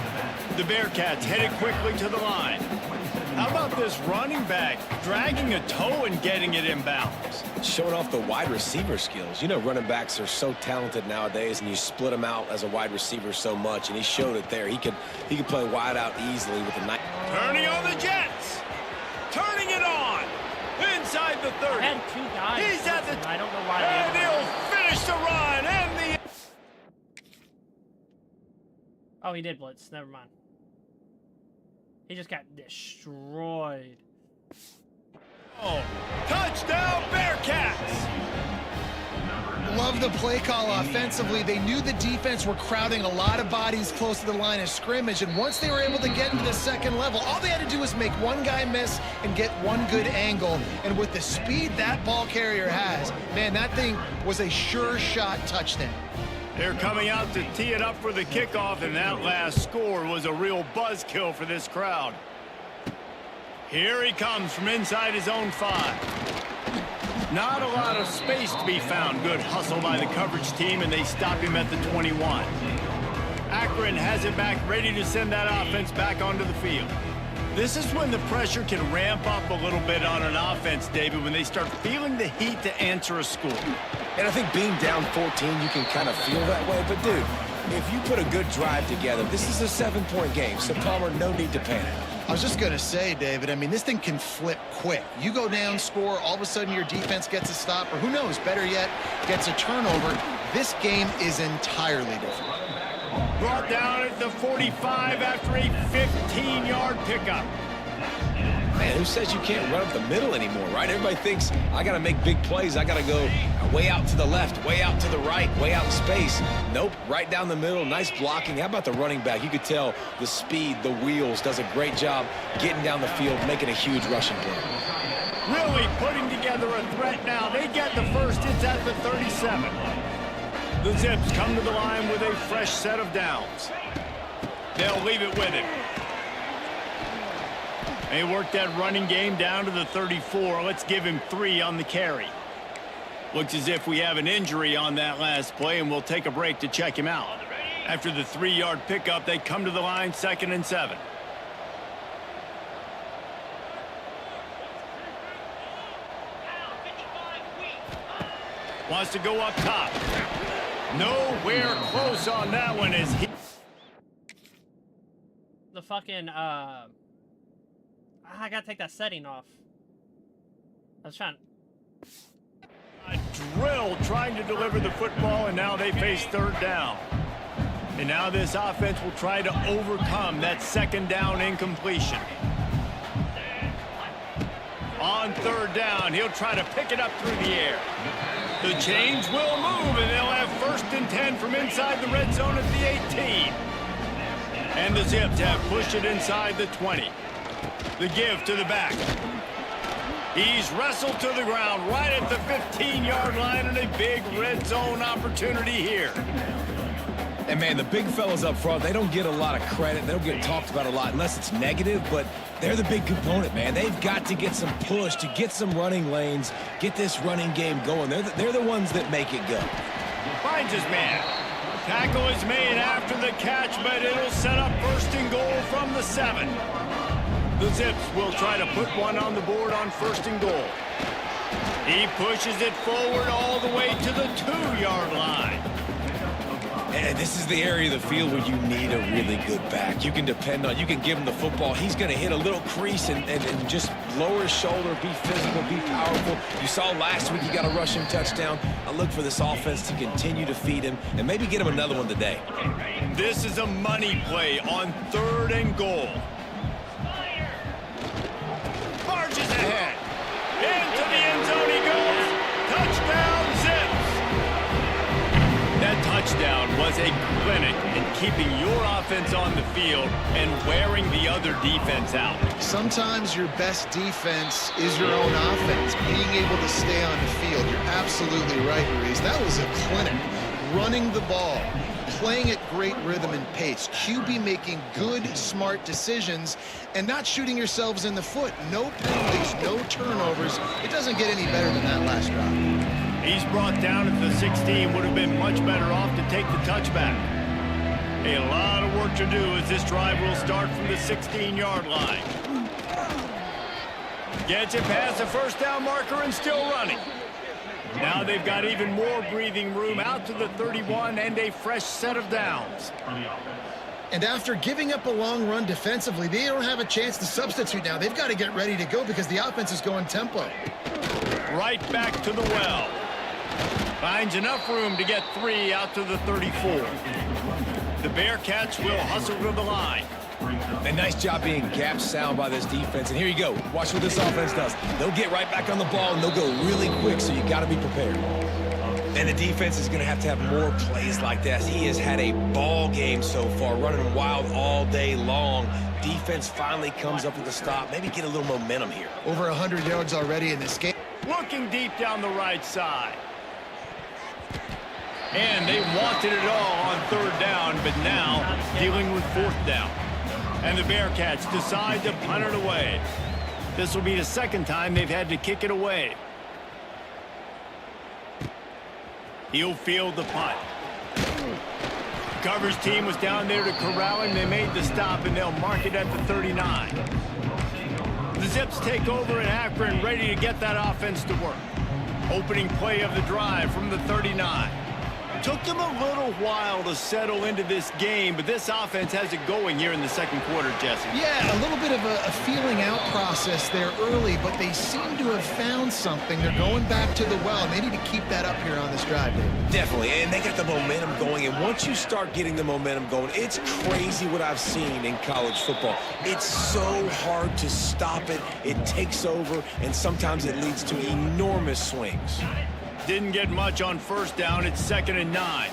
The Bearcats headed quickly to the line. How about this running back dragging a toe and getting it inbounds? Showing off the wide receiver skills. You know, running backs are so talented nowadays, and you split them out as a wide receiver so much, and he showed it there. He could play wide out easily with a nice. Turning on the Jets. Turning it on. Inside the 30. I had 2 guys. He's at the. I don't know why. And he'll finish the run and the. Oh, he did blitz. Never mind. He just got destroyed. Oh, touchdown Bearcats! Love the play call offensively. They knew the defense were crowding a lot of bodies close to the line of scrimmage, and once they were able to get into the second level, all they had to do was make one guy miss and get one good angle. And with the speed that ball carrier has, man, that thing was a sure shot touchdown. They're coming out to tee it up for the kickoff, and that last score was a real buzzkill for this crowd. Here he comes from inside his own 5. Not a lot of space to be found. Good hustle by the coverage team, and they stop him at the 21. Akron has it back, ready to send that offense back onto the field. This is when the pressure can ramp up a little bit on an offense, David, when they start feeling the heat to answer a score. And I think being down 14, you can kind of feel that way. But, dude, if you put a good drive together, this is a 7-point game. So, Palmer, no need to panic. I was just going to say, David, I mean, this thing can flip quick. You go down, score, all of a sudden your defense gets a stop, or who knows, better yet, gets a turnover. This game is entirely different. Brought down at the 45 after a 15-yard pickup. Man, who says you can't run up the middle anymore, right? Everybody thinks, I got to make big plays. I got to go way out to the left, way out to the right, way out in space. Nope, right down the middle, nice blocking. How about the running back? You could tell the speed, the wheels, does a great job getting down the field, making a huge rushing play. Really putting together a threat now. They get the first. It's at the 37. The Zips come to the line with a fresh set of downs. They'll leave it with him. They work that running game down to the 34. Let's give him 3 on the carry. Looks as if we have an injury on that last play, and we'll take a break to check him out. After the 3-yard pickup, they come to the line, 2nd and 7. Wants to go up top. Nowhere close on that one as he... The fucking, I gotta take that setting off. I was trying... A drill trying to deliver the football, and now they face 3rd down. And now this offense will try to overcome that second down incompletion. On third down, he'll try to pick it up through the air. The chains will move, and they'll have 1st and 10 from inside the red zone at the 18. And the Zips have pushed it inside the 20. The give to the back. He's wrestled to the ground right at the 15-yard line, and a big red zone opportunity here. And, man, the big fellas up front, they don't get a lot of credit. They don't get talked about a lot unless it's negative, but they're the big component, man. They've got to get some push, to get some running lanes, get this running game going. They're the ones that make it go. Finds his man. Tackle is made after the catch, but it'll set up 1st and goal from the 7. The Zips will try to put one on the board on 1st and goal. He pushes it forward all the way to the 2-yard line. And this is the area of the field where you need a really good back. You can depend on, you can give him the football. He's going to hit a little crease and just lower his shoulder, be physical, be powerful. You saw last week he got a rushing touchdown. I look for this offense to continue to feed him and maybe get him another one today. This is a money play on 3rd and goal. Marches ahead. Into the end zone he goes. Touchdown, Zips. That touchdown was a clinic in keeping your offense on the field and wearing the other defense out. Sometimes your best defense is your own offense, being able to stay on the field. You're absolutely right, Maurice. That was a clinic. Running the ball, playing at great rhythm and pace. QB making good, smart decisions and not shooting yourselves in the foot. No penalties, no turnovers. It doesn't get any better than that last drive. He's brought down at the 16, would have been much better off to take the touchback. A lot of work to do as this drive will start from the 16-yard line. Gets it past the 1st down marker and still running. Now they've got even more breathing room out to the 31 and a fresh set of downs. And after giving up a long run defensively, they don't have a chance to substitute now. They've got to get ready to go because the offense is going tempo. Right back to the well. Finds enough room to get 3 out to the 34. The Bearcats will hustle to the line. A nice job being gap sound by this defense. And here you go. Watch what this offense does. They'll get right back on the ball, and they'll go really quick, so you got to be prepared. And the defense is going to have more plays like this. He has had a ball game so far, running wild all day long. Defense finally comes up with a stop. Maybe get a little momentum here. Over 100 yards already in this game. Looking deep down the right side. And they wanted it all on 3rd down, but now dealing with 4th down. And the Bearcats decide to punt it away. This will be the 2nd time they've had to kick it away. He'll field the punt. Coverage team was down there to corral him. They made the stop, and they'll mark it at the 39. The Zips take over in Akron, ready to get that offense to work. Opening play of the drive from the 39. Took them a little while to settle into this game, but this offense has it going here in the 2nd quarter, Jesse. Yeah, a little bit of a feeling out process there early, but they seem to have found something. They're going back to the well. They need to keep that up here on this drive, David. Definitely, and they got the momentum going, and once you start getting the momentum going, it's crazy what I've seen in college football. It's so hard to stop it. It takes over, and sometimes it leads to enormous swings. Didn't get much on 1st down. It's 2nd and 9.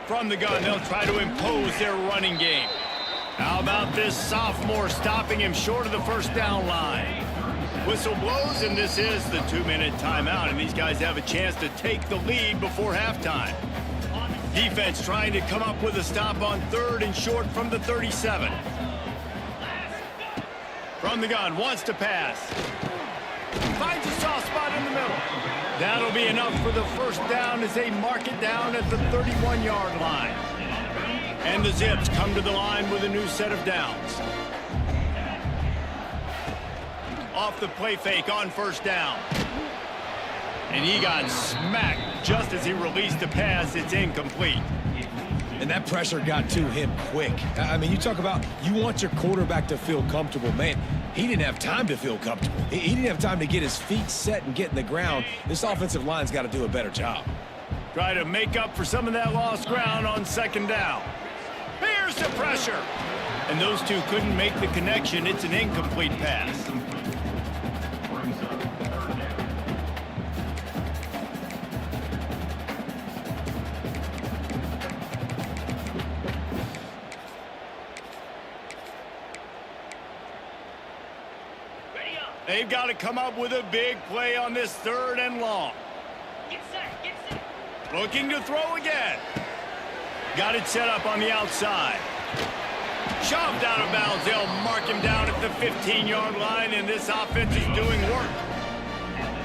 From the gun, they'll try to impose their running game. How about this sophomore stopping him short of the 1st down line? Whistle blows, and this is the 2-minute timeout, and these guys have a chance to take the lead before halftime. Defense trying to come up with a stop on 3rd and short from the 37. From the gun, wants to pass. Finds a soft spot in the middle. That'll be enough for the 1st down as they mark it down at the 31-yard line. And the Zips come to the line with a new set of downs. Off the play fake on 1st down. And he got smacked just as he released the pass. It's incomplete. And that pressure got to him quick. I mean, you talk about you want your quarterback to feel comfortable. Man, he didn't have time to feel comfortable. He didn't have time to get his feet set and get in the ground. This offensive line's got to do a better job. Try to make up for some of that lost ground on second down. Here's the pressure. And those two couldn't make the connection. It's an incomplete pass. They've got to come up with a big play on this 3rd and long. Get set, get set. Looking to throw again. Got it set up on the outside. Shoved out of bounds. They'll mark him down at the 15-yard line, and this offense is doing work.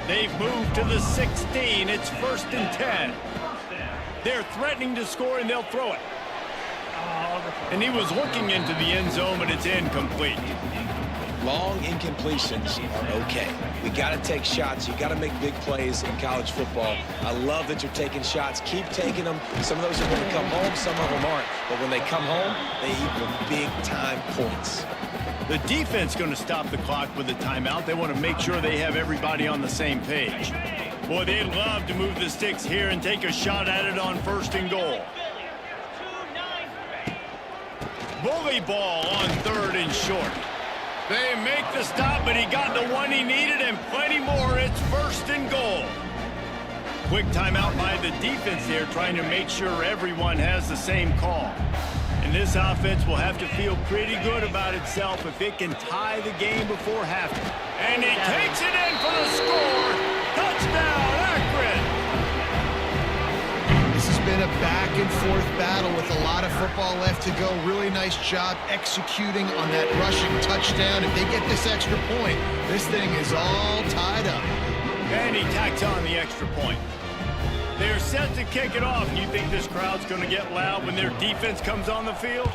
They've moved to the 16. It's 1st and 10. They're threatening to score, and they'll throw it. And he was looking into the end zone, but it's incomplete. Long incompletions are okay. We got to take shots. You got to make big plays in college football. I love that you're taking shots. Keep taking them. Some of those are going to come home. Some of them aren't. But when they come home, they equal big-time points. The defense going to stop the clock with a timeout. They want to make sure they have everybody on the same page. Boy, they'd love to move the sticks here and take a shot at it on 1st and goal. Bully ball on 3rd and short. They make the stop, but he got the one he needed and plenty more. It's 1st and goal. Quick timeout by the defense there, trying to make sure everyone has the same call. And this offense will have to feel pretty good about itself if it can tie the game before halftime. And he takes it in for the score. Touchdown, Akron! This has been a back-and-forth battle with a lot of football left to go. Really nice job executing on that rushing touchdown. If they get this extra point, this thing is all tied up. And he tacks on the extra point. They're set to kick it off. You think this crowd's going to get loud when their defense comes on the field?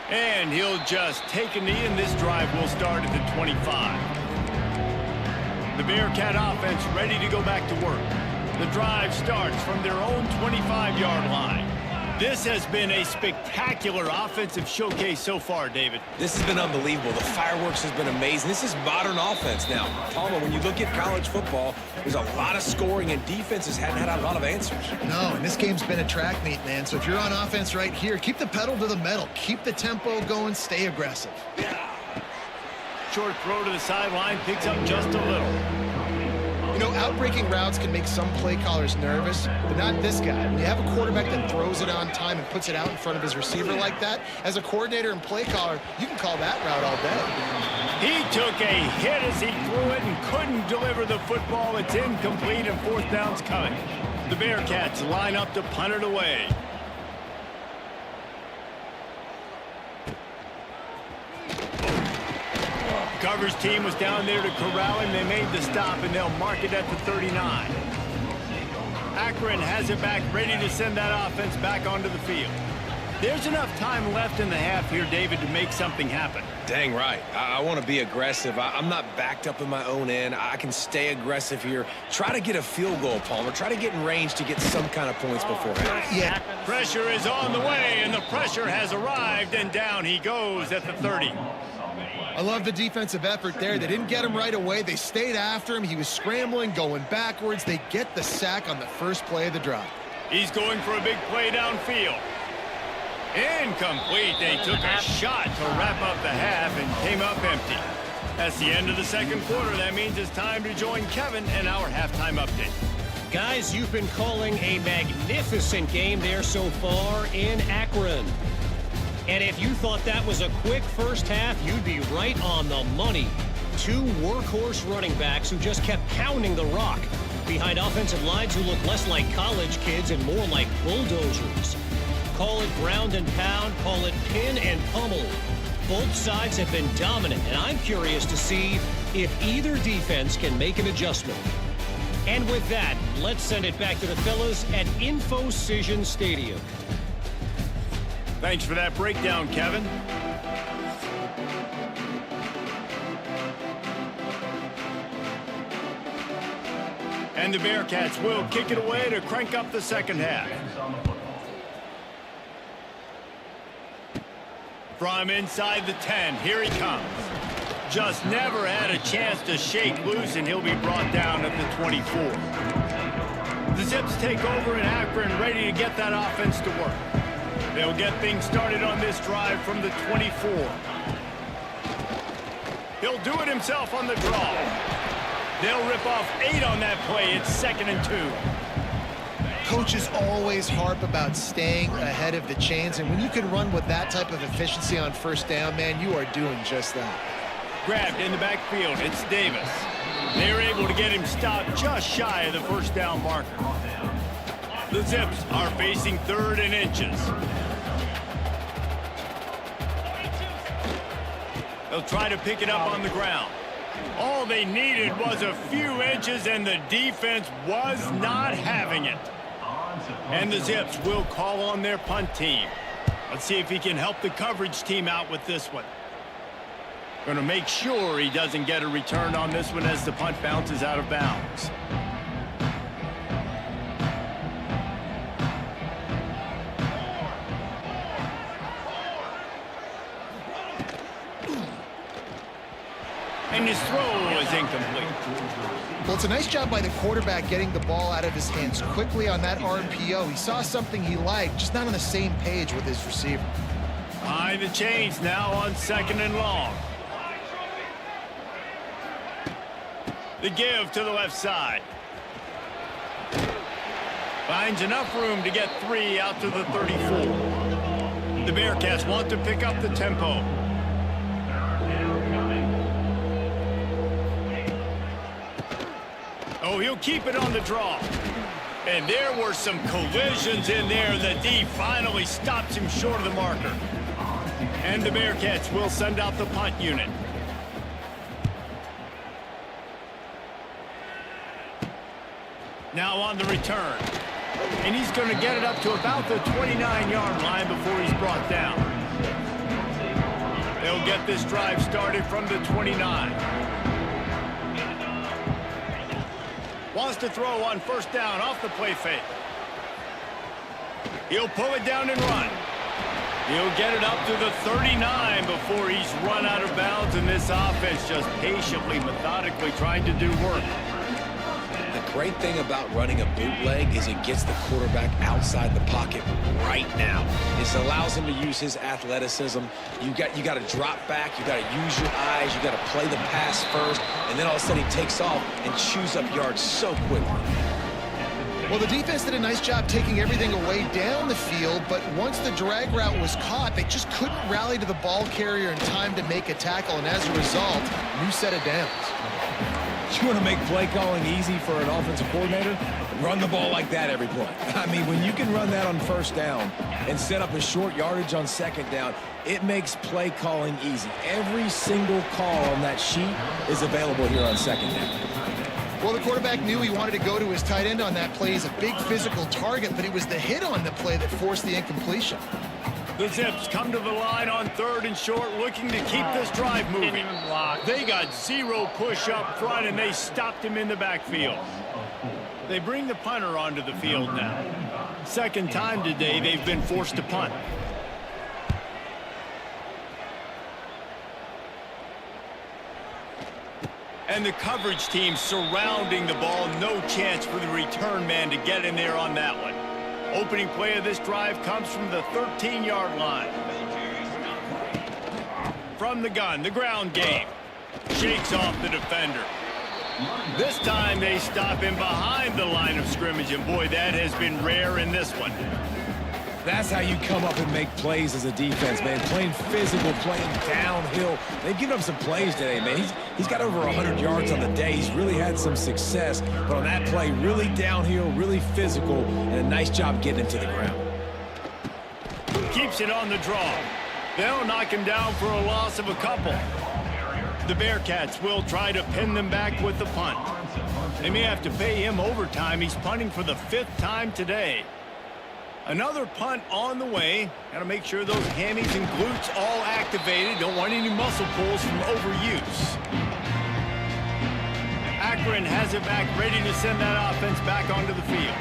And he'll just take a knee, and this drive will start at the 25. The Bearcat offense ready to go back to work. The drive starts from their own 25-yard line. This has been a spectacular offensive showcase so far, David. This has been unbelievable. The fireworks has been amazing. This is modern offense now. Palmer, when you look at college football, there's a lot of scoring, and defenses hadn't had a lot of answers. No, and this game's been a track meet, man. So if you're on offense right here, keep the pedal to the metal. Keep the tempo going. Stay aggressive. Short throw to the sideline, picks up just a little. You know, out-breaking routes can make some play callers nervous, but not this guy. When you have a quarterback that throws it on time and puts it out in front of his receiver like that, as a coordinator and play caller, you can call that route all day. He took a hit as he threw it and couldn't deliver the football. It's incomplete, and 4th down's coming. The Bearcats line up to punt it away. Coverage team was down there to corral him. They made the stop, and they'll mark it at the 39. Akron has it back, ready to send that offense back onto the field. There's enough time left in the half here, David, to make something happen. Dang right. I want to be aggressive. I'm not backed up in my own end. I can stay aggressive here. Try to get a field goal, Palmer. Try to get in range to get some kind of points beforehand. Yeah. Pressure is on the way, and the pressure has arrived, and down he goes at the 30. I love the defensive effort there. They didn't get him right away. They stayed after him. He was scrambling, going backwards. They get the sack on the first play of the drive. He's going for a big play downfield. Incomplete. They took a shot to wrap up the half and came up empty. That's the end of the second quarter. That means it's time to join Kevin and our halftime update. Guys, you've been calling a magnificent game there so far in Akron. And if you thought that was a quick first half, you'd be right on the money. 2 workhorse running backs who just kept pounding the rock behind offensive lines who look less like college kids and more like bulldozers. Call it ground and pound, call it pin and pummel. Both sides have been dominant, and I'm curious to see if either defense can make an adjustment. And with that, let's send it back to the fellas at InfoCision Stadium. Thanks for that breakdown, Kevin. And the Bearcats will kick it away to crank up the second half. From inside the 10, here he comes. just never had a chance to shake loose, and he'll be brought down at the 24. The Zips take over in Akron, ready to get that offense to work. They'll get things started on this drive from the 24. He'll do it himself on the draw. They'll rip off 8 on that play. It's 2nd and 2. Coaches always harp about staying ahead of the chains, and when you can run with that type of efficiency on first down, man, you are doing just that. Grabbed in the backfield. It's Davis. They're able to get him stopped just shy of the first down marker. The Zips are facing 3rd and inches. They'll try to pick it up on the ground. All they needed was a few inches, and the defense was not having it. And the Zips will call on their punt team. Let's see if he can help the coverage team out with this one. Going to make sure he doesn't get a return on this one as the punt bounces out of bounds. And his throw is incomplete. Well, it's a nice job by the quarterback getting the ball out of his hands quickly on that RPO. He saw something he liked, just not on the same page with his receiver. Behind the chains now on 2nd and long. The give to the left side. Finds enough room to get 3 out to the 34. The Bearcats want to pick up the tempo. Oh, he'll keep it on the draw. And there were some collisions in there. The D finally stops him short of the marker. And the Bearcats will send out the punt unit. Now on the return. And he's going to get it up to about the 29-yard line before he's brought down. They'll get this drive started from the 29. Wants to throw on first down off the play fake. He'll pull it down and run. He'll get it up to the 39 before he's run out of bounds, and this offense just patiently, methodically trying to do work. The great thing about running a bootleg is it gets the quarterback outside the pocket right now. This allows him to use his athleticism. You got to drop back. You got to use your eyes. You got to play the pass first, and then all of a sudden he takes off and chews up yards so quickly. Well, the defense did a nice job taking everything away down the field, but once the drag route was caught, they just couldn't rally to the ball carrier in time to make a tackle, and as a result, new set of downs. You want to make play calling easy for an offensive coordinator? Run the ball like that every play. I mean, when you can run that on first down and set up a short yardage on second down, it makes play calling easy. Every single call on that sheet is available here on second down. Well, the quarterback knew he wanted to go to his tight end on that play. He's a big physical target, but it was the hit on the play that forced the incompletion. The Zips come to the line on 3rd and short, looking to keep this drive moving. They got 0 push up front, and they stopped him in the backfield. They bring the punter onto the field now. Second time today they've been forced to punt. And the coverage team surrounding the ball. No chance for the return man to get in there on that one. Opening play of this drive comes from the 13-yard line. From the gun, the ground game. Shakes off the defender. This time they stop him behind the line of scrimmage, and boy, that has been rare in this one. That's how you come up and make plays as a defense, man. Playing physical, playing downhill. They've given up some plays today, man. He's got over 100 yards on the day. He's really had some success. But on that play, really downhill, really physical, and a nice job getting him to the ground. Keeps it on the draw. They'll knock him down for a loss of a couple. The Bearcats will try to pin them back with the punt. They may have to pay him overtime. He's punting for the 5th time today. Another punt on the way. Got to make sure those hammies and glutes all activated. Don't want any muscle pulls from overuse. Akron has it back, ready to send that offense back onto the field.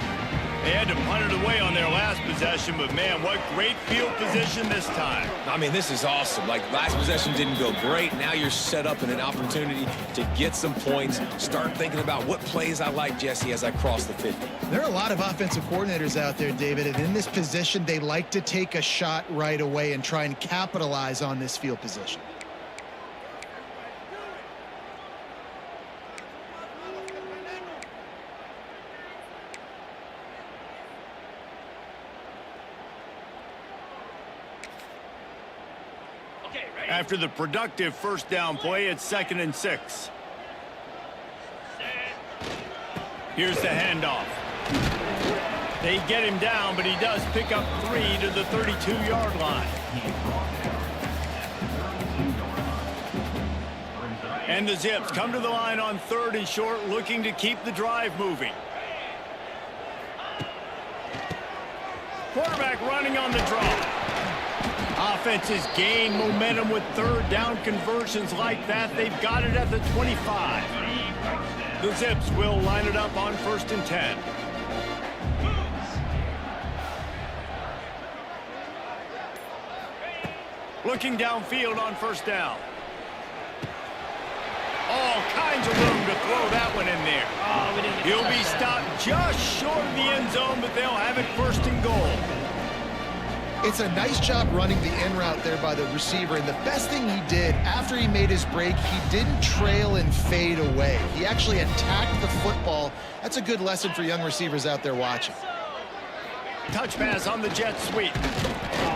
They had to punt it away on their last possession, but man, what great field position this time. I mean, this is awesome. Like, last possession didn't go great. Now you're set up in an opportunity to get some points. Start thinking about what plays I like, Jesse, as I cross the 50. There are a lot of offensive coordinators out there, David, and in this position, they like to take a shot right away and try and capitalize on this field position. After the productive first down play, it's 2nd and 6. Here's the handoff. They get him down, but he does pick up 3 to the 32-yard line. And the Zips come to the line on 3rd and short, looking to keep the drive moving. Quarterback running on the draw. Offenses gain momentum with 3rd down conversions like that. They've got it at the 25. The Zips will line it up on 1st and 10. Looking downfield on 1st down. All kinds of room to throw that one in there. He'll be stopped just short of the end zone, but they'll have it 1st and goal. It's a nice job running the in route there by the receiver, and the best thing he did after he made his break, he didn't trail and fade away. He actually attacked the football. That's a good lesson for young receivers out there watching. Touch pass on the jet sweep.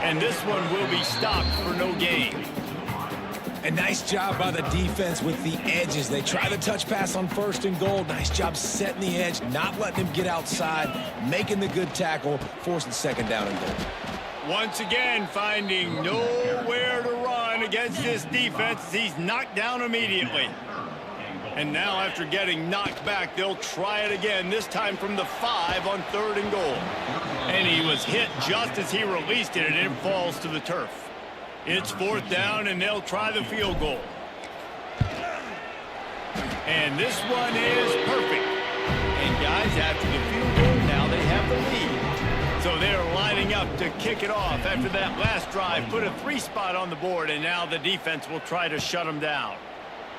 And this one will be stopped for no gain. A nice job by the defense with the edges. They try the touch pass on 1st and goal. Nice job setting the edge, not letting him get outside, making the good tackle, forcing 2nd down and goal. Once again, finding nowhere to run against this defense. He's knocked down immediately. And now after getting knocked back, they'll try it again, this time from the 5 on 3rd and goal. And he was hit just as he released it, and it falls to the turf. It's 4th down, and they'll try the field goal. And this one is perfect. And guys, after the field goal, now they have the lead. So they're lining up to kick it off after that last drive. Put a 3 spot on the board, and now the defense will try to shut them down.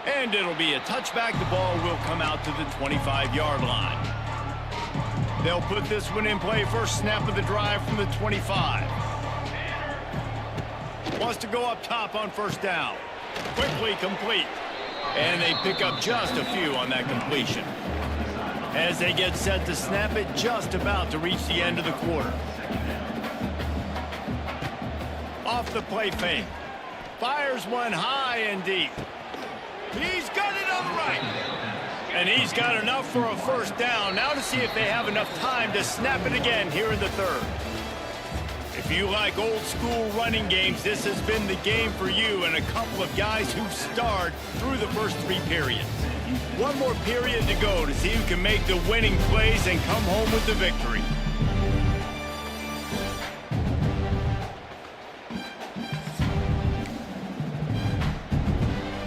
And it'll be a touchback. The ball will come out to the 25-yard line. They'll put this one in play. First snap of the drive from the 25. Wants to go up top on 1st down. Quickly complete. And they pick up just a few on that completion. As they get set to snap it, just about to reach the end of the quarter. Off the play fake. Fires one high and deep. He's got it on the right. And he's got enough for a 1st down. Now to see if they have enough time to snap it again here in the 3rd. If you like old school running games, this has been the game for you and a couple of guys who've starred through the first 3 periods. One more period to go to see who can make the winning plays and come home with the victory.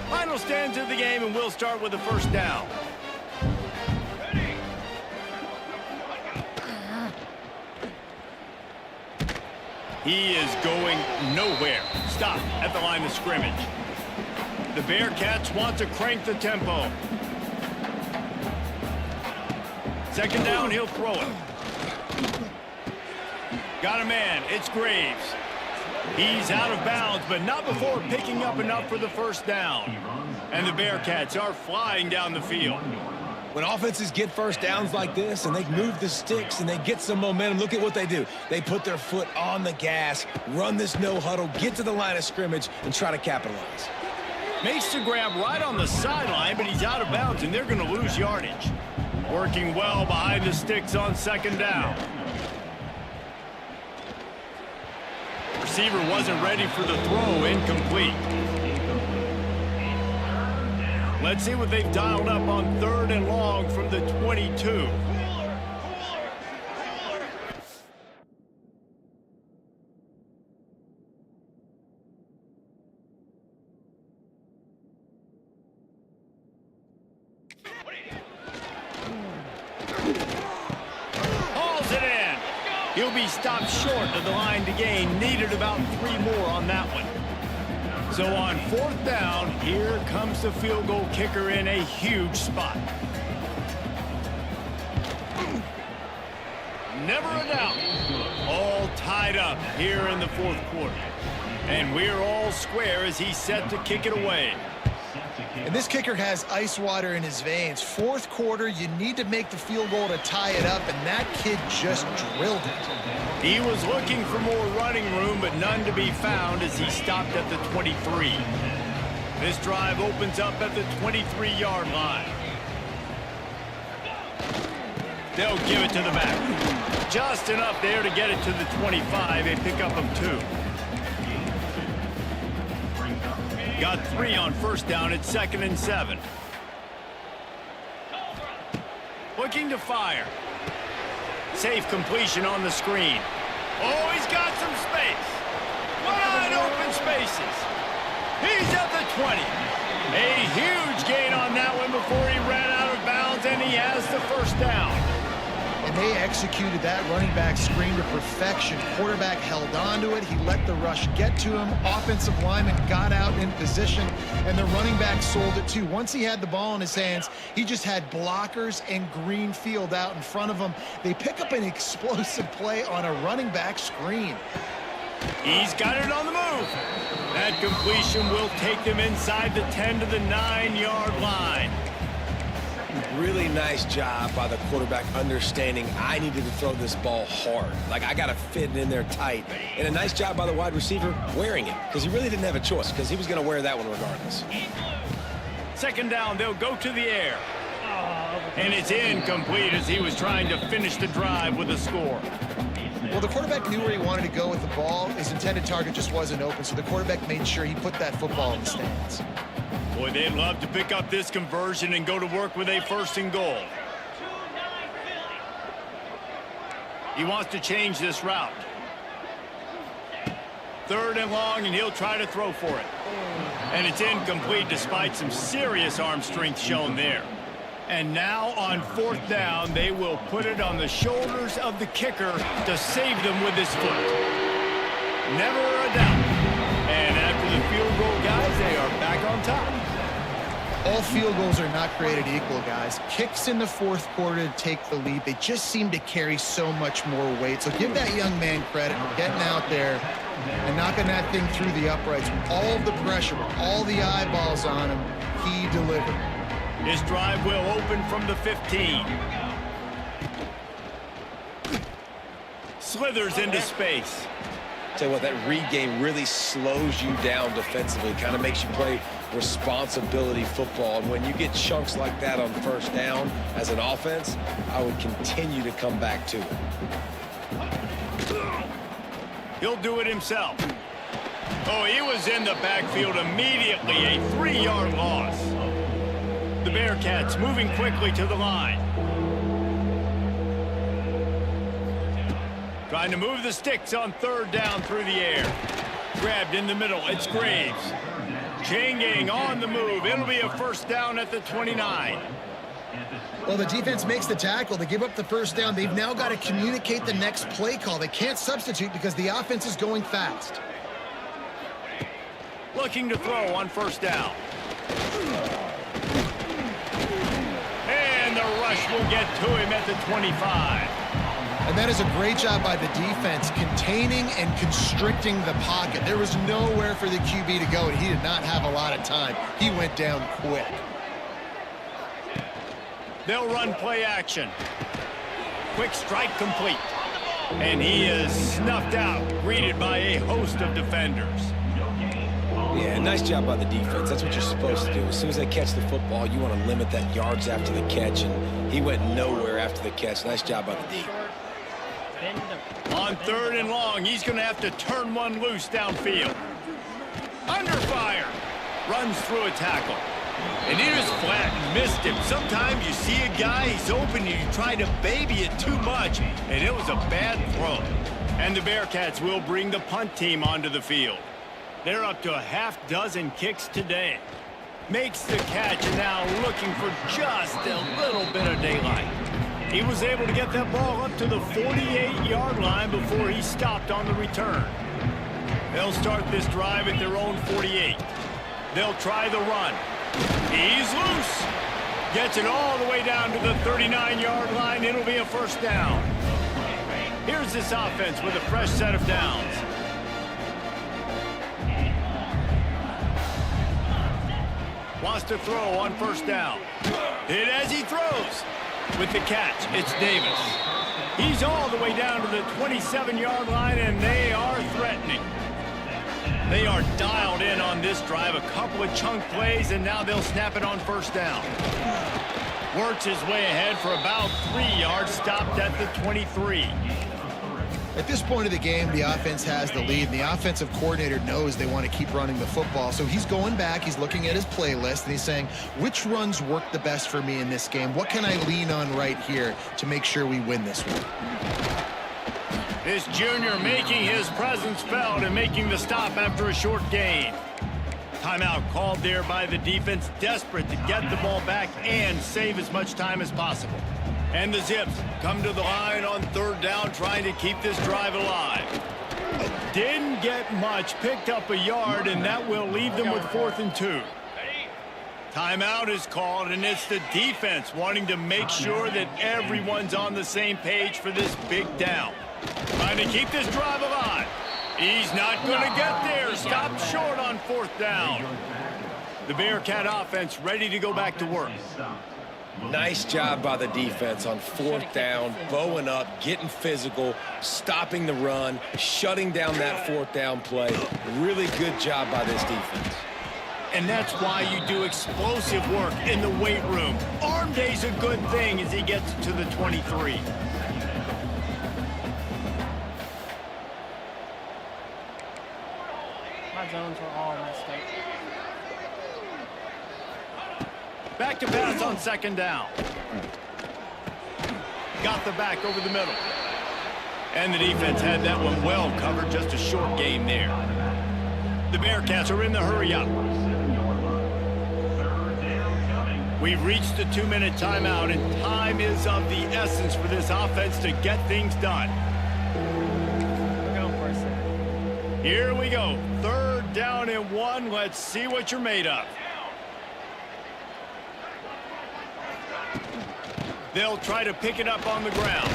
Final stands of the game, and we'll start with the 1st down. He is going nowhere. Stop at the line of scrimmage. The Bearcats want to crank the tempo. 2nd down, he'll throw it. Got a man, it's Graves. He's out of bounds, but not before picking up enough for the 1st down. And the Bearcats are flying down the field. When offenses get 1st downs like this and they move the sticks and they get some momentum, look at what they do. They put their foot on the gas, run this no huddle, get to the line of scrimmage, and try to capitalize. Makes the grab right on the sideline, but he's out of bounds, and they're going to lose yardage. Working well behind the sticks on 2nd down. Receiver wasn't ready for the throw, incomplete. Let's see what they've dialed up on 3rd and long from the 22. Hauls it in. He'll be stopped short of the line to gain. Needed about 3 more on that one. So on 4th down, here comes the field goal kicker in a huge spot. Never a doubt. All tied up here in the 4th quarter. And we're all square as he's set to kick it away. And this kicker has ice water in his veins. 4th quarter, you need to make the field goal to tie it up, and that kid just drilled it. He was looking for more running room, but none to be found as he stopped at the 23. This drive opens up at the 23-yard line. They'll give it to the back. Just enough there to get it to the 25. They pick up them 2. Got 3 on 1st down at 2nd and 7. Looking to fire. Safe completion on the screen. Oh, he's got some space. Wide open spaces. He's at the 20. A huge gain on that one before he ran out of bounds, and he has the 1st down. And they executed that running back screen to perfection. Quarterback held on to it. He let the rush get to him. Offensive lineman got out in position, and the running back sold it too. Once he had the ball in his hands, he just had blockers and green field out in front of him. They pick up an explosive play on a running back screen. He's got it on the move. That completion will take them inside the 10 to the 9-yard line. Really nice job by the quarterback understanding I needed to throw this ball hard. Like, I got to fit it in there tight. And a nice job by the wide receiver wearing it, because he really didn't have a choice, because he was going to wear that one regardless. 2nd down, they'll go to the air. And it's incomplete as he was trying to finish the drive with a score. Well, the quarterback knew where he wanted to go with the ball. His intended target just wasn't open, so the quarterback made sure he put that football in the stands. Boy, they'd love to pick up this conversion and go to work with a 1st and goal. He wants to change this route. 3rd and long, and he'll try to throw for it. And it's incomplete despite some serious arm strength shown there. And now on 4th down, they will put it on the shoulders of the kicker to save them with his foot. Never a doubt. And after the field goal, guys, they are back on top. All field goals are not created equal, guys. Kicks in the 4th quarter to take the lead. They just seem to carry so much more weight. So give that young man credit for getting out there and knocking that thing through the uprights. With all of the pressure, with all the eyeballs on him, he delivered. His drive will open from the 15. Slithers into space. Tell you what, that read game really slows you down defensively, kind of makes you play responsibility football. And when you get chunks like that on 1st down as an offense, I would continue to come back to it. He'll do it himself. Oh, he was in the backfield immediately, a 3-yard loss. The Bearcats moving quickly to the line. Trying to move the sticks on 3rd down through the air. Grabbed in the middle. It's Graves. Chain gang on the move. It'll be a 1st down at the 29. Well, the defense makes the tackle. They give up the 1st down. They've now got to communicate the next play call. They can't substitute because the offense is going fast. Looking to throw on 1st down. And the rush will get to him at the 25. And that is a great job by the defense, containing and constricting the pocket. There was nowhere for the QB to go, and he did not have a lot of time. He went down quick. They'll run play action. Quick strike complete. And he is snuffed out, greeted by a host of defenders. Yeah, nice job by the defense. That's what you're supposed to do. As soon as they catch the football, you want to limit that yards after the catch, and he went nowhere after the catch. Nice job by the D. On 3rd and long, he's going to have to turn one loose downfield. Under fire. Runs through a tackle. And he just flat and missed him. Sometimes you see a guy, he's open, and you try to baby it too much, and it was a bad throw. And the Bearcats will bring the punt team onto the field. They're up to a half-dozen kicks today. Makes the catch, and now looking for just a little bit of daylight. He was able to get that ball up to the 48-yard line before he stopped on the return. They'll start this drive at their own 48. They'll try the run. He's loose. Gets it all the way down to the 39-yard line. It'll be a first down. Here's this offense with a fresh set of downs. Wants to throw on first down. Hit as he throws. With the catch, it's Davis. He's all the way down to the 27-yard line, and they are threatening. They are dialed in on this drive. A couple of chunk plays, and now they'll snap it on first down. Works his way ahead for about 3 yards, stopped at the 23. At this point of the game, the offense has the lead, and the offensive coordinator knows they want to keep running the football. So he's going back, he's looking at his playlist, and he's saying, which runs work the best for me in this game? What can I lean on right here to make sure we win this one? This junior making his presence felt and making the stop after a short gain. Timeout called there by the defense, desperate to get the ball back and save as much time as possible. And the Zips come to the line on third down, trying to keep this drive alive. Didn't get much, picked up a yard, and that will leave them with 4th and 2. Timeout is called, and it's the defense wanting to make sure that everyone's on the same page for this big down. Trying to keep this drive alive. He's not going to get there. Stopped short on 4th down. The Bearcat offense ready to go back to work. Nice job by the defense on 4th down, bowing up, getting physical, stopping the run, shutting down that 4th down play. Really good job by this defense. And that's why you do explosive work in the weight room. Arm day's a good thing as he gets to the 23. My zones were all messed up. Back to pass on 2nd down. Got the back over the middle. And the defense had that one well covered. Just a short game there. The Bearcats are in the hurry up. We've reached the 2-minute timeout, and time is of the essence for this offense to get things done. We're going for a second. Here we go. 3rd down and 1. Let's see what you're made of. They'll try to pick it up on the ground.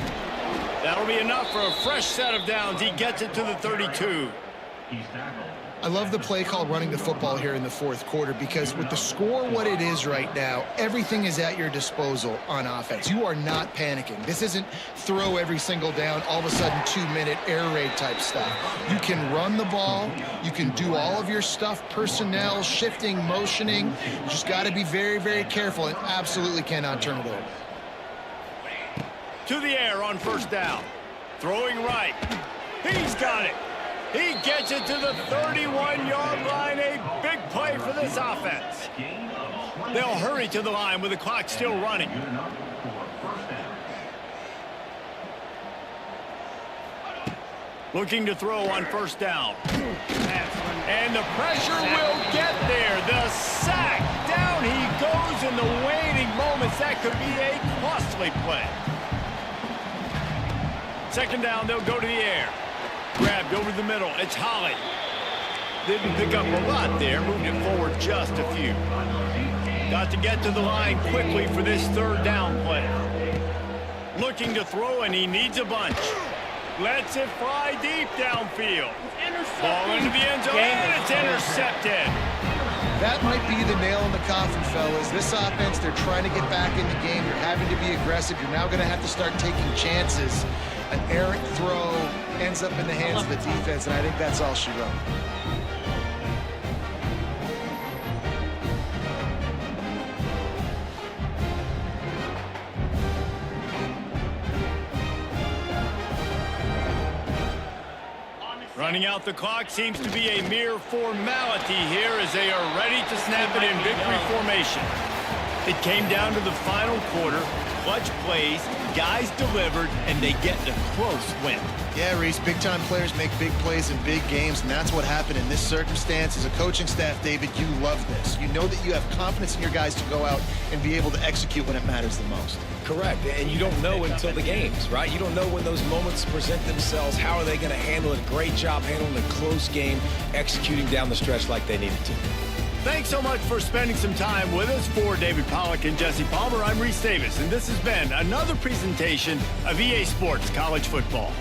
That'll be enough for a fresh set of downs. He gets it to the 32. I love the play call running the football here in the 4th quarter, because with the score what it is right now, everything is at your disposal on offense. You are not panicking. This isn't throw every single down, all of a sudden 2-minute air raid type stuff. You can run the ball. You can do all of your stuff, personnel, shifting, motioning. You just got to be very, very careful and absolutely cannot turn it over. To the air on 1st down. Throwing right. He's got it. He gets it to the 31-yard line. A big play for this offense. They'll hurry to the line with the clock still running. Looking to throw on 1st down. And the pressure will get there. The sack. Down he goes in the waning moments. That could be a costly play. 2nd down, they'll go to the air. Grabbed over the middle. It's Holly. Didn't pick up a lot there. Moved it forward just a few. Got to get to the line quickly for this 3rd down play. Looking to throw, and he needs a bunch. Lets it fly deep downfield. Ball into the end zone, and it's intercepted. That might be the nail in the coffin, fellas. This offense, they're trying to get back in the game. You're having to be aggressive. You're now going to have to start taking chances. An errant throw ends up in the hands of the defense, and I think that's all she wrote. Running out the clock seems to be a mere formality here as they are ready to snap it in victory formation. It came down to the final quarter. Clutch plays, guys delivered, and they get the close win. Yeah, Reese, big-time players make big plays in big games, and that's what happened in this circumstance. As a coaching staff, David, you love this. You know that you have confidence in your guys to go out and be able to execute when it matters the most. Correct, and you don't know until the games, right? You don't know when those moments present themselves. How are they going to handle it? Great job handling a close game, executing down the stretch like they needed to. Thanks so much for spending some time with us. For David Pollack and Jesse Palmer, I'm Reese Davis, and this has been another presentation of EA Sports College Football.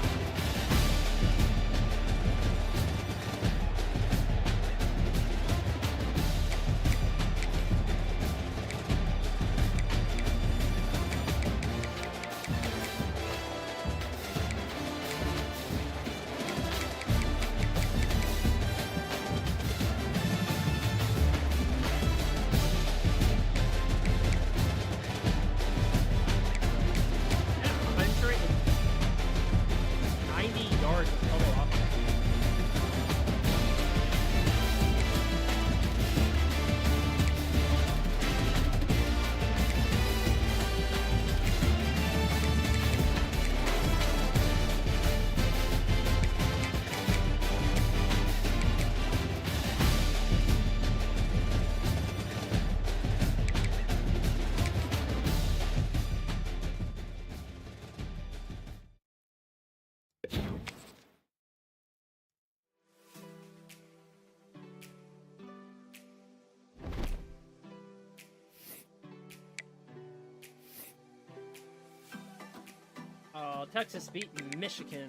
Oh, Texas beat Michigan.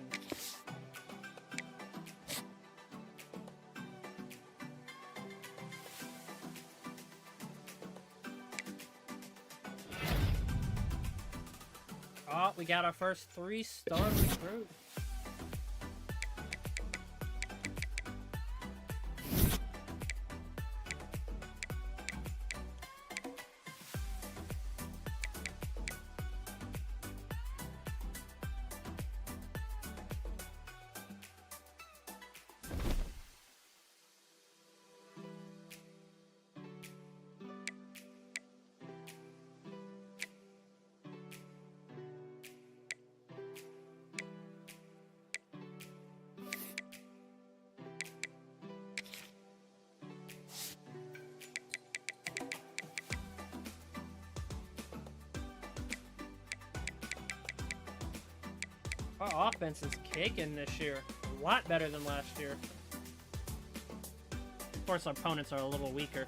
Oh, we got our first 3-star recruit. Our offense is kicking this year. A lot better than last year. Of course, our opponents are a little weaker.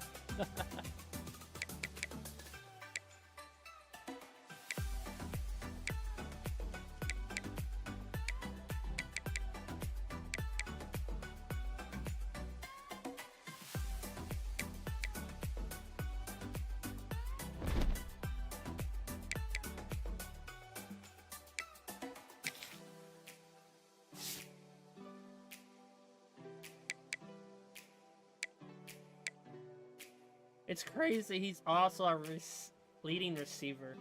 It's crazy. He's also our leading receiver.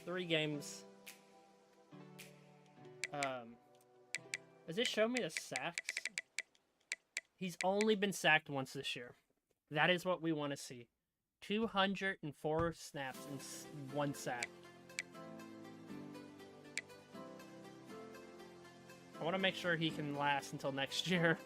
3 games. Does it show me the sacks? He's only been sacked once this year. That is what we want to see. 204 snaps and 1 sack. I want to make sure he can last until next year.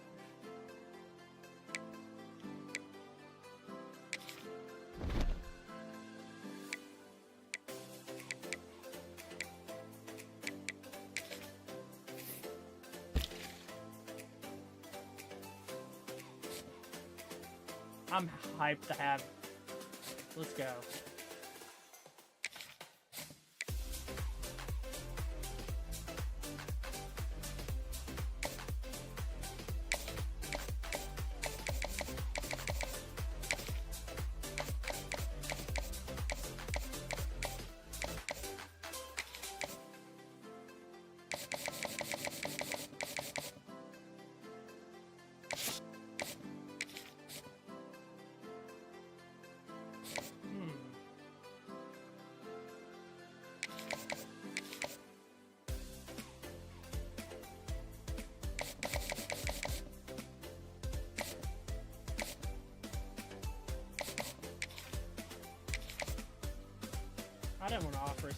I'm hyped to have it. Let's go.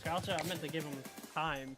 Gotcha. I meant to give him time.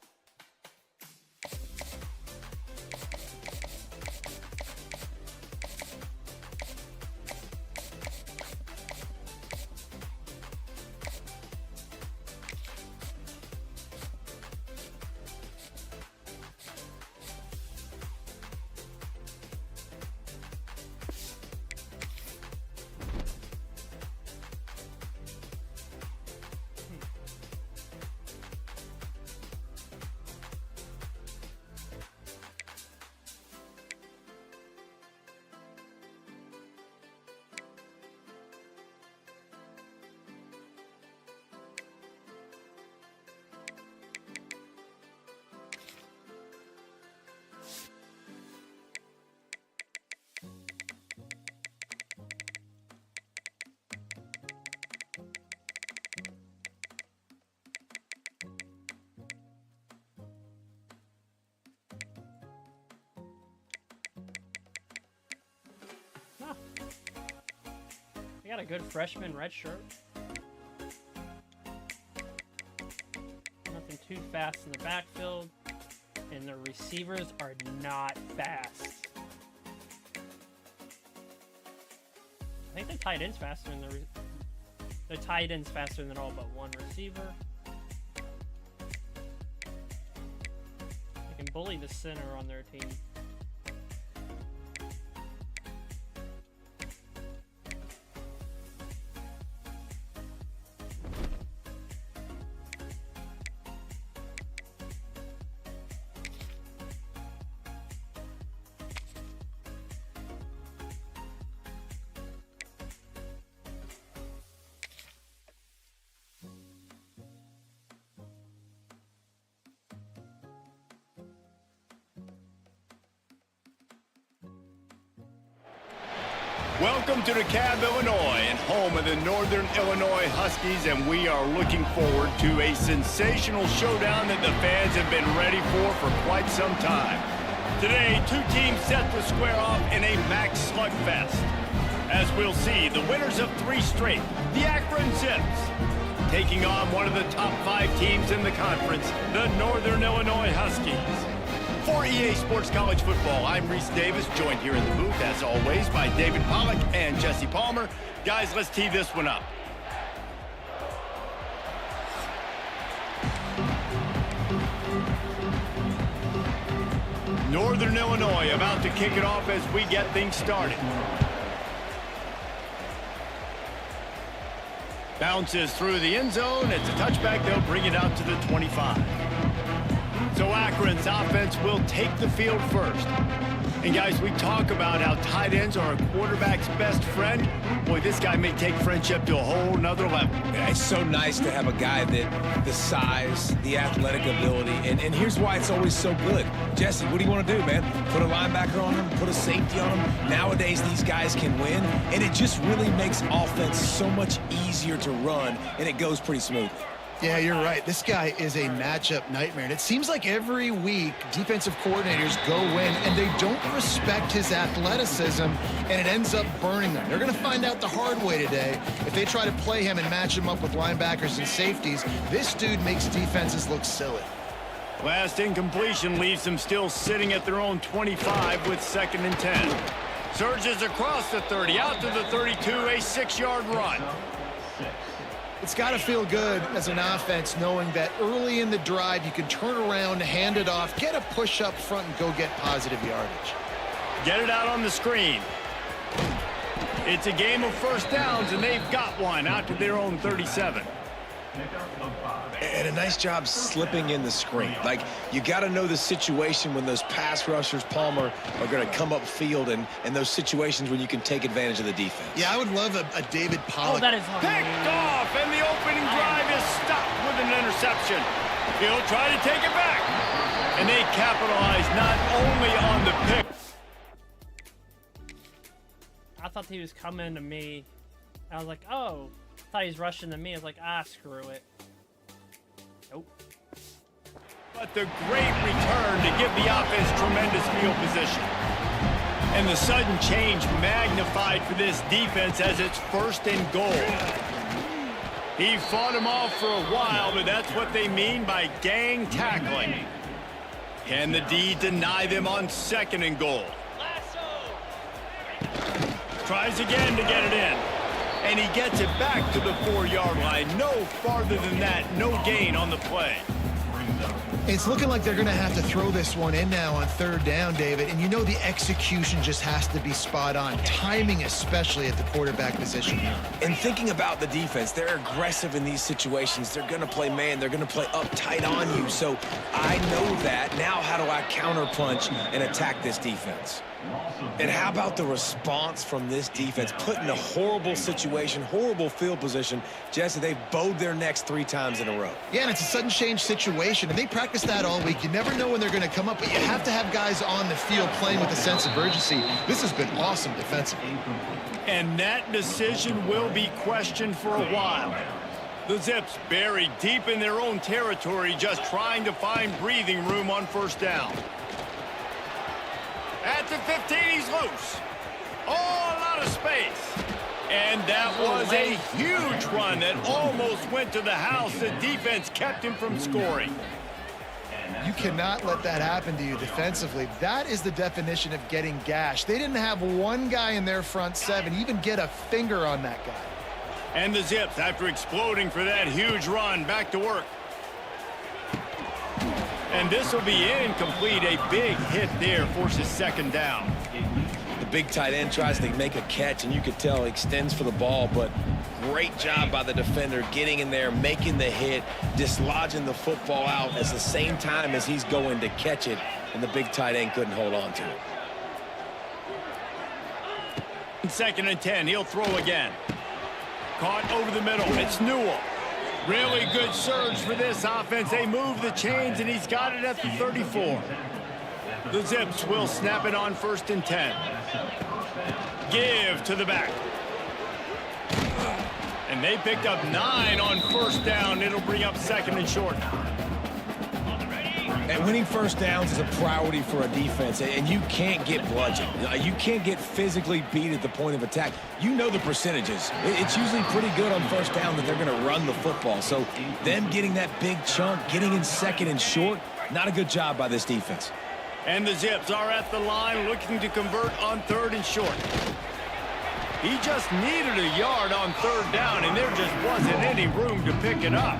I got a good freshman red shirt. Nothing too fast in the backfield. And the receivers are not fast. I think the tight end's faster than the tight end's faster than all but one receiver. They can bully the center on their team. Welcome to DeKalb, Illinois, and home of the Northern Illinois Huskies, and we are looking forward to a sensational showdown that the fans have been ready for quite some time. Today, two teams set to square off in a max slugfest. As we'll see, the winners of 3 straight, the Akron Zips, taking on one of the top 5 teams in the conference, the Northern Illinois Huskies. For EA Sports College Football, I'm Reese Davis, joined here in the booth, as always, by David Pollack and Jesse Palmer. Guys, let's tee this one up. Northern Illinois about to kick it off as we get things started. Bounces through the end zone. It's a touchback. They'll bring it out to the 25. So Akron's offense will take the field first. And guys, we talk about how tight ends are a quarterback's best friend. Boy, this guy may take friendship to a whole nother level. Yeah, it's so nice to have a guy that the size, the athletic ability, and here's why it's always so good. Jesse, what do you want to do, man? Put a linebacker on him, put a safety on him. Nowadays, these guys can win, and it just really makes offense so much easier to run, and it goes pretty smoothly. Yeah, you're right. This guy is a matchup nightmare. And it seems like every week defensive coordinators go in and they don't respect his athleticism, and it ends up burning them. They're going to find out the hard way today. If they try to play him and match him up with linebackers and safeties, this dude makes defenses look silly. Last incompletion leaves them still sitting at their own 25 with 2nd and 10. Surges across the 30, out to the 32, a 6-yard run. It's got to feel good as an offense knowing that early in the drive you can turn around, hand it off, get a push up front, and go get positive yardage. Get it out on the screen. It's a game of first downs, and they've got one out to their own 37. And a nice job slipping in the screen. Like, you got to know the situation when those pass rushers, Palmer, are going to come upfield, and those situations when you can take advantage of the defense. Yeah, I would love a David Pollack. Oh, that is Picked off, and the opening drive is stopped with an interception. He'll try to take it back. And they capitalize not only on the pick. I thought he was coming to me. I was like, oh. I thought he was rushing to me. I was like, screw it. Nope. But the great return to give the offense tremendous field position. And the sudden change magnified for this defense as it's 1st and goal. He fought him off for a while, but that's what they mean by gang tackling. Can the D deny them on 2nd and goal? Tries again to get it in. And he gets it back to the 4-yard line. No farther than that. No gain on the play. It's looking like they're going to have to throw this one in now on 3rd down, David. And you know the execution just has to be spot on. Timing, especially at the quarterback position. And thinking about the defense, they're aggressive in these situations. They're going to play man. They're going to play uptight on you. So I know that. Now how do I counterpunch and attack this defense? And how about the response from this defense? Put in a horrible situation, horrible field position. Jesse, they've bowed their necks 3 times in a row. Yeah, and it's a sudden change situation, and they practice that all week. You never know when they're going to come up, but you have to have guys on the field playing with a sense of urgency. This has been awesome defensively. And that decision will be questioned for a while. The Zips buried deep in their own territory, just trying to find breathing room on 1st down. At the 15, he's loose. Oh, a lot of space. And that was a huge run that almost went to the house. The defense kept him from scoring. You cannot let that happen to you defensively. That is the definition of getting gashed. They didn't have one guy in their front 7 even get a finger on that guy. And the Zips, after exploding for that huge run, back to work. And this will be incomplete. A big hit there forces 2nd down. The big tight end tries to make a catch, and you could tell he extends for the ball, but great job by the defender getting in there, making the hit, dislodging the football out at the same time as he's going to catch it, and the big tight end couldn't hold on to it. 2nd and 10, he'll throw again. Caught over the middle, it's Newell. Really good surge for this offense. They move the chains, and he's got it at the 34. The Zips will snap it on 1st and 10. Give to the back. And they picked up 9 on 1st down. It'll bring up 2nd and short. And winning 1st downs is a priority for a defense, and you can't get bludgeoned. You can't get physically beat at the point of attack. You know the percentages. It's usually pretty good on 1st down that they're going to run the football. So them getting that big chunk, getting in 2nd and short, not a good job by this defense. And the Zips are at the line looking to convert on 3rd and short. He just needed a yard on 3rd down, and there just wasn't any room to pick it up.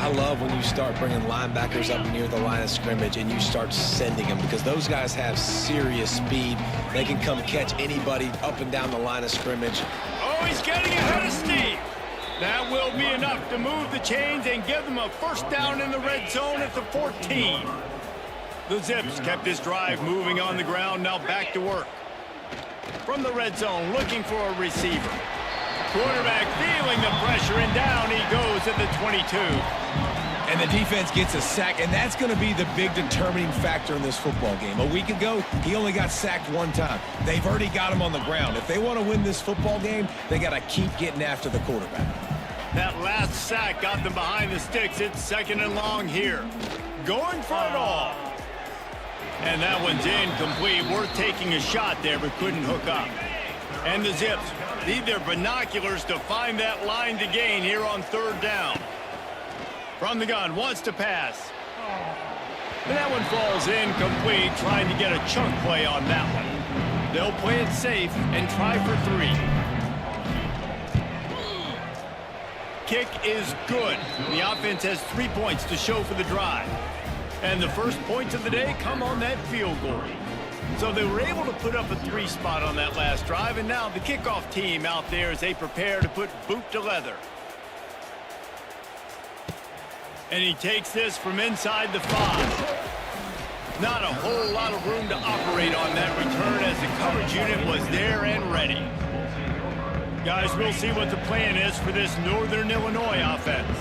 I love when you start bringing linebackers up near the line of scrimmage and you start sending them, because those guys have serious speed. They can come catch anybody up and down the line of scrimmage. Oh, he's getting ahead of Steve. That will be enough to move the chains and give them a 1st down in the red zone at the 14. The Zips kept this drive moving on the ground, now back to work. From the red zone, looking for a receiver. Quarterback feeling the pressure, and down he goes at the 22. And the defense gets a sack, and that's going to be the big determining factor in this football game. A week ago, he only got sacked 1 time. They've already got him on the ground. If they want to win this football game, they got to keep getting after the quarterback. That last sack got them behind the sticks. It's 2nd and long here. Going for it all. And that one's incomplete. Worth taking a shot there, but couldn't hook up. And the Zips need their binoculars to find that line to gain here on 3rd down. From the gun, wants to pass. And that one falls incomplete, trying to get a chunk play on that one. They'll play it safe and try for 3. Kick is good. The offense has 3 points to show for the drive. And the first points of the day come on that field goal. So they were able to put up a 3 spot on that last drive, and now the kickoff team out there as they prepare to put boot to leather. And he takes this from inside the 5. Not a whole lot of room to operate on that return as the coverage unit was there and ready. Guys, we'll see what the plan is for this Northern Illinois offense.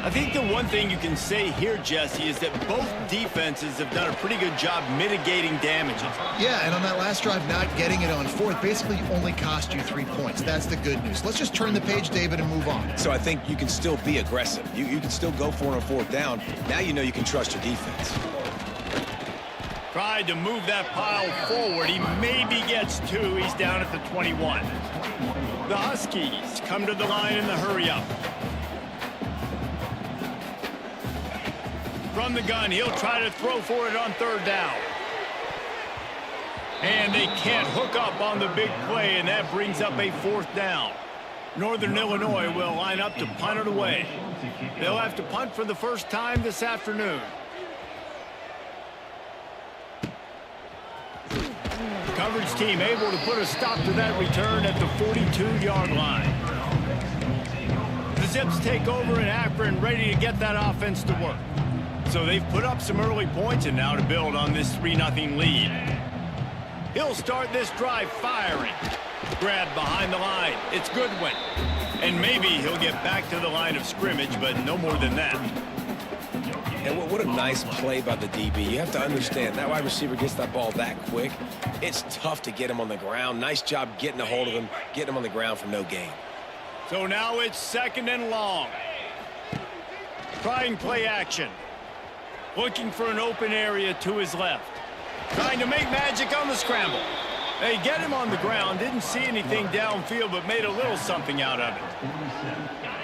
I think the one thing you can say here, Jesse, is that both defenses have done a pretty good job mitigating damages. Yeah, and on that last drive, not getting it on 4th basically only cost you 3 points. That's the good news. Let's just turn the page, David, and move on. So I think you can still be aggressive. You can still go for it on 4th down. Now you know you can trust your defense. Tried to move that pile forward. He maybe gets 2. He's down at the 21. The Huskies come to the line in the hurry-up. From the gun, he'll try to throw for it on third down. And they can't hook up on the big play, and that brings up a fourth down. Northern Illinois will line up to punt it away. They'll have to punt for the first time this afternoon. Coverage team able to put a stop to that return at the 42-yard line. The Zips take over in Akron, ready to get that offense to work. So they've put up some early points, and now to build on this 3-0 lead. He'll start this drive firing. Grab behind the line. It's Goodwin. And maybe he'll get back to the line of scrimmage, but no more than that. And what a nice play by the DB. You have to understand, that wide receiver gets that ball that quick. It's tough to get him on the ground. Nice job getting a hold of him, getting him on the ground for no gain. So now it's 2nd and long. Trying play action. Looking for an open area to his left. Trying to make magic on the scramble. They get him on the ground. Didn't see anything downfield, but made a little something out of it.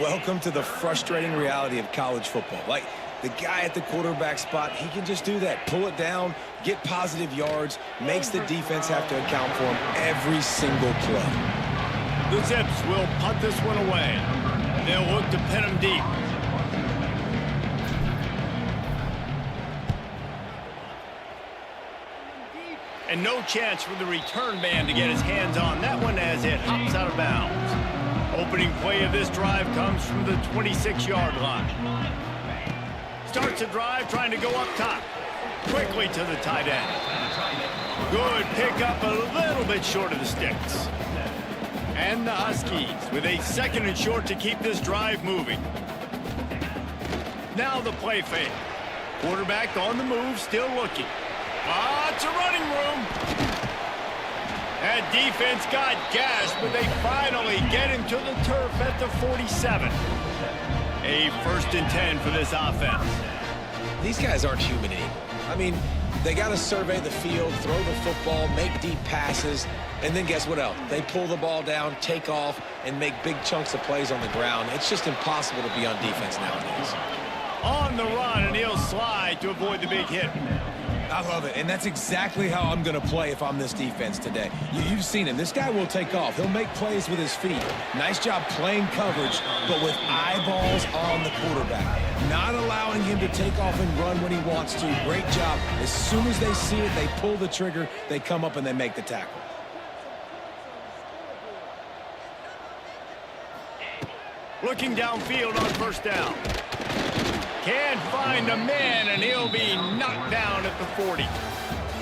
Welcome to the frustrating reality of college football. Like, the guy at the quarterback spot, he can just do that. Pull it down, get positive yards, makes the defense have to account for him every single play. The Zips will punt this one away. They'll look to pin him deep. And no chance for the return man to get his hands on that one as it hops out of bounds. Opening play of this drive comes from the 26-yard line. Starts the drive trying to go up top. Quickly to the tight end. Good pickup, a little bit short of the sticks. And the Huskies with a 2nd and short to keep this drive moving. Now the play fake. Quarterback on the move, still looking. Lots of running room. That defense got gashed, but they finally get him to the turf at the 47. A 1st and 10 for this offense. These guys aren't human anymore. I mean, they got to survey the field, throw the football, make deep passes, and then guess what else? They pull the ball down, take off, and make big chunks of plays on the ground. It's just impossible to be on defense nowadays. On the run, and he'll slide to avoid the big hit. I love it, and that's exactly how I'm going to play if I'm this defense today. You've seen him. This guy will take off. He'll make plays with his feet. Nice job playing coverage, but with eyeballs on the quarterback. Not allowing him to take off and run when he wants to. Great job. As soon as they see it, they pull the trigger, they come up, and they make the tackle. Looking downfield on 1st down. Can't find a man, and he'll be knocked down at the 40.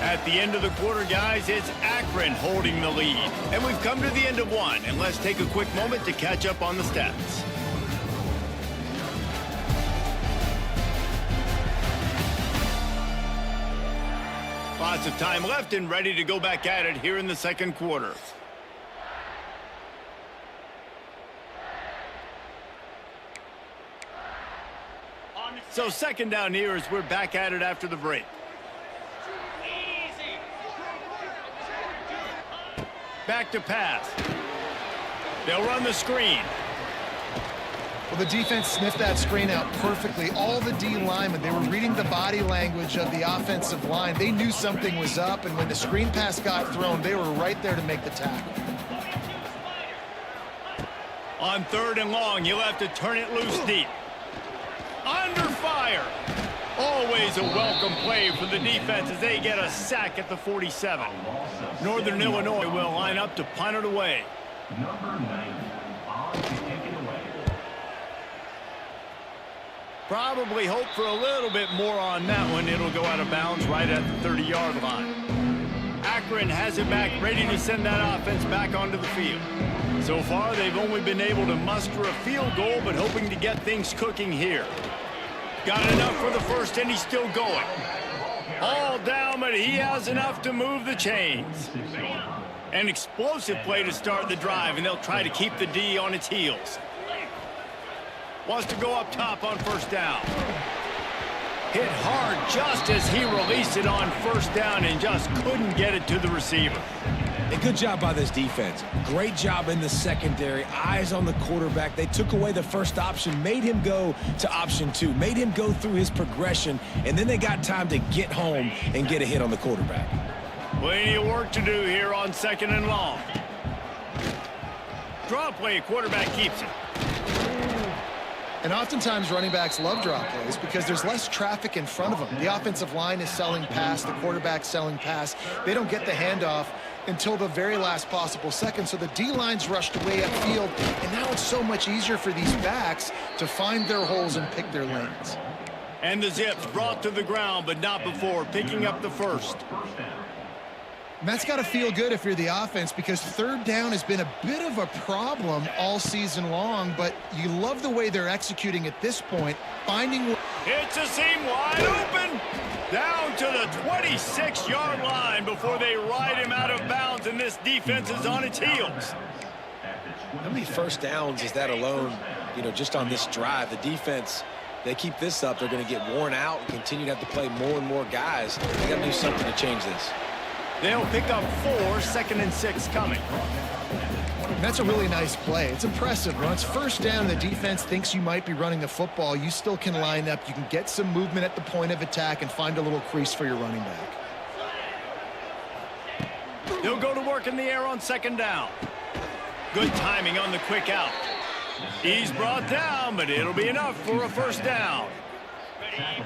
At the end of the quarter, guys, it's Akron holding the lead. And we've come to the end of one, and let's take a quick moment to catch up on the stats. Lots of time left and ready to go back at it here in the 2nd quarter. So 2nd down here as we're back at it after the break. Back to pass. They'll run the screen. Well, the defense sniffed that screen out perfectly. All the D linemen, they were reading the body language of the offensive line. They knew something was up, and when the screen pass got thrown, they were right there to make the tackle. On 3rd and long, you'll have to turn it loose deep. Under fire. Always a welcome play for the defense as they get a sack at the 47. Northern Illinois will line up to punt it away. Number 9, on to kick it away. Probably hope for a little bit more on that one. It'll go out of bounds right at the 30-yard line. Akron has it back, ready to send that offense back onto the field. So far, they've only been able to muster a field goal, but hoping to get things cooking here. Got enough for the first, and he's still going. All down, but he has enough to move the chains. An explosive play to start the drive, and they'll try to keep the D on its heels. Wants to go up top on 1st down. Hit hard just as he released it on 1st down and just couldn't get it to the receiver. And good job by this defense. Great job in the secondary. Eyes on the quarterback. They took away the first option, made him go to option 2, made him go through his progression, and then they got time to get home and get a hit on the quarterback. Plenty of work to do here on 2nd and long. Draw play, quarterback keeps it. And oftentimes running backs love draw plays because there's less traffic in front of them. The offensive line is selling pass, the quarterback's selling pass. They don't get the handoff until the very last possible second. So the D-line's rushed away upfield, and now it's so much easier for these backs to find their holes and pick their lanes. And the Zips brought to the ground, but not before picking up the first. And that's got to feel good if you're the offense, because 3rd down has been a bit of a problem all season long, but you love the way they're executing at this point, finding... It's a seam wide open, down to the 26-yard line before they ride him out of bounds, and this defense is on its heels. How many first downs is that alone, just on this drive? The defense, they keep this up, they're going to get worn out and continue to have to play more and more guys. They got to do something to change this. They'll pick up 4, 2nd and 6 coming. And that's a really nice play. It's impressive. When it's 1st down and the defense thinks you might be running the football, you still can line up. You can get some movement at the point of attack and find a little crease for your running back. They'll go to work in the air on 2nd down. Good timing on the quick out. He's brought down, but it'll be enough for a 1st down.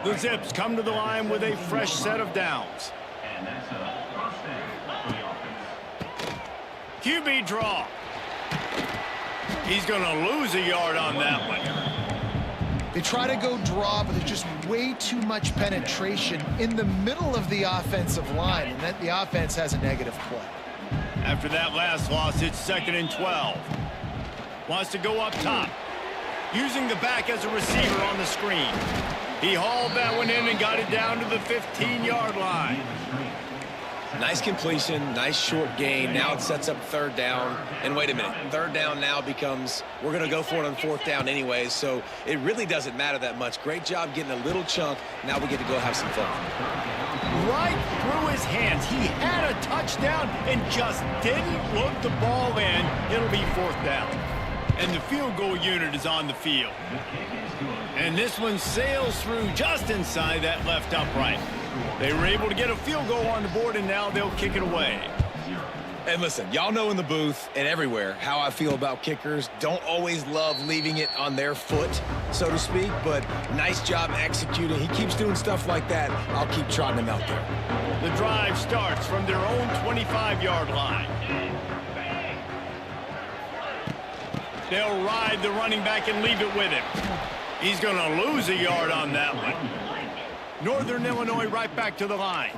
The Zips come to the line with a fresh set of downs. And that's a 1st down for the offense. QB draw. He's going to lose a yard on that one. They try to go draw, but there's just way too much penetration in the middle of the offensive line, and that the offense has a negative play. After that last loss, it's 2nd and 12. Wants to go up top. Using the back as a receiver on the screen. He hauled that one in and got it down to the 15-yard line. Nice completion, nice short gain. Now it sets up 3rd down. And wait a minute, 3rd down now becomes, we're going to go for it on 4th down anyways, so it really doesn't matter that much. Great job getting a little chunk. Now we get to go have some fun. Right through his hands. He had a touchdown and just didn't look the ball in. It'll be 4th down. And the field goal unit is on the field. And this one sails through just inside that left upright. They were able to get a field goal on the board, and now they'll kick it away. And listen, y'all know in the booth and everywhere how I feel about kickers. Don't always love leaving it on their foot, so to speak, but nice job executing. He keeps doing stuff like that. I'll keep trotting him out there. The drive starts from their own 25-yard line. They'll ride the running back and leave it with him. He's going to lose a yard on that one. Northern Illinois right back to the line.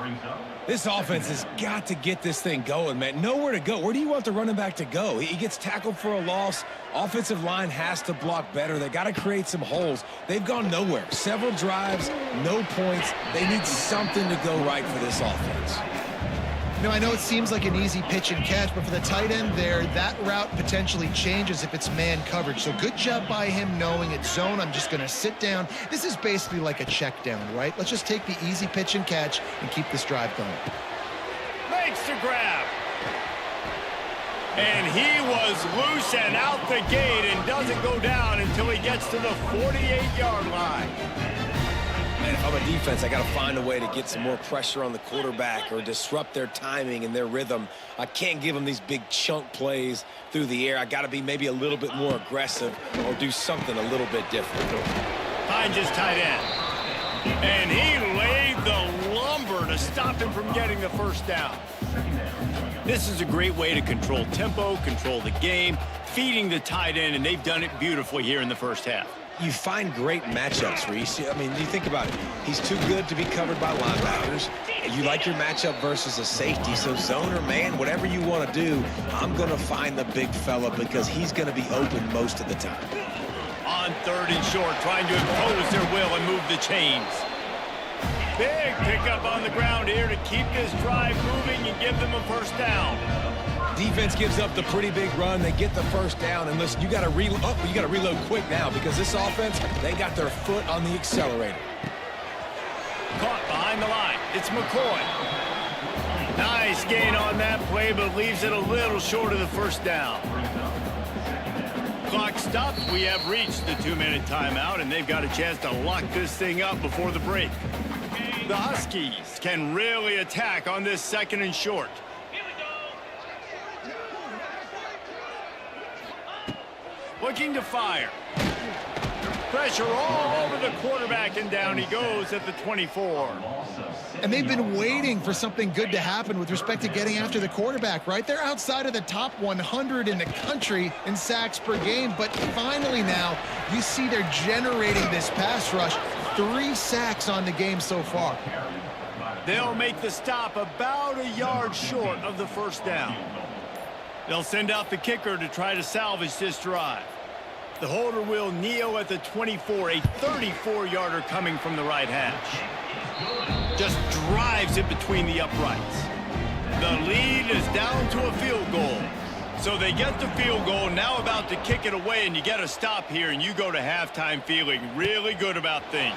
This offense has got to get this thing going, man. Nowhere to go. Where do you want the running back to go? He gets tackled for a loss. Offensive line has to block better. They got to create some holes. They've gone nowhere. Several drives, no points. They need something to go right for this offense. I know it seems like an easy pitch and catch, but for the tight end there, that route potentially changes if it's man coverage. So good job by him knowing it's zone. I'm just going to sit down. This is basically like a check down, right? Let's just take the easy pitch and catch and keep this drive going. Makes the grab. And he was loose and out the gate and doesn't go down until he gets to the 48-yard line. And if I'm a defense, I got to find a way to get some more pressure on the quarterback or disrupt their timing and their rhythm. I can't give them these big chunk plays through the air. I got to be maybe a little bit more aggressive or do something a little bit different. Finds his tight end. And he laid the lumber to stop him from getting the 1st down. This is a great way to control tempo, control the game, feeding the tight end, and they've done it beautifully here in the 1st half. You find great matchups, Reese. I mean, you think about it. He's too good to be covered by linebackers. You like your matchup versus a safety, so zone or man, whatever you want to do, I'm going to find the big fella because he's going to be open most of the time. On 3rd and short, trying to impose their will and move the chains. Big pickup on the ground here to keep this drive moving and give them a 1st down. Defense gives up the pretty big run. They get the 1st down. And listen, you got to reload quick now because this offense, they got their foot on the accelerator. Caught behind the line. It's McCoy. Nice gain on that play, but leaves it a little short of the first down. Clock stops. We have reached the 2-minute timeout, and they've got a chance to lock this thing up before the break. The Huskies can really attack on this 2nd and short. Looking to fire. Pressure all over the quarterback, and down he goes at the 24. And they've been waiting for something good to happen with respect to getting after the quarterback, right? They're outside of the top 100 in the country in sacks per game, but finally now you see they're generating this pass rush. 3 sacks on the game so far. They'll make the stop about a yard short of the first down. They'll send out the kicker to try to salvage this drive. The holder will kneel at the 24, a 34-yarder coming from the right hash. Just drives it between the uprights. The lead is down to a field goal. So they get the field goal, now about to kick it away, and you get a stop here, and you go to halftime feeling really good about things.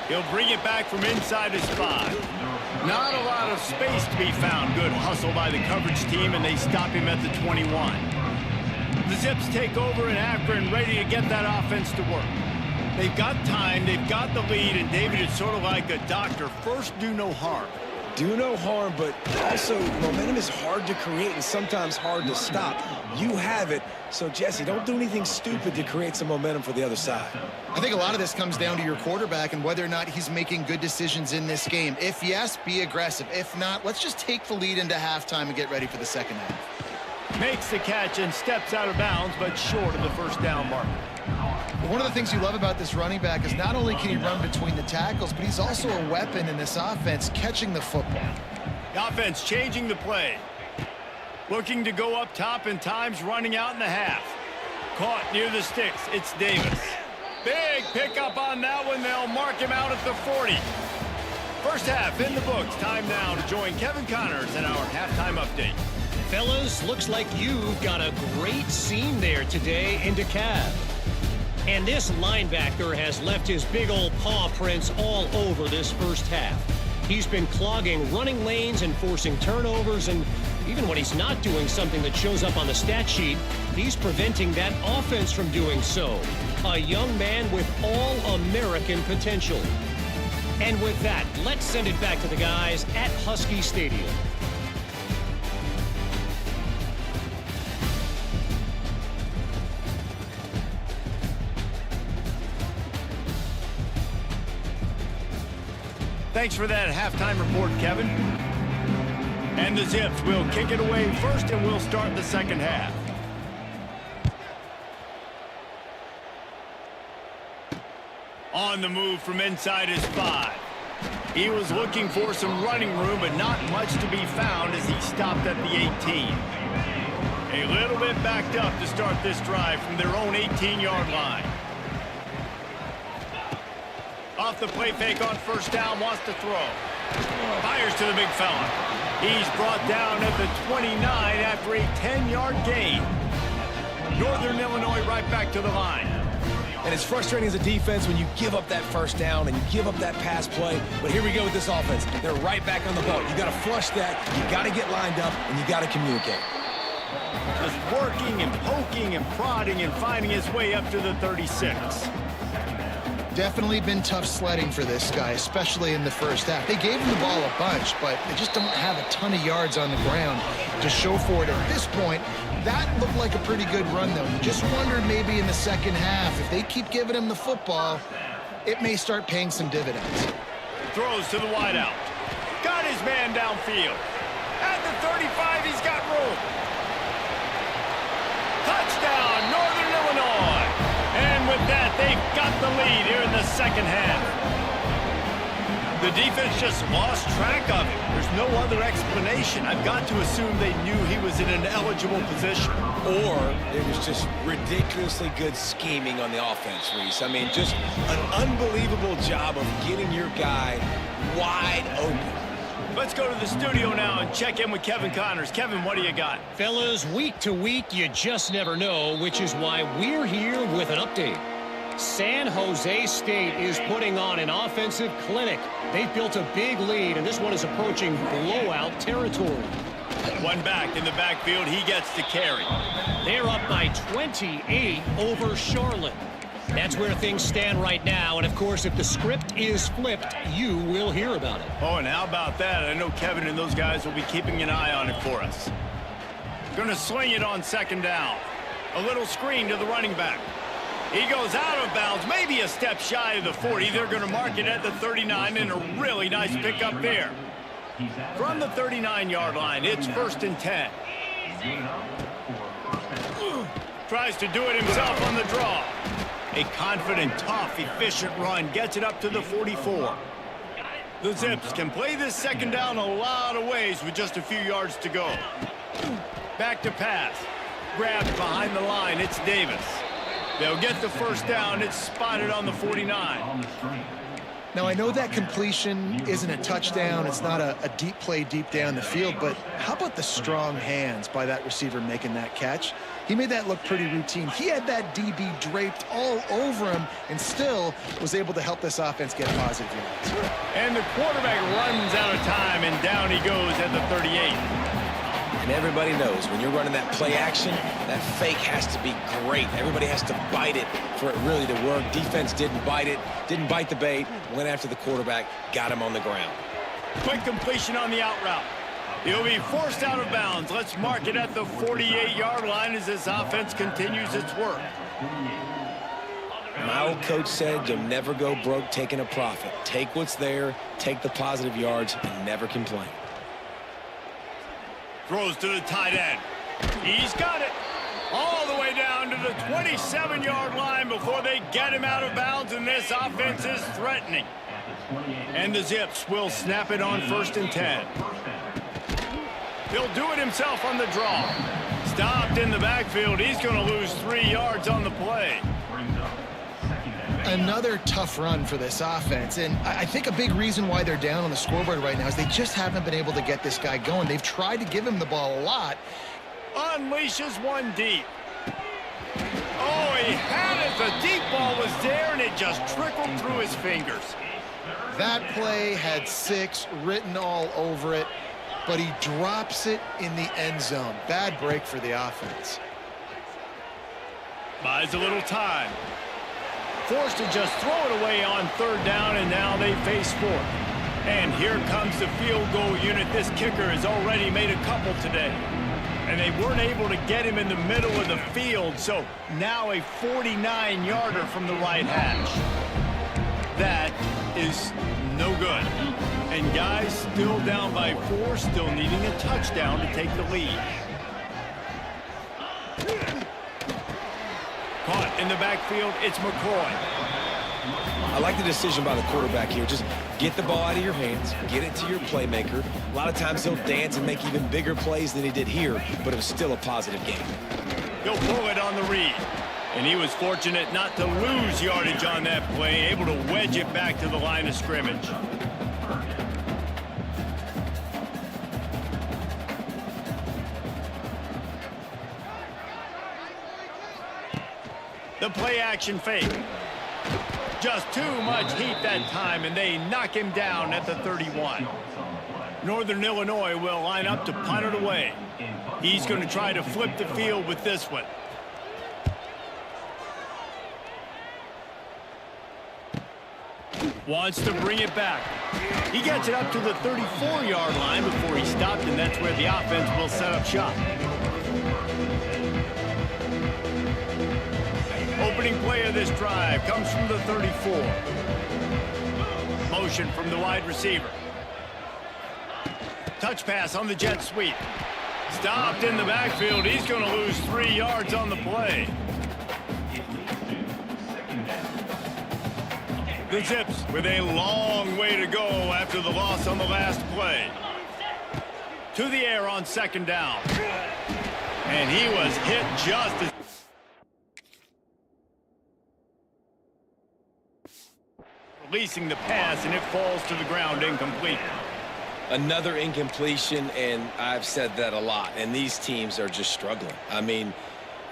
He'll bring it back from inside his 5. Not a lot of space to be found. Good hustle by the coverage team, and they stop him at the 21. The Zips take over in Akron, ready to get that offense to work. They've got time, they've got the lead, and David, it's sort of like a doctor. First, do no harm. Do no harm, but also momentum is hard to create and sometimes hard to stop. You have it, so Jesse, don't do anything stupid to create some momentum for the other side. I think a lot of this comes down to your quarterback and whether or not he's making good decisions in this game. If yes, be aggressive. If not, let's just take the lead into halftime and get ready for the second half. Makes the catch and steps out of bounds, but short of the first down marker. One of the things you love about this running back is not only can he run between the tackles, but he's also a weapon in this offense, catching the football. The offense changing the play. Looking to go up top, and time's running out in the half. Caught near the sticks. It's Davis. Big pickup on that one. They'll mark him out at the 40. First half in the books. Time now to join Kevin Connors in our halftime update. Fellas, looks like you've got a great scene there today in DeKalb. And this linebacker has left his big old paw prints all over this first half. He's been clogging running lanes and forcing turnovers, and even when he's not doing something that shows up on the stat sheet, he's preventing that offense from doing so. A young man with all-American potential. And with that, let's send it back to the guys at Husky Stadium. Thanks for that halftime report, Kevin. And the Zips will kick it away first, and we'll start the second half. On the move from inside his 5. He was looking for some running room, but not much to be found as he stopped at the 18. A little bit backed up to start this drive from their own 18-yard line. Off the play fake on first down, wants to throw. Fires to the big fella. He's brought down at the 29 after a 10-yard gain. Northern Illinois right back to the line. And it's frustrating as a defense when you give up that first down and you give up that pass play. But here we go with this offense. They're right back on the ball. You got to flush that. You got to get lined up, and you got to communicate. Just working and poking and prodding and finding his way up to the 36. Definitely been tough sledding for this guy, especially in the first half. They gave him the ball a bunch, but they just don't have a ton of yards on the ground to show for it at this point. That looked like a pretty good run, though. You just wondered maybe in the second half, if they keep giving him the football, it may start paying some dividends. Throws to the wideout. Got his man downfield. At the 35, he's got room. Touchdown, Northern Illinois. And with that, they've got the lead here in the second half. The defense just lost track of him. There's no other explanation. I've got to assume they knew he was in an eligible position. Or it was just ridiculously good scheming on the offense, Reese. I mean, just an unbelievable job of getting your guy wide open. Let's go to the studio now and check in with Kevin Connors. Kevin, what do you got? Fellas, week to week, you just never know, which is why we're here with an update. San Jose State is putting on an offensive clinic. They've built a big lead, and this one is approaching blowout territory. One back in the backfield. He gets to carry. They're up by 28 over Charlotte. That's where things stand right now, and of course, if the script is flipped, you will hear about it. Oh, and how about that? I know Kevin and those guys will be keeping an eye on it for us. Going to swing it on second down. A little screen to the running back. He goes out of bounds, maybe a step shy of the 40. They're going to mark it at the 39, and a really nice pickup there. From the 39-yard line, it's 1st and 10. Tries to do it himself on the draw. A confident, tough, efficient run gets it up to the 44. The Zips can play this second down a lot of ways with just a few yards to go. Back to pass. Grabbed behind the line. It's Davis. They'll get the first down. It's spotted on the 49. Now, I know that completion isn't a touchdown. It's not a deep play deep down the field, but how about the strong hands by that receiver making that catch? He made that look pretty routine. He had that DB draped all over him and still was able to help this offense get positive yards. And the quarterback runs out of time, and down he goes at the 38. And everybody knows when you're running that play action, that fake has to be great. Everybody has to bite it for it really to work. Defense didn't bite it, didn't bite the bait, went after the quarterback, got him on the ground. Quick completion on the out route. He'll be forced out of bounds. Let's mark it at the 48-yard line as this offense continues its work. My old coach said you'll never go broke taking a profit. Take what's there, take the positive yards, and never complain. Throws to the tight end. He's got it. All the way down to the 27-yard line before they get him out of bounds, and this offense is threatening. And the Zips will snap it on 1st and 10. He'll do it himself on the draw. Stopped in the backfield. He's going to lose 3 yards on the play. Another tough run for this offense, and I think a big reason why they're down on the scoreboard right now is they just haven't been able to get this guy going. They've tried to give him the ball a lot. Unleashes one deep. Oh, he had it. The deep ball was there, and it just trickled through his fingers. That play had 6 written all over it, but he drops it in the end zone. Bad break for the offense. Buys a little time. Forced to just throw it away on 3rd down, and now they face 4th. And here comes the field goal unit. This kicker has already made a couple today. And they weren't able to get him in the middle of the field, so now a 49-yarder from the right hash. That is no good. And guys still down by 4, still needing a touchdown to take the lead. Caught in the backfield, it's McCoy. I like the decision by the quarterback here. Just get the ball out of your hands, get it to your playmaker. A lot of times he'll dance and make even bigger plays than he did here, but it was still a positive game. He'll pull it on the read. And he was fortunate not to lose yardage on that play, able to wedge it back to the line of scrimmage. The play-action fake. Just too much heat that time, and they knock him down at the 31. Northern Illinois will line up to punt it away. He's going to try to flip the field with this one. Wants to bring it back. He gets it up to the 34-yard line before he stopped, and that's where the offense will set up shop. Opening play of this drive comes from the 34. Motion from the wide receiver. Touch pass on the jet sweep. Stopped in the backfield. He's going to lose 3 yards on the play. The Zips with a long way to go after the loss on the last play. To the air on 2nd down. And he was hit just as... Releasing the pass, and it falls to the ground incomplete. Another incompletion, and I've said that a lot, and these teams are just struggling. I mean,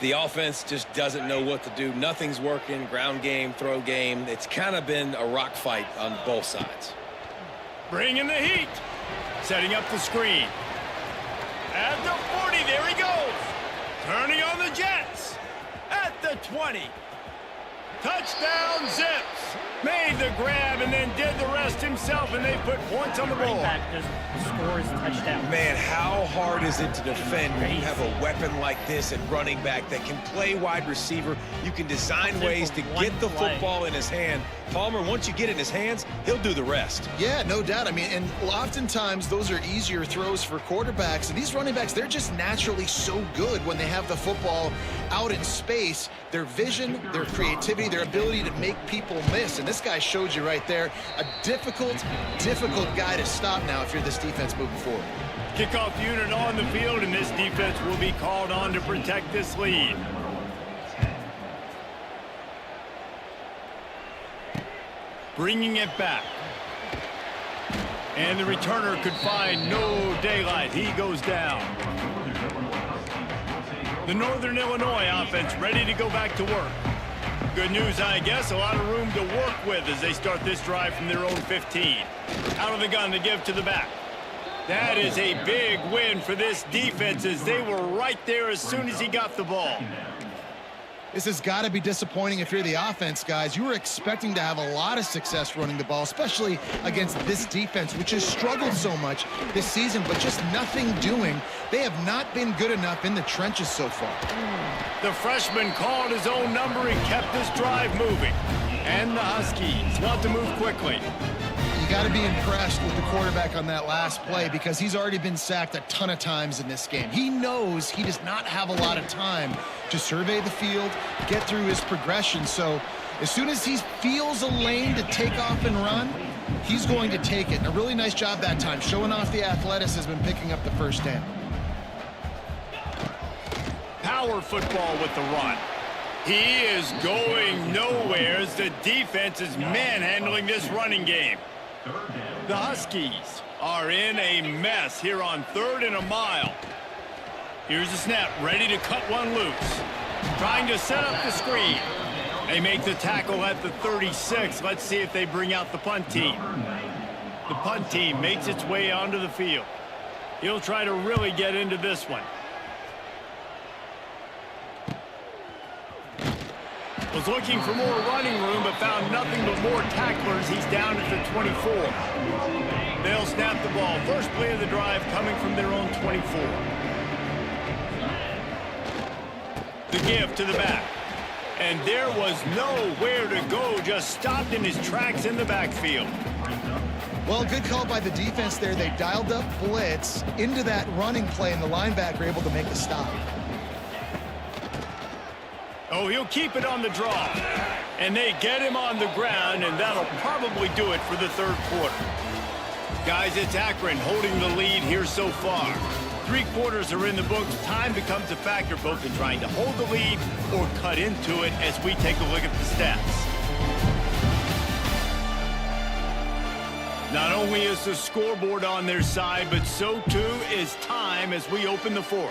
The offense just doesn't know what to do. Nothing's working. Ground game, throw game. It's kind of been a rock fight on both sides. Bringing the heat. Setting up the screen. At the 40, there he goes. Turning on the Jets. At the 20. Touchdown Zips. Made the grab and then did the rest himself, and they put points on the board. Back just scores touchdown. Man, how hard is it to defend when you have a weapon like this at running back that can play wide receiver? You can design ways to get the football in his hand. Palmer, once you get it in his hands, he'll do the rest. Yeah, no doubt. I mean, and oftentimes those are easier throws for quarterbacks. And these running backs, they're just naturally so good when they have the football out in space. Their vision, their creativity, their ability to make people miss. And this guy showed you right there, a difficult guy to stop now if you're this defense moving forward. Kickoff unit on the field, and this defense will be called on to protect this lead. Bringing it back. And the returner could find no daylight. He goes down. The Northern Illinois offense ready to go back to work. Good news, I guess, a lot of room to work with as they start this drive from their own 15. Out of the gun to give to the back. That is a big win for this defense as they were right there as soon as he got the ball. This has got to be disappointing if you're the offense, guys. You were expecting to have a lot of success running the ball, especially against this defense, which has struggled so much this season, but just nothing doing. They have not been good enough in the trenches so far. The freshman called his own number and kept this drive moving. And the Huskies want to move quickly. You got to be impressed with the quarterback on that last play because he's already been sacked a ton of times in this game. He knows he does not have a lot of time to survey the field, get through his progression. So as soon as he feels a lane to take off and run, he's going to take it. And a really nice job that time, showing off the athleticism and picking up the first down. Power football with the run. He is going nowhere as the defense is manhandling this running game. The Huskies are in a mess here on 3rd and a mile. Here's the snap, ready to cut one loose. Trying to set up the screen. They make the tackle at the 36. Let's see if they bring out the punt team. The punt team makes its way onto the field. He'll try to really get into this one. Was looking for more running room, but found nothing but more tacklers. He's down at the 24. They'll snap the ball. First play of the drive coming from their own 24. The give to the back. And there was nowhere to go, just stopped in his tracks in the backfield. Well, good call by the defense there. They dialed up blitz into that running play, and the linebacker able to make the stop. Oh, he'll keep it on the draw. And they get him on the ground, and that'll probably do it for the 3rd quarter. Guys, it's Akron holding the lead here so far. 3 quarters are in the books. Time becomes a factor both in trying to hold the lead or cut into it as we take a look at the stats. Not only is the scoreboard on their side, but so too is time as we open the 4th.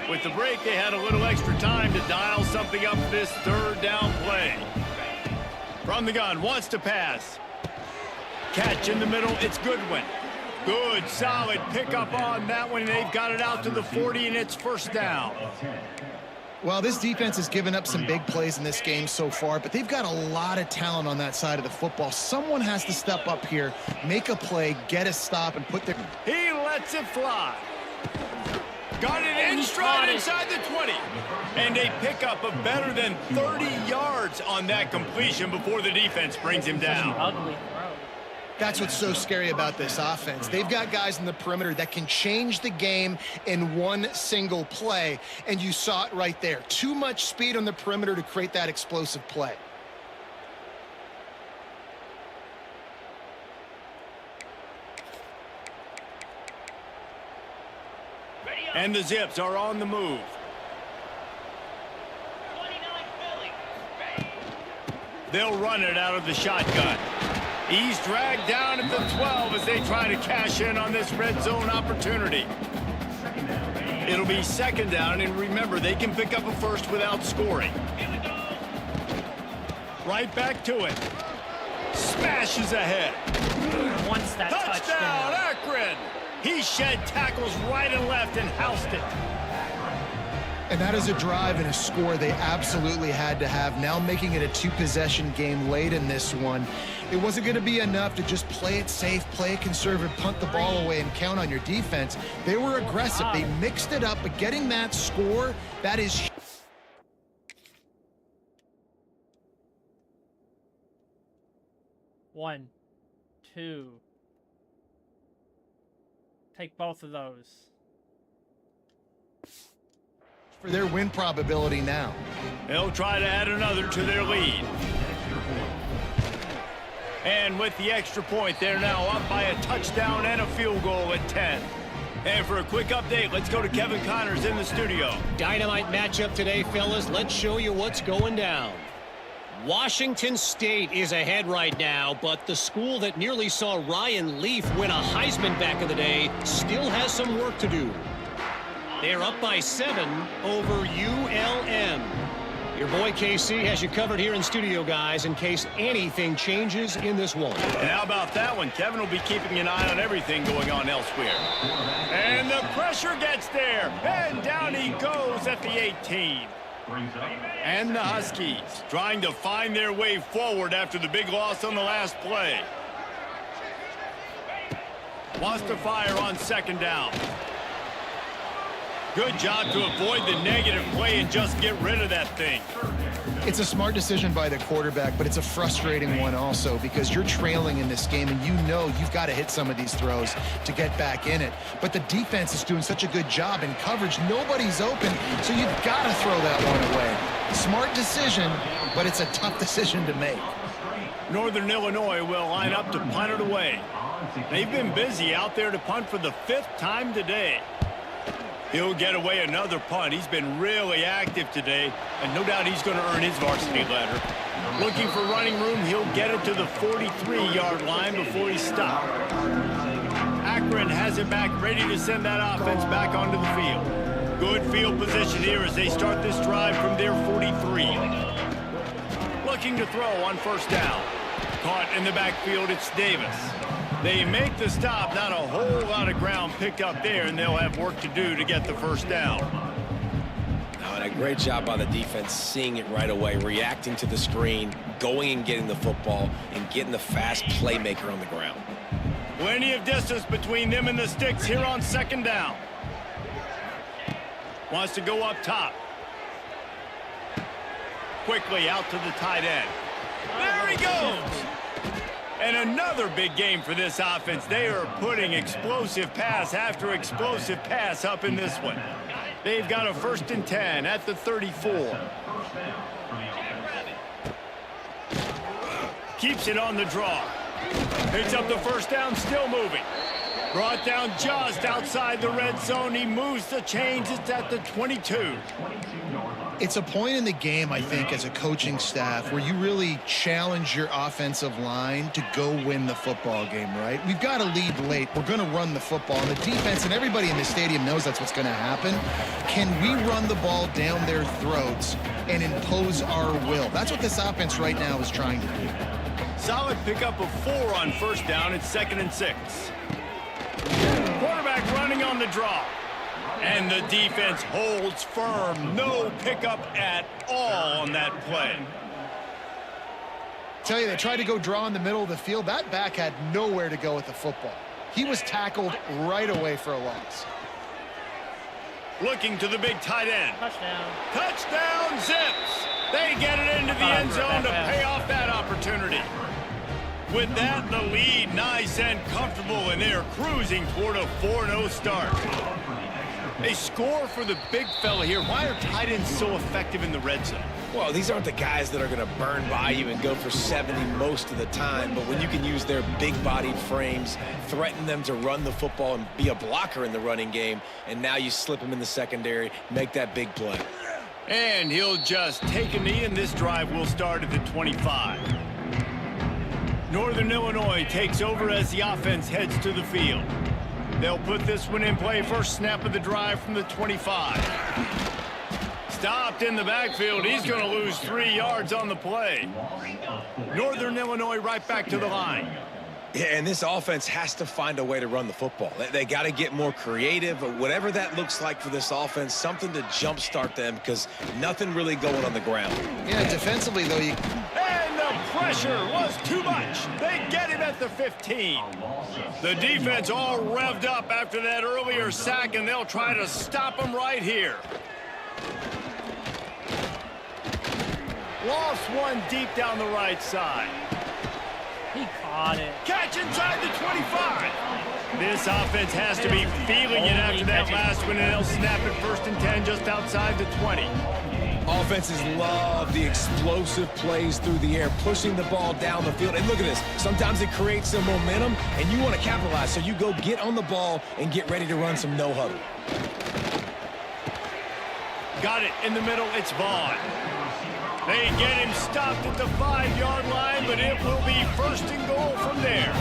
With the break, they had a little extra time to dial something up this 3rd down play. From the gun, wants to pass. Catch in the middle, it's Goodwin. Good, solid pickup on that one, and they've got it out to the 40, and it's 1st down. Well, this defense has given up some big plays in this game so far, but they've got a lot of talent on that side of the football. Someone has to step up here, make a play, get a stop, and put their... He lets it fly. Got it in stride inside the 20. And a pickup of better than 30 yards on that completion before the defense brings him down. Ugly throw. That's what's so scary about this offense. They've got guys in the perimeter that can change the game in one single play, and you saw it right there. Too much speed on the perimeter to create that explosive play. And the Zips are on the move. They'll run it out of the shotgun. He's dragged down at the 12 as they try to cash in on this red zone opportunity. It'll be second down, and remember, they can pick up a first without scoring. Right back to it. Smashes ahead. Who wants that touchdown? Akron! He shed tackles right and left and housed it. And that is a drive and a score they absolutely had to have. Now making it a two-possession game late in this one. It wasn't going to be enough to just play it safe, play it conservative, punt the ball away, and count on your defense. They were aggressive. They mixed it up, but getting that score, that is... One, two. Take both of those. For their win probability now. They'll try to add another to their lead. And with the extra point, they're now up by a touchdown and a field goal at 10. And for a quick update, let's go to Kevin Connors in the studio. Dynamite matchup today, fellas. Let's show you what's going down. Washington State is ahead right now, but the school that nearly saw Ryan Leaf win a Heisman back in the day still has some work to do. They're up by 7 over ULM. Your boy KC has you covered here in studio, guys, in case anything changes in this one. And how about that one? Kevin will be keeping an eye on everything going on elsewhere. And the pressure gets there, and down he goes at the 18. And the Huskies trying to find their way forward after the big loss on the last play. Wants to fire on second down. Good job to avoid the negative play and just get rid of that thing. It's a smart decision by the quarterback, but it's a frustrating one also because you're trailing in this game and you know you've got to hit some of these throws to get back in it. But the defense is doing such a good job in coverage. Nobody's open, so you've got to throw that one away. Smart decision, but it's a tough decision to make. Northern Illinois will line up to punt it away. They've been busy out there to punt for the 5th time today. He'll get away another punt. He's been really active today, and no doubt he's going to earn his varsity letter. Looking for running room, he'll get it to the 43-yard line before he stopped. Akron has it back, ready to send that offense back onto the field. Good field position here as they start this drive from their 43. Looking to throw on first down. Caught in the backfield, it's Davis. They make the stop, not a whole lot of ground picked up there, and they'll have work to do to get the first down. And a great job by the defense, seeing it right away, reacting to the screen, going and getting the football, and getting the fast playmaker on the ground. Plenty of distance between them and the sticks here on second down. Wants to go up top. Quickly out to the tight end. There he goes! And another big game for this offense. They are putting explosive pass after explosive pass up in this one. They've got a 1st and 10 at the 34. Keeps it on the draw. Picks up the first down, still moving. Brought down just outside the red zone. He moves the chains. It's at the 22. It's a point in the game, I think, as a coaching staff where you really challenge your offensive line to go win the football game, right? We've got to lead late. We're going to run the football. And the defense and everybody in the stadium knows that's what's going to happen. Can we run the ball down their throats and impose our will? That's what this offense right now is trying to do. Solid pickup of 4 on first down. It's 2nd and 6. Quarterback running on the draw. And the defense holds firm. No pickup at all on that play. Tell you, they tried to go draw in the middle of the field. That back had nowhere to go with the football. He was tackled right away for a loss. Looking to the big tight end. Touchdown. Touchdown, Zips. They get it into the end zone to pay off that opportunity. With that, the lead nice and comfortable, and they're cruising toward a 4-0 start. They score for the big fella here. Why are tight ends so effective in the red zone? Well, these aren't the guys that are going to burn by you and go for 70 most of the time, but when you can use their big-bodied frames, threaten them to run the football and be a blocker in the running game, and now you slip them in the secondary, make that big play. And he'll just take a knee, and this drive will start at the 25. Northern Illinois takes over as the offense heads to the field. They'll put this one in play. First snap of the drive from the 25. Stopped in the backfield. He's going to lose 3 yards on the play. Northern Illinois right back to the line. Yeah, and this offense has to find a way to run the football. They got to get more creative, whatever that looks like for this offense, something to jumpstart them because nothing really going on the ground. Yeah, defensively, though, you... And the pressure was too much. They get him at the 15. The defense all revved up after that earlier sack, and they'll try to stop him right here. Lost one deep down the right side. He caught it. Catch inside the 25. This offense has to be feeling it after that last one, and they'll snap it 1st and 10 just outside the 20. Offenses love the explosive plays through the air, pushing the ball down the field. And look at this. Sometimes it creates some momentum, and you want to capitalize. So you go get on the ball and get ready to run some no-huddle. Got it in the middle. It's Vaughn. They get him stopped at the 5-yard line, but it will be 1st and goal from there.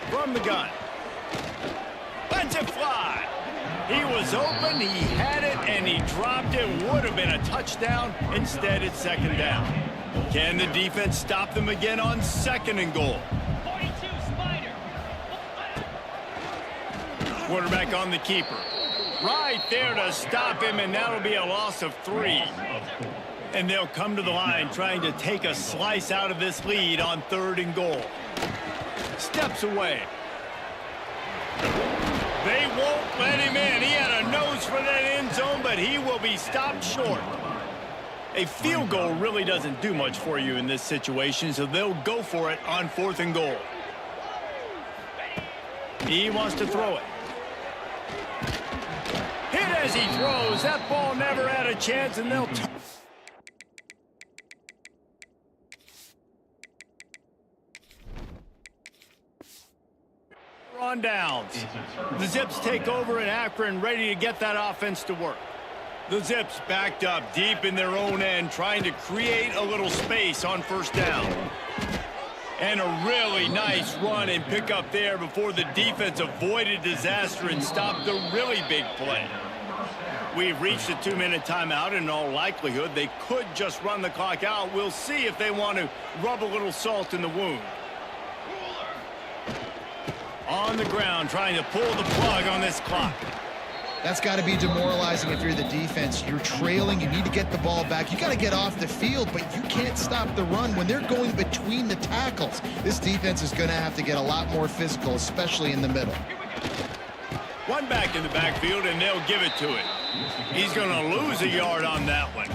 From the gun. Lets it fly. He was open, he had it, and he dropped it. Would have been a touchdown. Instead, it's 2nd down. Can the defense stop them again on 2nd and goal? Quarterback on the keeper. Right there to stop him, and that'll be a loss of 3. And they'll come to the line trying to take a slice out of this lead on 3rd and goal. Steps away. They won't let him in. He had a nose for that end zone, but he will be stopped short. A field goal really doesn't do much for you in this situation, so they'll go for it on 4th and goal. He wants to throw it. Hit as he throws. That ball never had a chance, and they'll... on downs. The Zips take over in Akron, ready to get that offense to work. The Zips backed up deep in their own end, trying to create a little space on 1st down. And a really nice run and pick up there before the defense avoided disaster and stopped the really big play. We've reached a 2-minute timeout, and in all likelihood, they could just run the clock out. We'll see if they want to rub a little salt in the wound. On the ground, trying to pull the plug on this clock. That's got to be demoralizing if you're the defense. You're trailing. You need to get the ball back. You got to get off the field, but you can't stop the run when they're going between the tackles. This defense is going to have to get a lot more physical, especially in the middle. One back in the backfield, and they'll give it to it. He's going to lose a yard on that one.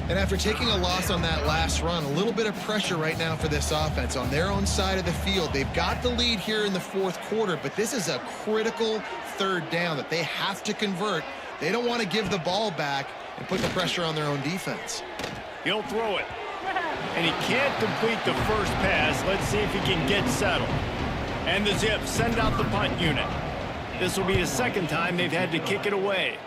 And after taking a loss on that last run, a little bit of pressure right now for this offense on their own side of the field. They've got the lead here in the 4th quarter, but this is a critical 3rd down that they have to convert. They don't want to give the ball back and put the pressure on their own defense. He'll throw it. And he can't complete the first pass. Let's see if he can get settled. And the Zips send out the punt unit. This will be the 2nd time they've had to kick it away.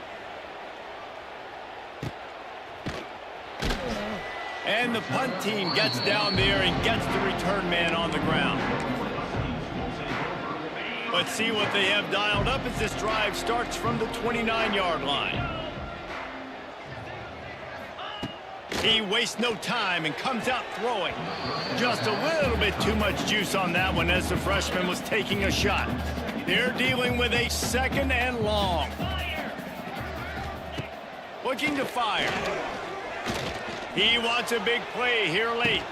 And the punt team gets down there and gets the return man on the ground. Let's see what they have dialed up as this drive starts from the 29-yard line. He wastes no time and comes out throwing. Just a little bit too much juice on that one as the freshman was taking a shot. They're dealing with a 2nd and long. Looking to fire. He wants a big play here late.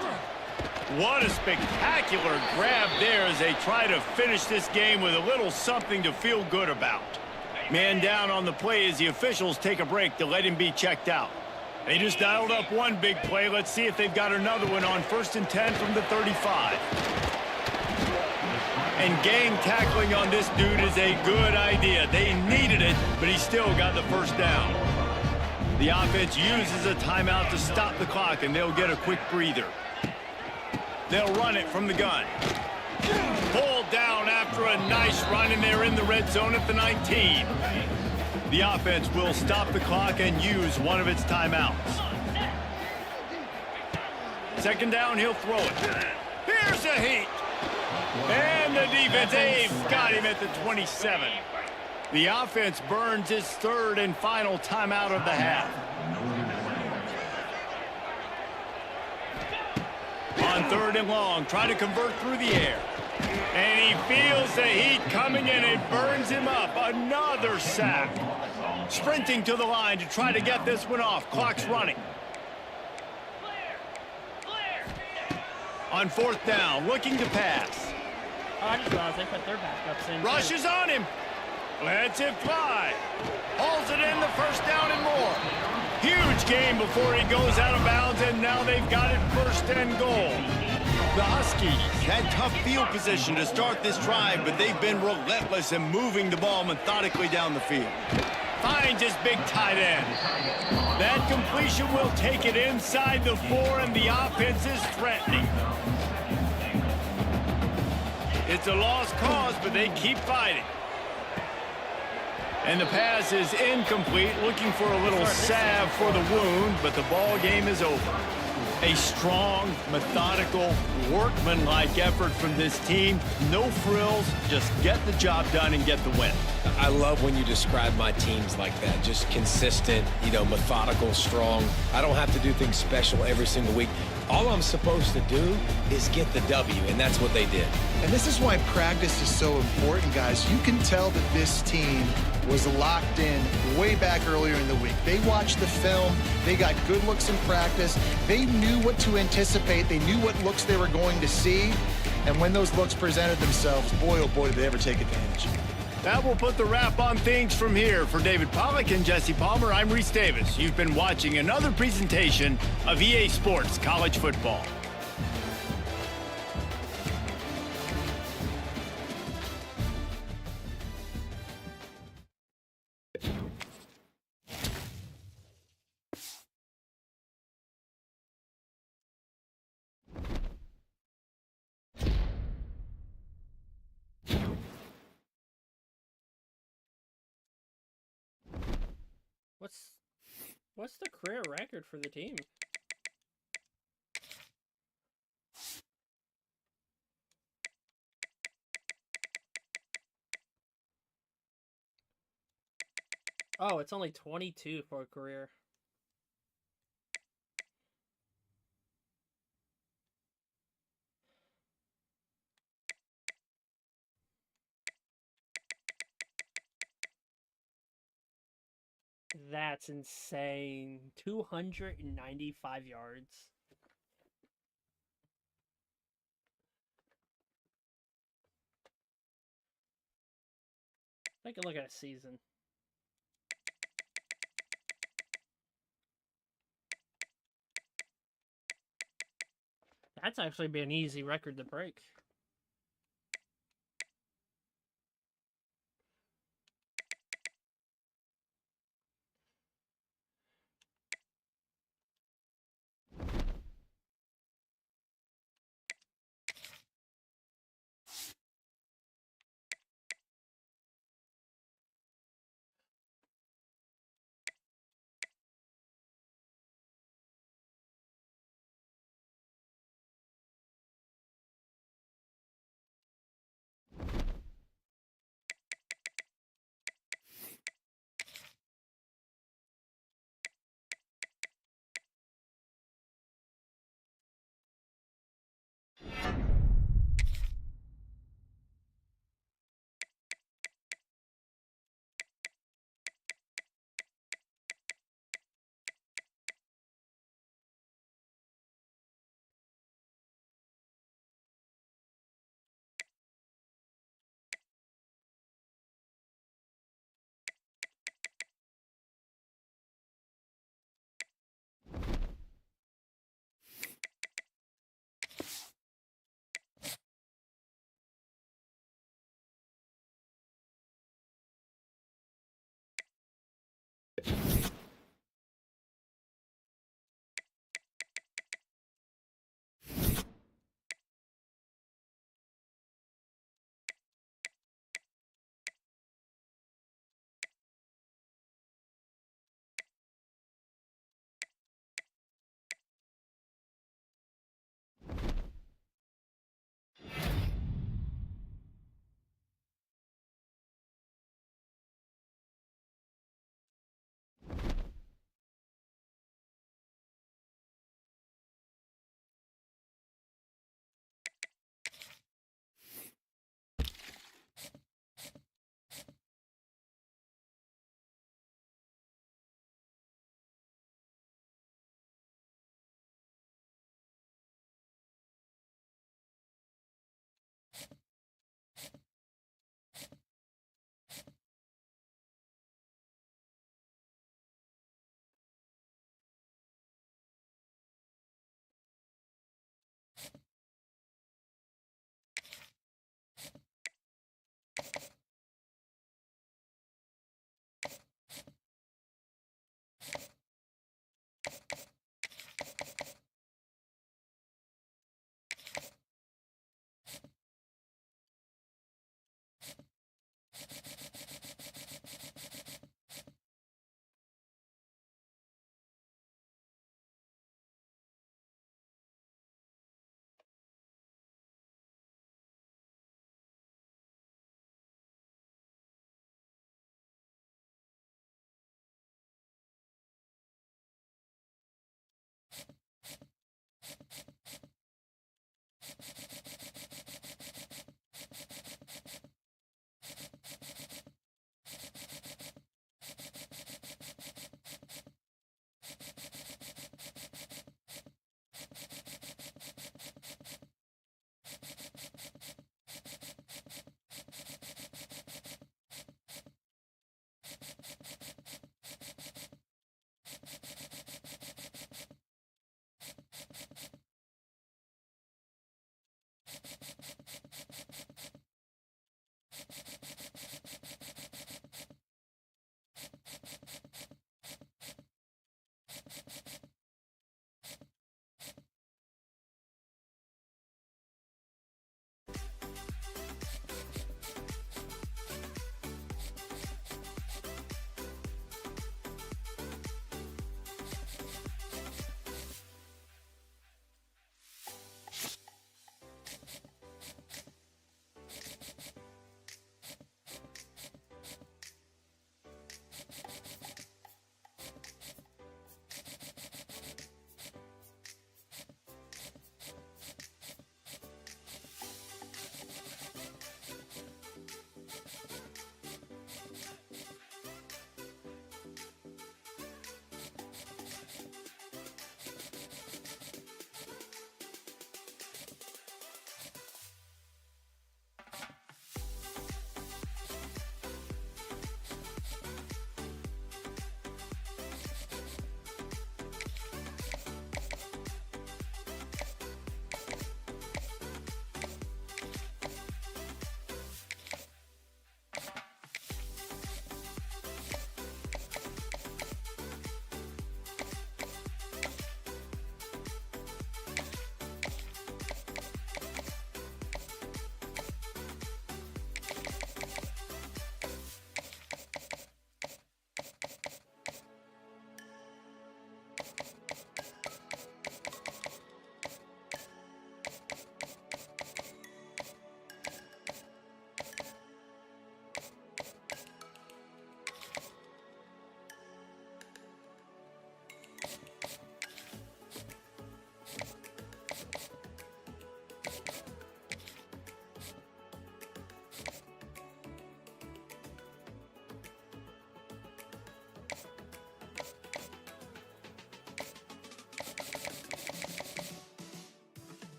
What a spectacular grab there as they try to finish this game with a little something to feel good about. Man down on the play as the officials take a break to let him be checked out. They just dialed up one big play. Let's see if they've got another one on 1st and 10 from the 35. And gang tackling on this dude is a good idea. They needed it, but he still got the 1st down. The offense uses a timeout to stop the clock, and they'll get a quick breather. They'll run it from the gun. Pulled down after a nice run, and they're in the red zone at the 19. The offense will stop the clock and use one of its timeouts. Second down, he'll throw it. Here's a heat. And the defense, they've got him at the 27. The offense burns its third and final timeout of the half. On third and long, trying to convert through the air. And he feels the heat coming in and burns him up. Another sack. Sprinting to the line to try to get this one off. Clock's running. On fourth down, looking to pass. Oh, I just realized they put their backups in. Rushes on him. Lets it fly. Hauls it in, the first down and more. Huge game before he goes out of bounds, and now they've got it first and goal. The Huskies had tough field position to start this drive, but they've been relentless in moving the ball methodically down the field. Finds his big tight end. That completion will take it inside the 4, and the offense is threatening. It's a lost cause, but they keep fighting. And the pass is incomplete, looking for a little salve for the wound, but the ball game is over. A strong, methodical, workmanlike effort from this team. No frills, just get the job done and get the win. I love when you describe my teams like that. Just consistent, methodical, strong. I don't have to do things special every single week. All I'm supposed to do is get the W, and that's what they did. And this is why practice is so important, guys. You can tell that this team was locked in way back earlier in the week. They watched the film. They got good looks in practice. They knew what to anticipate. They knew what looks they were going to see. And when those looks presented themselves, boy, oh boy, did they ever take advantage. That will put the wrap on things from here. For David Pollack and Jesse Palmer, I'm Reese Davis. You've been watching another presentation of EA Sports College Football. What's the career record for the team? Oh, it's only 22 for a career. That's insane. 295 yards. Take a look at a season. That's actually be an easy record to break.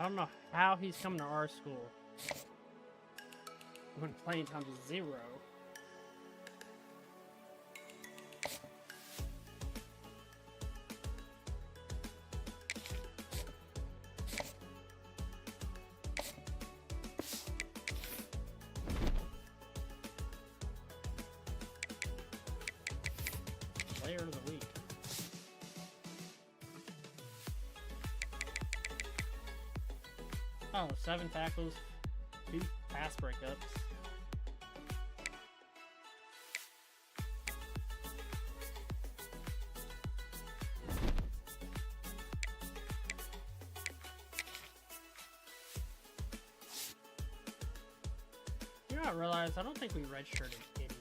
I don't know how he's coming to our school when playing time is 0. Player of the week. Oh, 7 tackles, 2 pass breakups. You know what I realized? I don't think we redshirted anyone.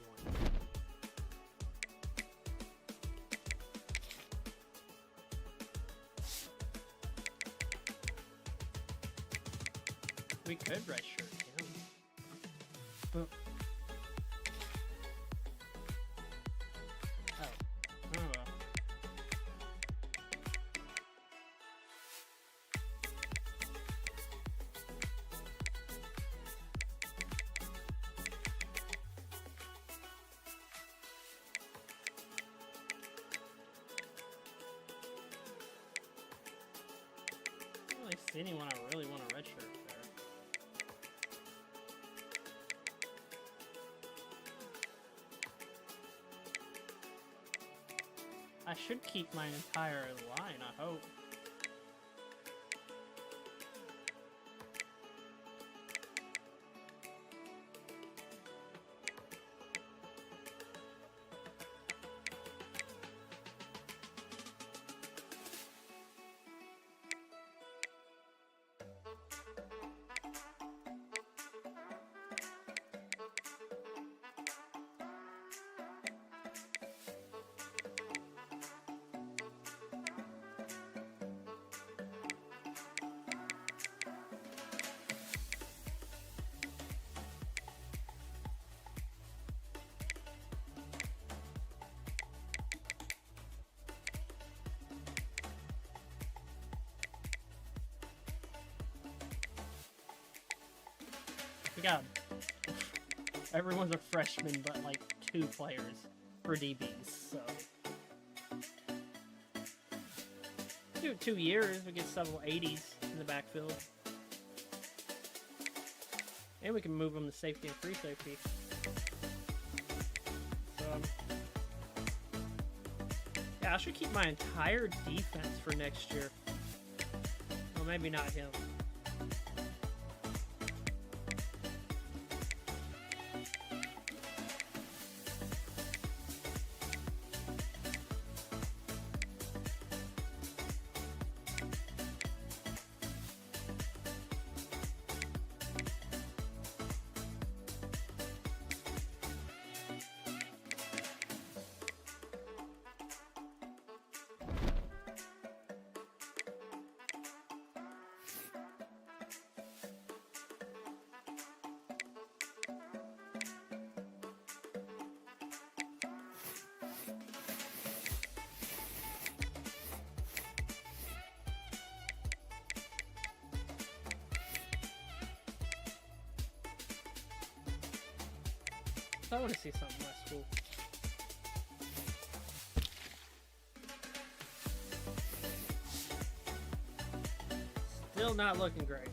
We could redshirt him. But... oh. Oh well. I don't really see anyone I really want to redshirt there. I should keep my entire line, I hope. We got everyone's a freshman, but like 2 players for DBs. So 2 years, we get several 80s in the backfield, and we can move them to safety and free safety. So yeah, I should keep my entire defense for next year. Well, maybe not him. I want to see something less cool. Still not looking great.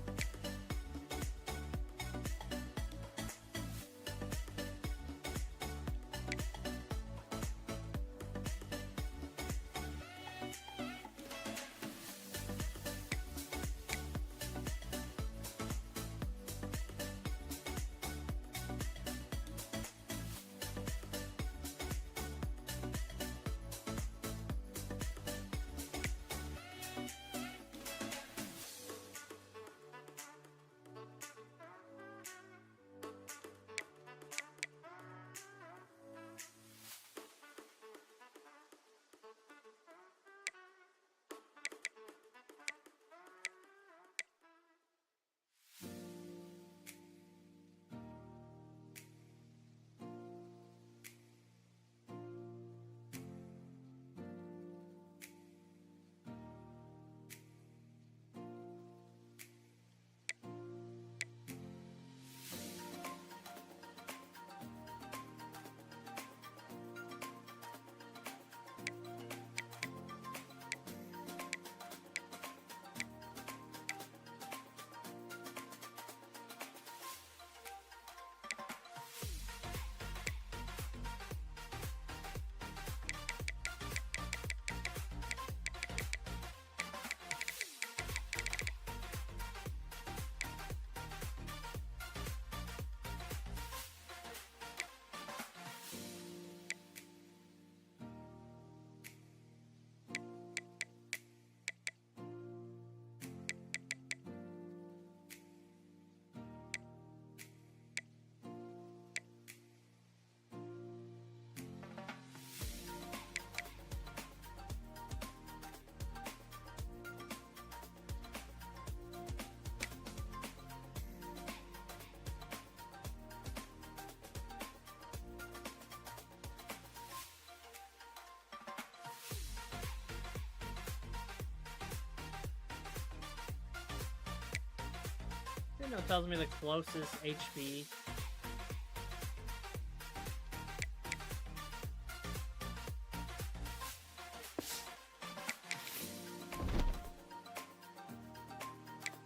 You know, it tells me the closest HB.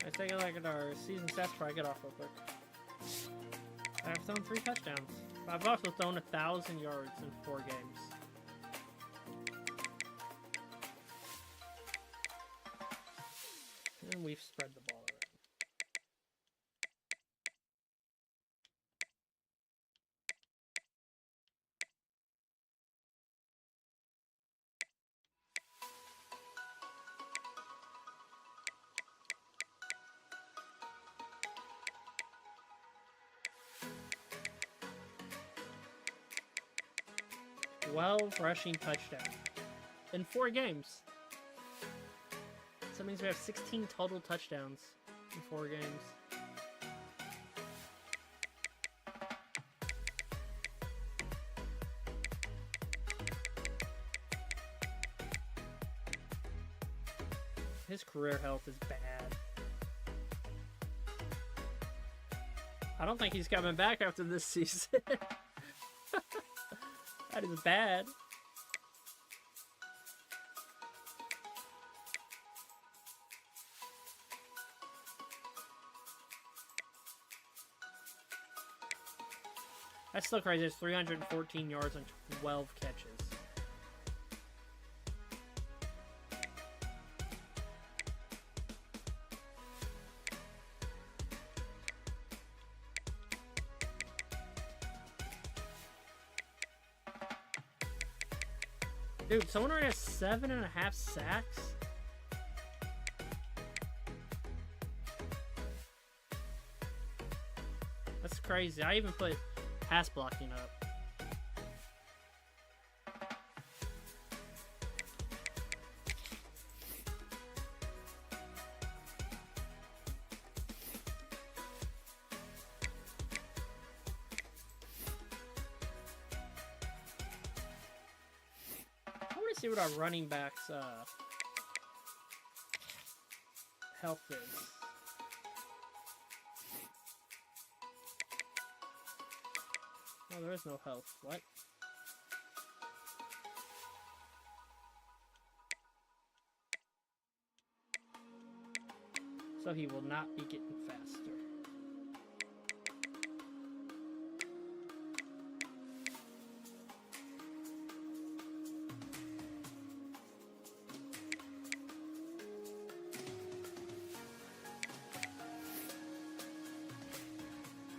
Let's take a look at our season stats before I get off real quick. I've thrown 3 touchdowns. I've also thrown 1,000 yards in 4 games. And we've spread the ball around. Rushing touchdowns in 4 games. So that means we have 16 total touchdowns in 4 games. His career health is bad. I don't think he's coming back after this season. That is bad. That's still crazy. It's 314 yards and 12 catches. Dude, someone already has 7.5 sacks? That's crazy. I even put pass blocking up. I want to see what our running backs health is. Oh, there is no health. What? So he will not be getting faster.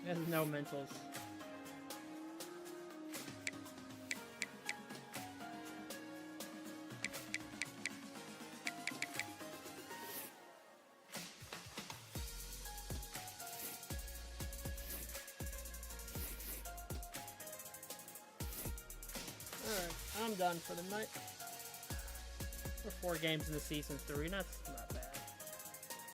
He has no mentals. Alright, I'm done for the night. We're 4 games in the season 3, that's not